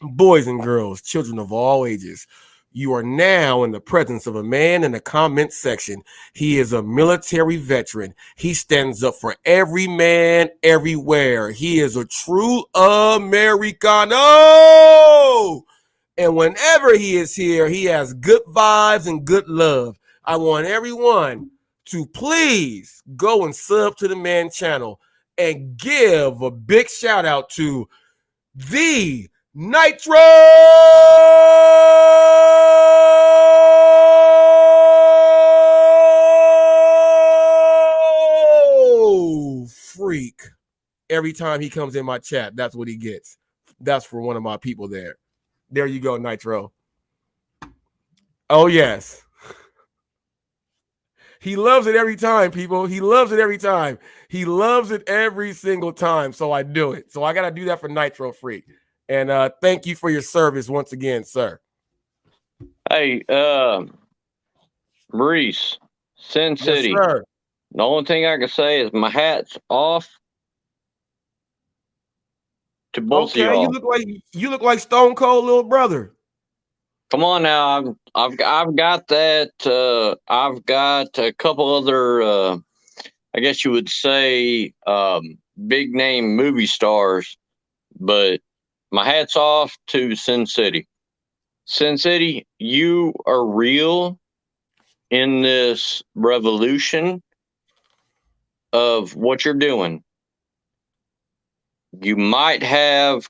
Boys and girls, children of all ages, you are now in the presence of a man in the comment section. He is a military veteran. He stands up for every man everywhere. He is a true Americano. And whenever he is here, he has good vibes and good love. I want everyone to please go and sub to the man channel and give a big shout out to the Nitro Freak. Every time he comes in my chat, that's what he gets. That's for one of my people there. There you go, Nitro. Oh, yes. He loves it every time, people. He loves it every time. He loves it every single time. So I do it. So I got to do that for Nitro Freak. And thank you for your service once again, sir. Hey, Maurice, Sin City. Yes, sir. The only thing I can say is my hat's off to both of y'all. You look like Stone Cold little brother. Come on now, I've got that. I've got a couple other, I guess you would say, big name movie stars, but my hat's off to Sin City. Sin City, you are real in this revolution of what you're doing. You might have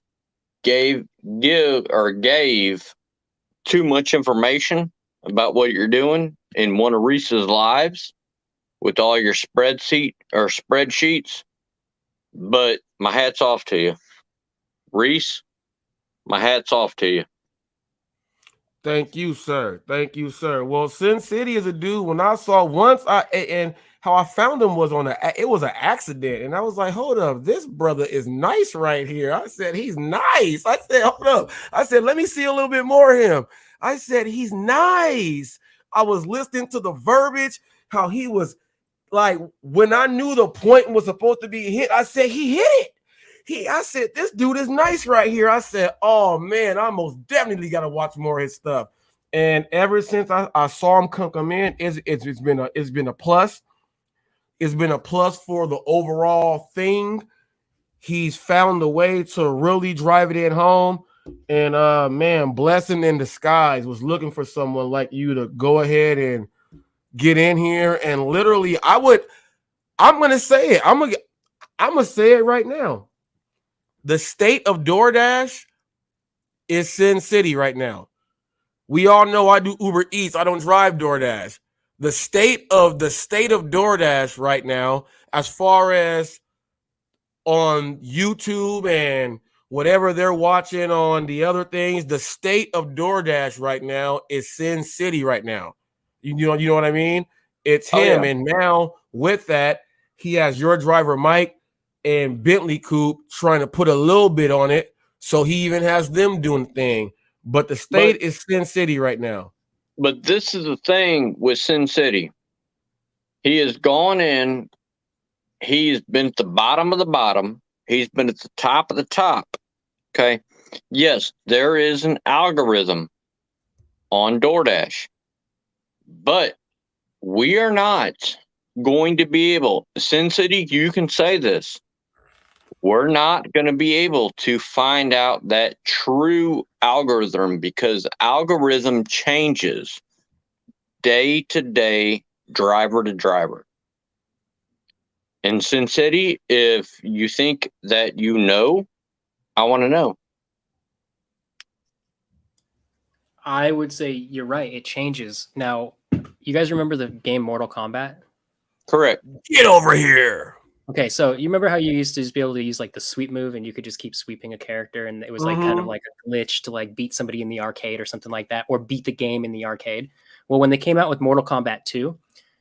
gave too much information about what you're doing in one of Reese's lives with all your spreadsheets. But my hat's off to you, Reese. My hat's off to you. Thank you, sir. Thank you, sir. Well, Sin City is a dude. When I saw once, and how I found him was it was an accident, and I was like, hold up, this brother is nice right here. I said, he's nice. I said, hold up. I said, let me see a little bit more of him. I said, he's nice. I was listening to the verbiage, how he was like, when I knew the point was supposed to be hit, I said, he hit it. I said, this dude is nice right here. I said, oh man, I most definitely got to watch more of his stuff. And ever since I saw him come in, it's been a plus. It's been a plus for the overall thing. He's found a way to really drive it in home. And man, blessing in disguise. Was looking for someone like you to go ahead and get in here. And literally, I'm gonna say it. I'm gonna say it right now. The state of DoorDash is Sin City right now. We all know I do Uber Eats. I don't drive DoorDash. The state of DoorDash right now, as far as on YouTube and whatever they're watching on the other things, the state of DoorDash right now is Sin City right now. You know what I mean? It's him. Yeah. And now with that, he has Your Driver Mike and Bentley Coupe trying to put a little bit on it. So he even has them doing the thing. But the state is Sin City right now. But this is the thing with Sin City. He has gone in. He's been at the bottom of the bottom. He's been at the top of the top. Okay. Yes, there is an algorithm on DoorDash. But we are not going to be able, Sin City, you can say this. We're not going to be able to find out that true algorithm because algorithm changes day to day, driver to driver. In Sin City, if you think that you know, I want to know. I would say you're right. It changes. Now, you guys remember the game Mortal Kombat? Correct. Get over here. Okay, so you remember how you used to just be able to use like the sweep move and you could just keep sweeping a character and it was like kind of like a glitch to like beat somebody in the arcade or something like that, or beat the game in the arcade. Well, when they came out with Mortal Kombat 2,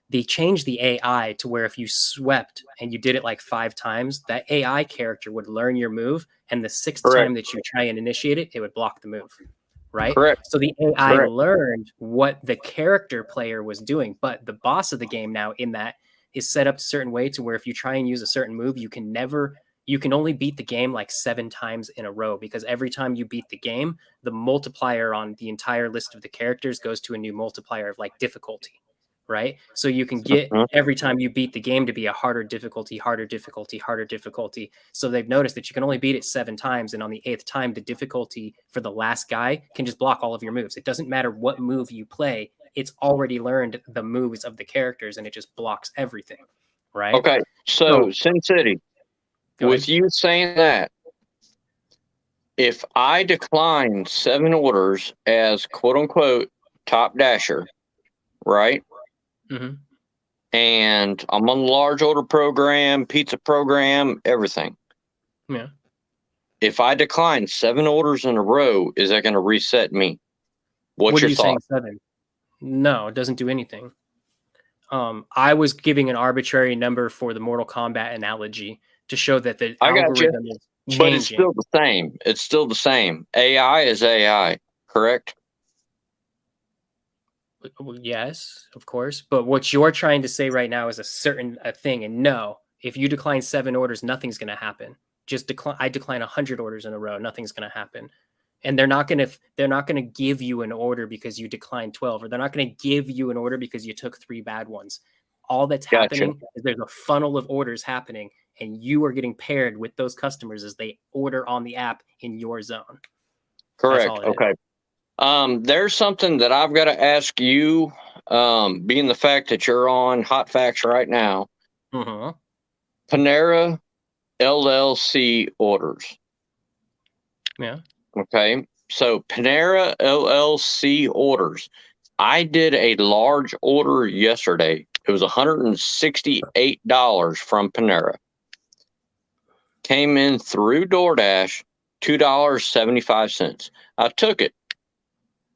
they changed the AI to where if you swept and you did it like 5 times, that AI character would learn your move, and the 6th time that you try and initiate it, it would block the move. Right? Correct. So the AI learned what the character player was doing, but the boss of the game now in that is set up a certain way to where if you try and use a certain move, you can only beat the game like 7 times in a row, because every time you beat the game, the multiplier on the entire list of the characters goes to a new multiplier of like difficulty, right? So you can get every time you beat the game to be a harder difficulty, harder difficulty, harder difficulty. So they've noticed that you can only beat it 7 times. And on the 8th time, the difficulty for the last guy can just block all of your moves. It doesn't matter what move you play. It's already learned the moves of the characters and it just blocks everything, right? Okay, so Sin City, with you saying that, if I decline 7 orders as quote unquote top dasher, right? And I'm on the large order program, pizza program, everything. Yeah. If I decline 7 orders in a row, is that going to reset me? What's your thought? Saying 7? No, it doesn't do anything. I was giving an arbitrary number for the Mortal Kombat analogy to show that the algorithm is changing. But it's still the same. It's still the same. AI is AI, correct? Well, yes, of course. But what you're trying to say right now is a thing. And no, if you decline 7 orders, nothing's going to happen. Just I decline 100 orders in a row, nothing's going to happen. And they're not going to give you an order because you declined 12, or they're not going to give you an order because you took 3 bad ones. All that's happening is there's a funnel of orders happening, and you are getting paired with those customers as they order on the app in your zone. Correct. Okay. There's something that I've got to ask you, being the fact that you're on HotFacts right now. Panera LLC orders. Yeah. Okay. So Panera LLC orders. I did a large order yesterday. It was $168 from Panera. Came in through DoorDash, $2.75. I took it.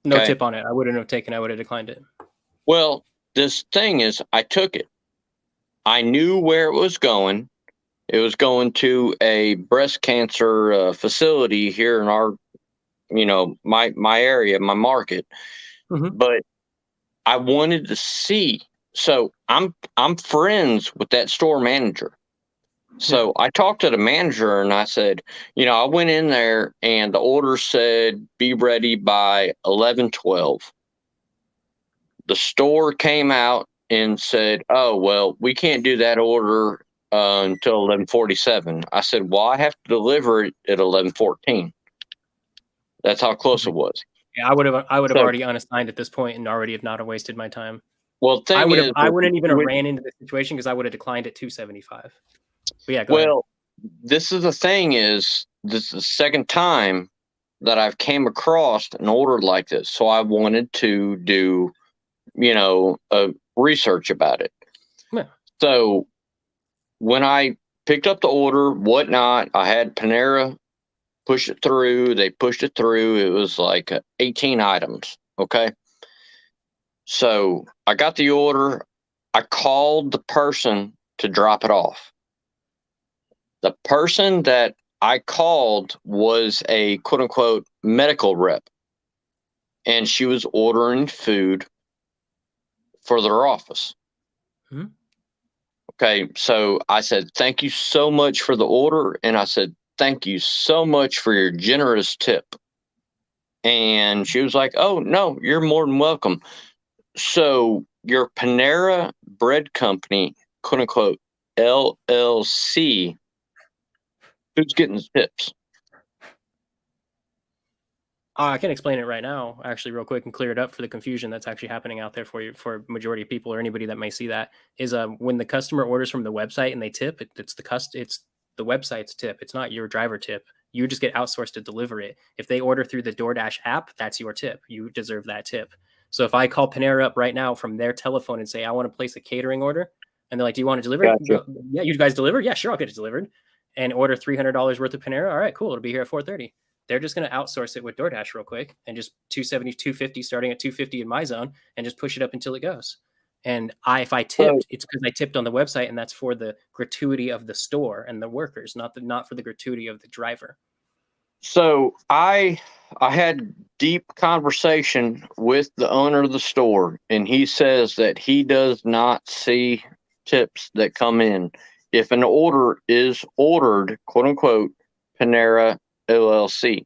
No Okay. tip on it. I wouldn't have taken. I would have declined it. Well, this thing is, I took it. I knew where it was going. It was going to a breast cancer facility here in our, my area, my market. Mhm. But I wanted to see. So I'm friends with that store manager. So I talked to the manager and I said, I went in there and the order said be ready by 11:12. The store came out and said, "Oh, well, we can't do that order until 11:47." I said, "Well, I have to deliver it at 11:14." That's how close it was. Yeah, I would have So- already unassigned at this point and already have not have wasted my time. Well, I thing wouldn't even have with- ran into this situation because I would have declined at 275. But yeah, go ahead. Well, this is the thing is, this is the second time that I've came across an order like this. So I wanted to do, research about it. Yeah. So when I picked up the order, whatnot, I had Panera push it through. They pushed it through. It was like 18 items. Okay. So I got the order. I called the person to drop it off. The person that I called was a quote unquote medical rep, and she was ordering food for their office. Hmm. Okay. So I said, "Thank you so much for the order." And I said, "Thank you so much for your generous tip." And she was like, "Oh, no, you're more than welcome." So your Panera Bread Company, quote unquote, LLC, who's getting the tips? I can explain it right now, actually, real quick, and clear it up for the confusion that's actually happening out there for you, for majority of people or anybody that may see that. Is when the customer orders from the website and they tip, it's the website's tip. It's not your driver tip. You just get outsourced to deliver it. If they order through the DoorDash app, that's your tip. You deserve that tip. So if I call Panera up right now from their telephone and say I want to place a catering order, and they're like, "Do you want to deliver it?" Gotcha. Yeah, you guys deliver? Yeah, sure, I'll get it delivered. And order $300 worth of Panera. All right, cool. It'll be here at 4:30. They're just going to outsource it with DoorDash real quick and just 270, 250, starting at 250 in my zone, and just push it up until it goes. And if I tipped, it's because I tipped on the website, and that's for the gratuity of the store and the workers, not for the gratuity of the driver. So I had deep conversation with the owner of the store, and he says that he does not see tips that come in. If an order is ordered, quote unquote, Panera LLC.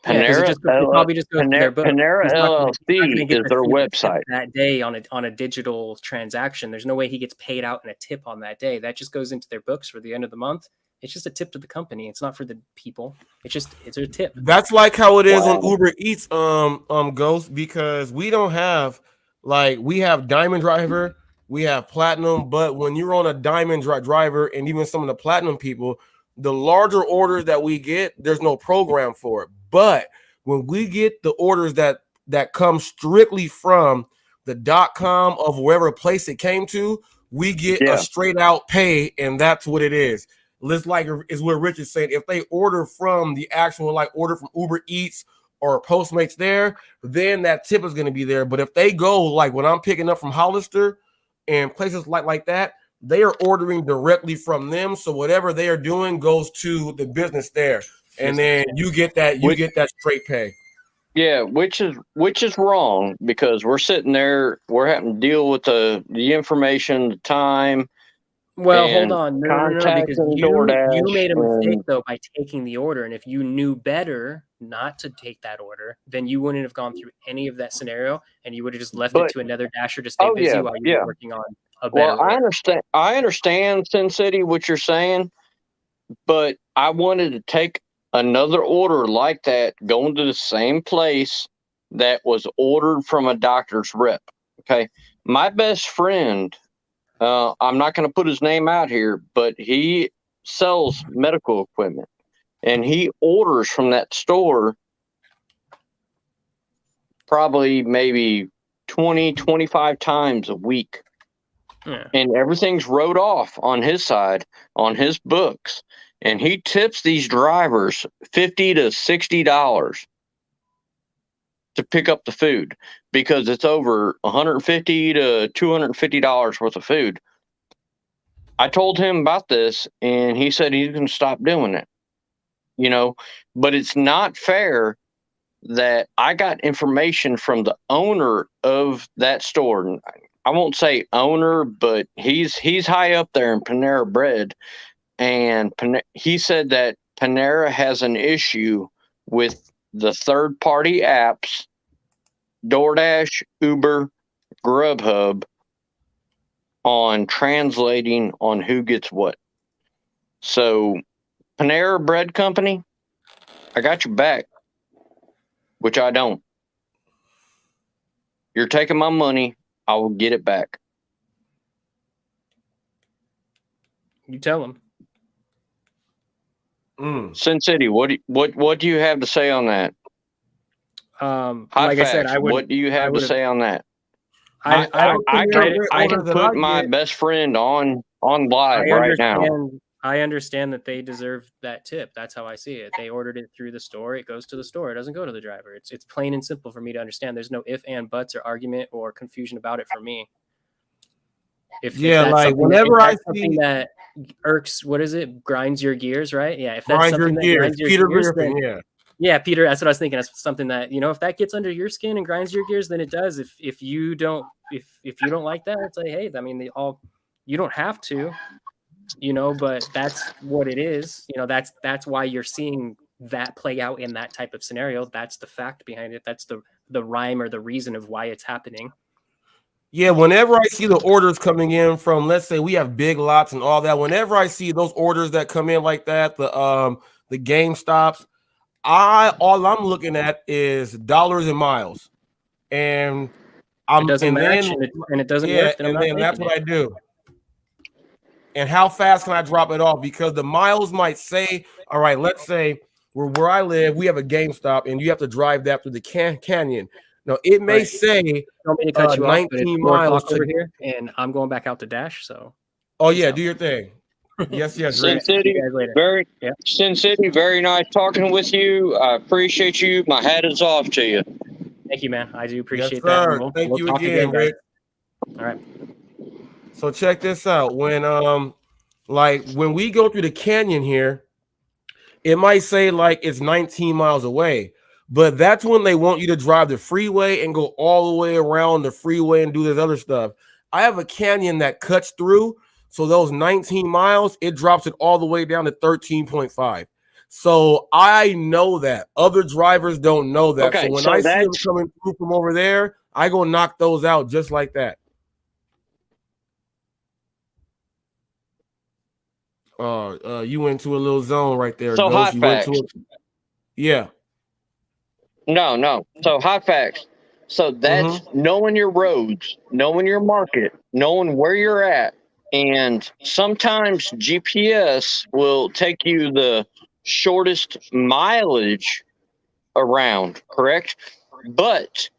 Yeah, 'cause it probably just goes to their book. Panera He's not gonna LLC get is that their single tip website. that day on a digital transaction. There's no way he gets paid out in a tip on that day. That just goes into their books for the end of the month. It's just a tip to the company. It's not for the people. It's a tip. That's like how it is on Wow. Uber Eats, Ghost, because we don't have we have Diamond Driver, we have Platinum, but when you're on a Diamond driver and even some of the Platinum people, the larger orders that we get, there's no program for it. But when we get the orders that come strictly from the .com of wherever place it came to, we get Yeah. a straight out pay, and that's what it is. Just like is what Rich is saying. If they order from the actual order from Uber Eats or Postmates there, then that tip is going to be there. But if they go like when I'm picking up from Hollister and places like that, they are ordering directly from them. So whatever they are doing goes to the business there, and then you get that straight pay. Yeah, which is wrong, because we're sitting there, we're having to deal with the information, the time. Well, and hold on. No, because contacting you DoorDash made a mistake and- though by taking the order, and if you knew better not to take that order, then you wouldn't have gone through any of that scenario, and you would have just left it But- to another dasher to stay Oh, busy yeah, while you yeah. were working on a better Well, I order. understand, Sin City, what you're saying, but I wanted to take another order like that, going to the same place that was ordered from a doctor's rep. Okay. My best friend, I'm not going to put his name out here, but he sells medical equipment, and he orders from that store probably maybe 20, 25 times a week. Yeah. And everything's wrote off on his side, on his books. And he tips these drivers $50 to $60 to pick up the food because it's over $150 to $250 worth of food. I told him about this and he said he's going to stop doing it. You know, but it's not fair that I got information from the owner of that store. I won't say owner, but he's high up there in Panera Bread. And he said that Panera has an issue with the third-party apps, DoorDash, Uber, Grubhub, on translating on who gets what. So Panera Bread Company, I got your back, which I don't. You're taking my money, I will get it back. You tell them. Sin City, what do you have to say on that? Like I said, what do you have to say on that? I can put my best friend on live right now. I understand that they deserve that tip. That's how I see it. They ordered it through the store. It goes to the store. It doesn't go to the driver. It's plain and simple for me to understand. There's no if and buts or argument or confusion about it for me. If like whenever I see something that irks, what is it? Grinds your gears, right? Yeah. If that's something that grinds your Peter gears, Griffin, then, yeah, Peter. That's what I was thinking. That's something that, you know, if that gets under your skin and grinds your gears, then it does. If you don't like that, it's like, hey, I mean, you don't have to, you know, but that's what it is. You know, that's why you're seeing that play out in that type of scenario. That's the fact behind it. That's the rhyme or the reason of why it's happening. Yeah, whenever I see the orders coming in from, let's say we have big lots and all that, whenever I see those orders that come in like that, the GameStops, all I'm looking at is dollars and miles, and it doesn't match, and it doesn't work. And then that's what I do. And how fast can I drop it off? Because the miles might say, all right, let's say where I live, we have a GameStop, and you have to drive that through the canyon. Now it may say 19 miles over here, and I'm going back out to Dash. So, do your thing. Yes. Sin City, Sin City, very nice talking with you. I appreciate you. My hat is off to you. Thank you, man. I do appreciate that. Thank you again, Rick. All right. So check this out. When we go through the canyon here, it might say like it's 19 miles away. But that's when they want you to drive the freeway and go all the way around the freeway and do this other stuff. I have a canyon that cuts through. So those 19 miles, it drops it all the way down to 13.5. So I know that. Other drivers don't know that. Okay, so when I see them coming through from over there, I go knock those out just like that. You went to a little zone right there. So hot facts. Yeah. No. So hot facts. So that's knowing your roads, knowing your market, knowing where you're at. And sometimes GPS will take you the shortest mileage around, correct? But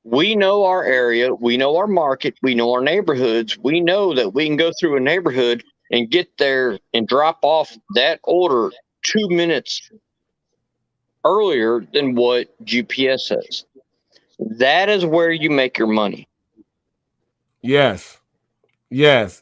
we know our area, we know our market, we know our neighborhoods. We know that we can go through a neighborhood and get there and drop off that order 2 minutes earlier than what GPS says. That is where you make your money. Yes.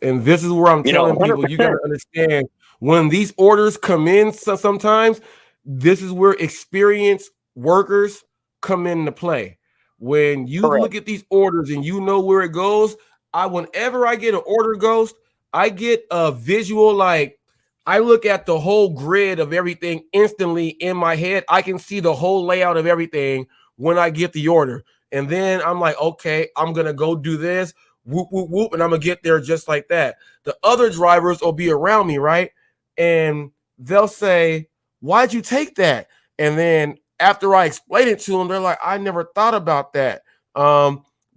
And this is where I'm telling people, you got to understand when these orders come in, sometimes this is where experienced workers come into play. When you look at these orders and you know where it goes, whenever I get an order ghost, I get a visual, like I look at the whole grid of everything instantly in my head. I can see the whole layout of everything when I get the order. And then I'm like, okay, I'm going to go do this, whoop, whoop, whoop, and I'm going to get there just like that. The other drivers will be around me, right? And they'll say, why'd you take that? And then after I explain it to them, they're like, I never thought about that.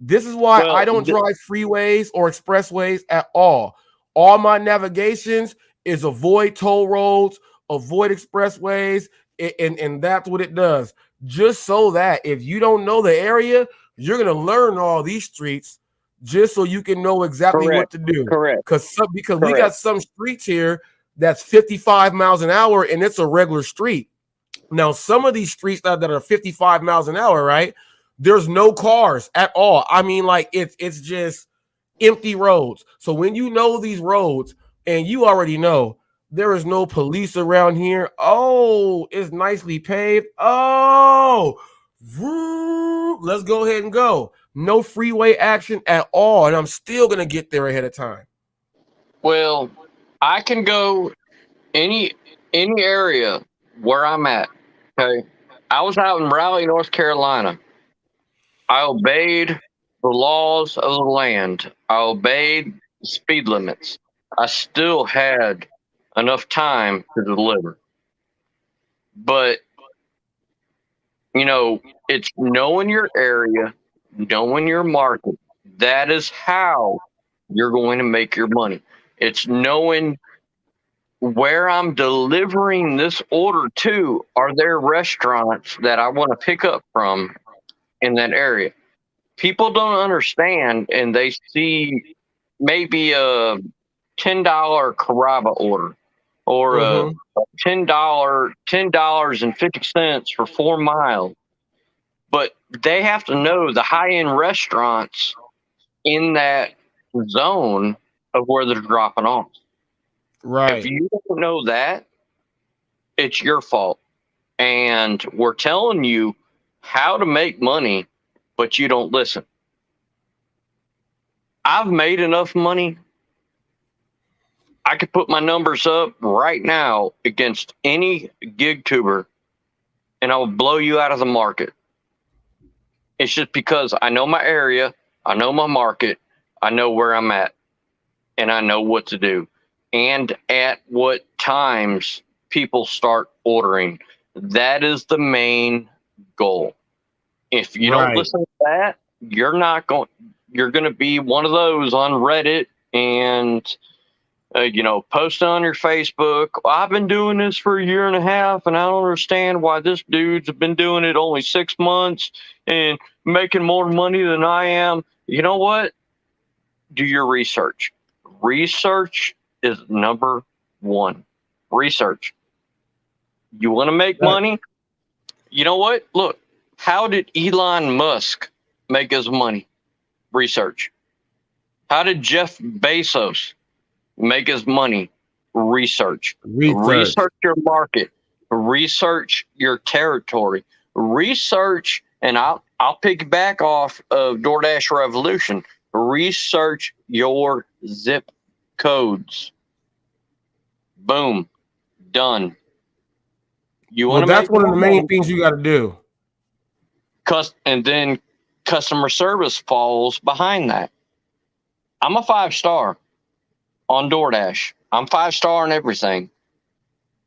This is why I don't drive freeways or expressways at all. All my navigations is avoid toll roads, avoid expressways, and that's what it does. Just so that if you don't know the area, You're going to learn all these streets just so you can know exactly what to do. Correct. Because we got some streets here that's 55 miles an hour and it's a regular street. Now, some of these streets that are 55 miles an hour, right? There's no cars at all. I mean, like it's just empty roads. So when you know these roads and you already know there is no police around here. Oh, it's nicely paved. Oh, let's go ahead and go. No freeway action at all. And I'm still going to get there ahead of time. Well, I can go any area where I'm at. Okay. I was out in Raleigh, North Carolina. I obeyed the laws of the land. I obeyed the speed limits. I still had enough time to deliver. But, you know, it's knowing your area, knowing your market. That is how you're going to make your money. It's knowing where I'm delivering this order to. Are there restaurants that I want to pick up from in that area? People don't understand, and they see maybe a $10 Carrabba order or a $10.50 for 4 miles. But they have to know the high-end restaurants in that zone of where they're dropping off. Right. If you don't know that, it's your fault. And we're telling you how to make money, but you don't listen. I've made enough money. I could put my numbers up right now against any gig tuber, and I will blow you out of the market. It's just because I know my area, I know my market, I know where I'm at, and I know what to do, and at what times people start ordering. That is the main goal. If you don't listen to that, you're going to be one of those on Reddit and posting on your Facebook. I've been doing this for a year and a half, and I don't understand why this dude's been doing it only 6 months and making more money than I am. You know what? Do your research. Research is number one. Research. You want to make money? You know what? Look, how did Elon Musk make his money? Research. How did Jeff Bezos make his money? Research. Research your market. Research your territory. Research, and I'll piggyback off of DoorDash Revolution. Research your zip codes. Boom. Done. That's one of the main things you got to do. And then customer service falls behind that. I'm a 5-star on DoorDash. I'm 5-star on everything.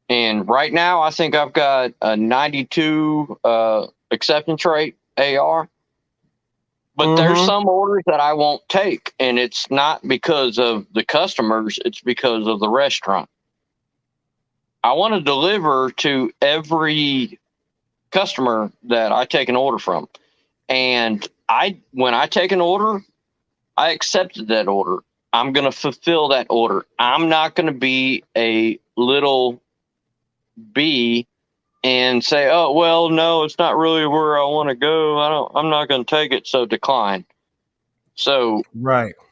And right now, I think I've got a 92 acceptance rate AR. But there's some orders that I won't take. And it's not because of the customers. It's because of the restaurant. I want to deliver to every customer that I take an order from. And when I take an order, I accepted that order. I'm going to fulfill that order. I'm not going to be a little bee and say, oh, well, no, it's not really where I want to go. I'm not going to take it. So decline. So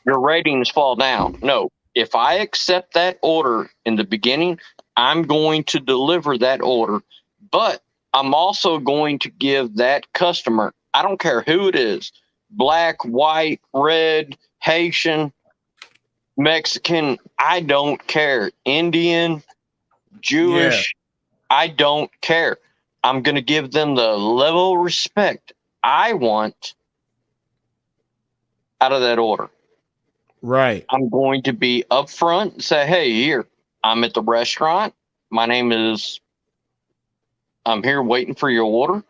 your ratings fall down. No, if I accept that order in the beginning, I'm going to deliver that order, but I'm also going to give that customer, I don't care who it is, black, white, red, Haitian, Mexican, I don't care, Indian, Jewish, I don't care. I'm going to give them the level of respect I want out of that order. Right. I'm going to be upfront and say, hey, here, I'm at the restaurant. My name is, I'm here waiting for your order.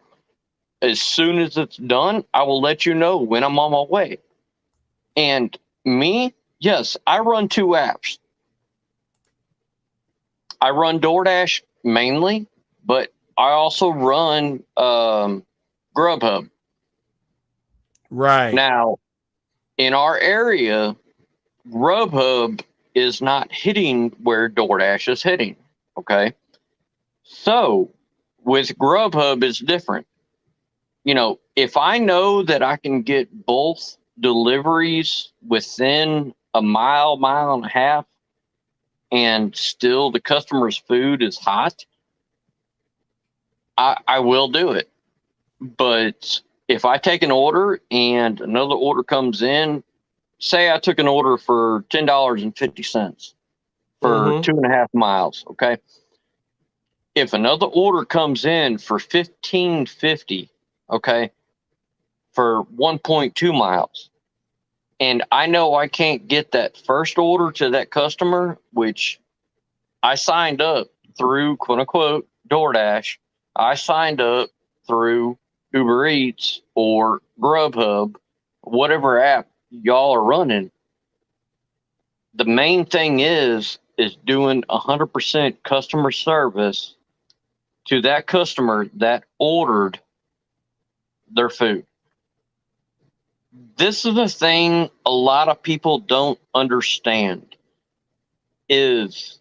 As soon as it's done, I will let you know when I'm on my way. And me, yes, I run 2 apps. I run DoorDash mainly, but I also run Grubhub. Right. Now, in our area, Grubhub is not hitting where DoorDash is hitting. Okay. So with Grubhub, it's different. You know, if I know that I can get both deliveries within a mile, mile and a half, and still the customer's food is hot, I will do it. But if I take an order and another order comes in, say I took an order for $10.50 for Mhm. 2.5 miles, okay? If another order comes in for $15.50, okay, for 1.2 miles, and I know I can't get that first order to that customer, which I signed up through quote unquote DoorDash, I signed up through Uber Eats or Grubhub, whatever app y'all are running. The main thing is doing 100% customer service to that customer that ordered their food. This is the thing a lot of people don't understand is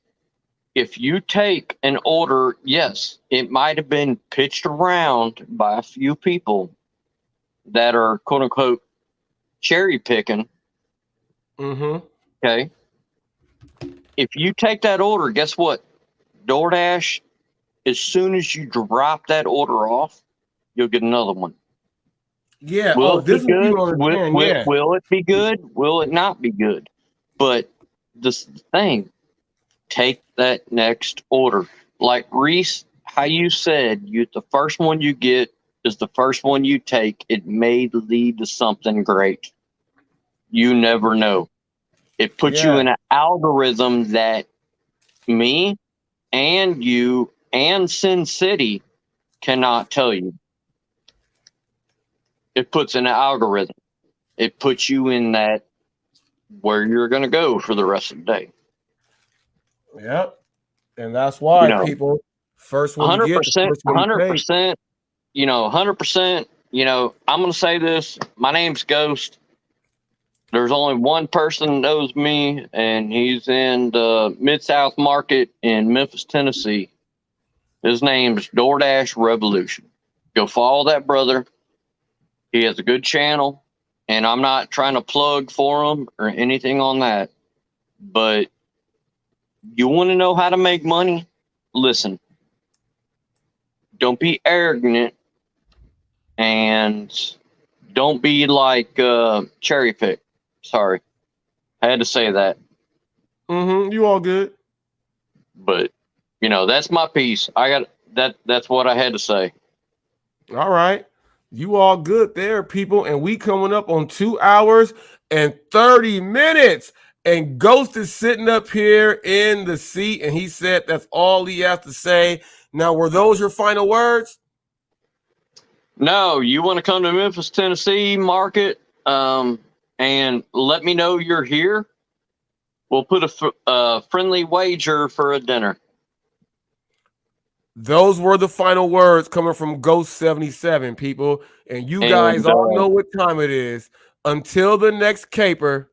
if you take an order, yes, it might have been pitched around by a few people that are quote unquote cherry picking. Mhm. Okay. If you take that order, guess what? DoorDash, as soon as you drop that order off, you'll get another one. Yeah. Will Oh, it be this is what good? people understand. Yeah. Will it be good? Will it not be good? But this thing, take that next order. Like Reese, how you said, the first one you get is the first one you take. It may lead to something great. You never know. It puts you Yeah. in an algorithm that me and you and Sin City cannot tell you. It puts in an algorithm. It puts you in that where you're going to go for the rest of the day. Yep. And that's You why know, people first one you get, the 100%, first one you pay. 100%, 100%, I'm going to say this. My name's Ghost. There's only one person that knows me, and he's in the Mid-South Market in Memphis, Tennessee. His name's DoorDash Revolution. Go follow that brother. He has a good channel, and I'm not trying to plug for him or anything on that. But you want to know how to make money? Listen, don't be arrogant and don't be like cherry pick. Sorry, I had to say that. Mhm. You all good. But that's my piece. I got that. That's what I had to say. All right. You all good there, people. And we coming up on 2 hours and 30 minutes. And Ghost is sitting up here in the seat, and he said that's all he has to say. Now, were those your final words? No, you want to come to Memphis, Tennessee market, and let me know you're here. We'll put a friendly wager for a dinner. Those were the final words coming from Ghost 77, people. And you guys And all know what time it is. Until the next caper.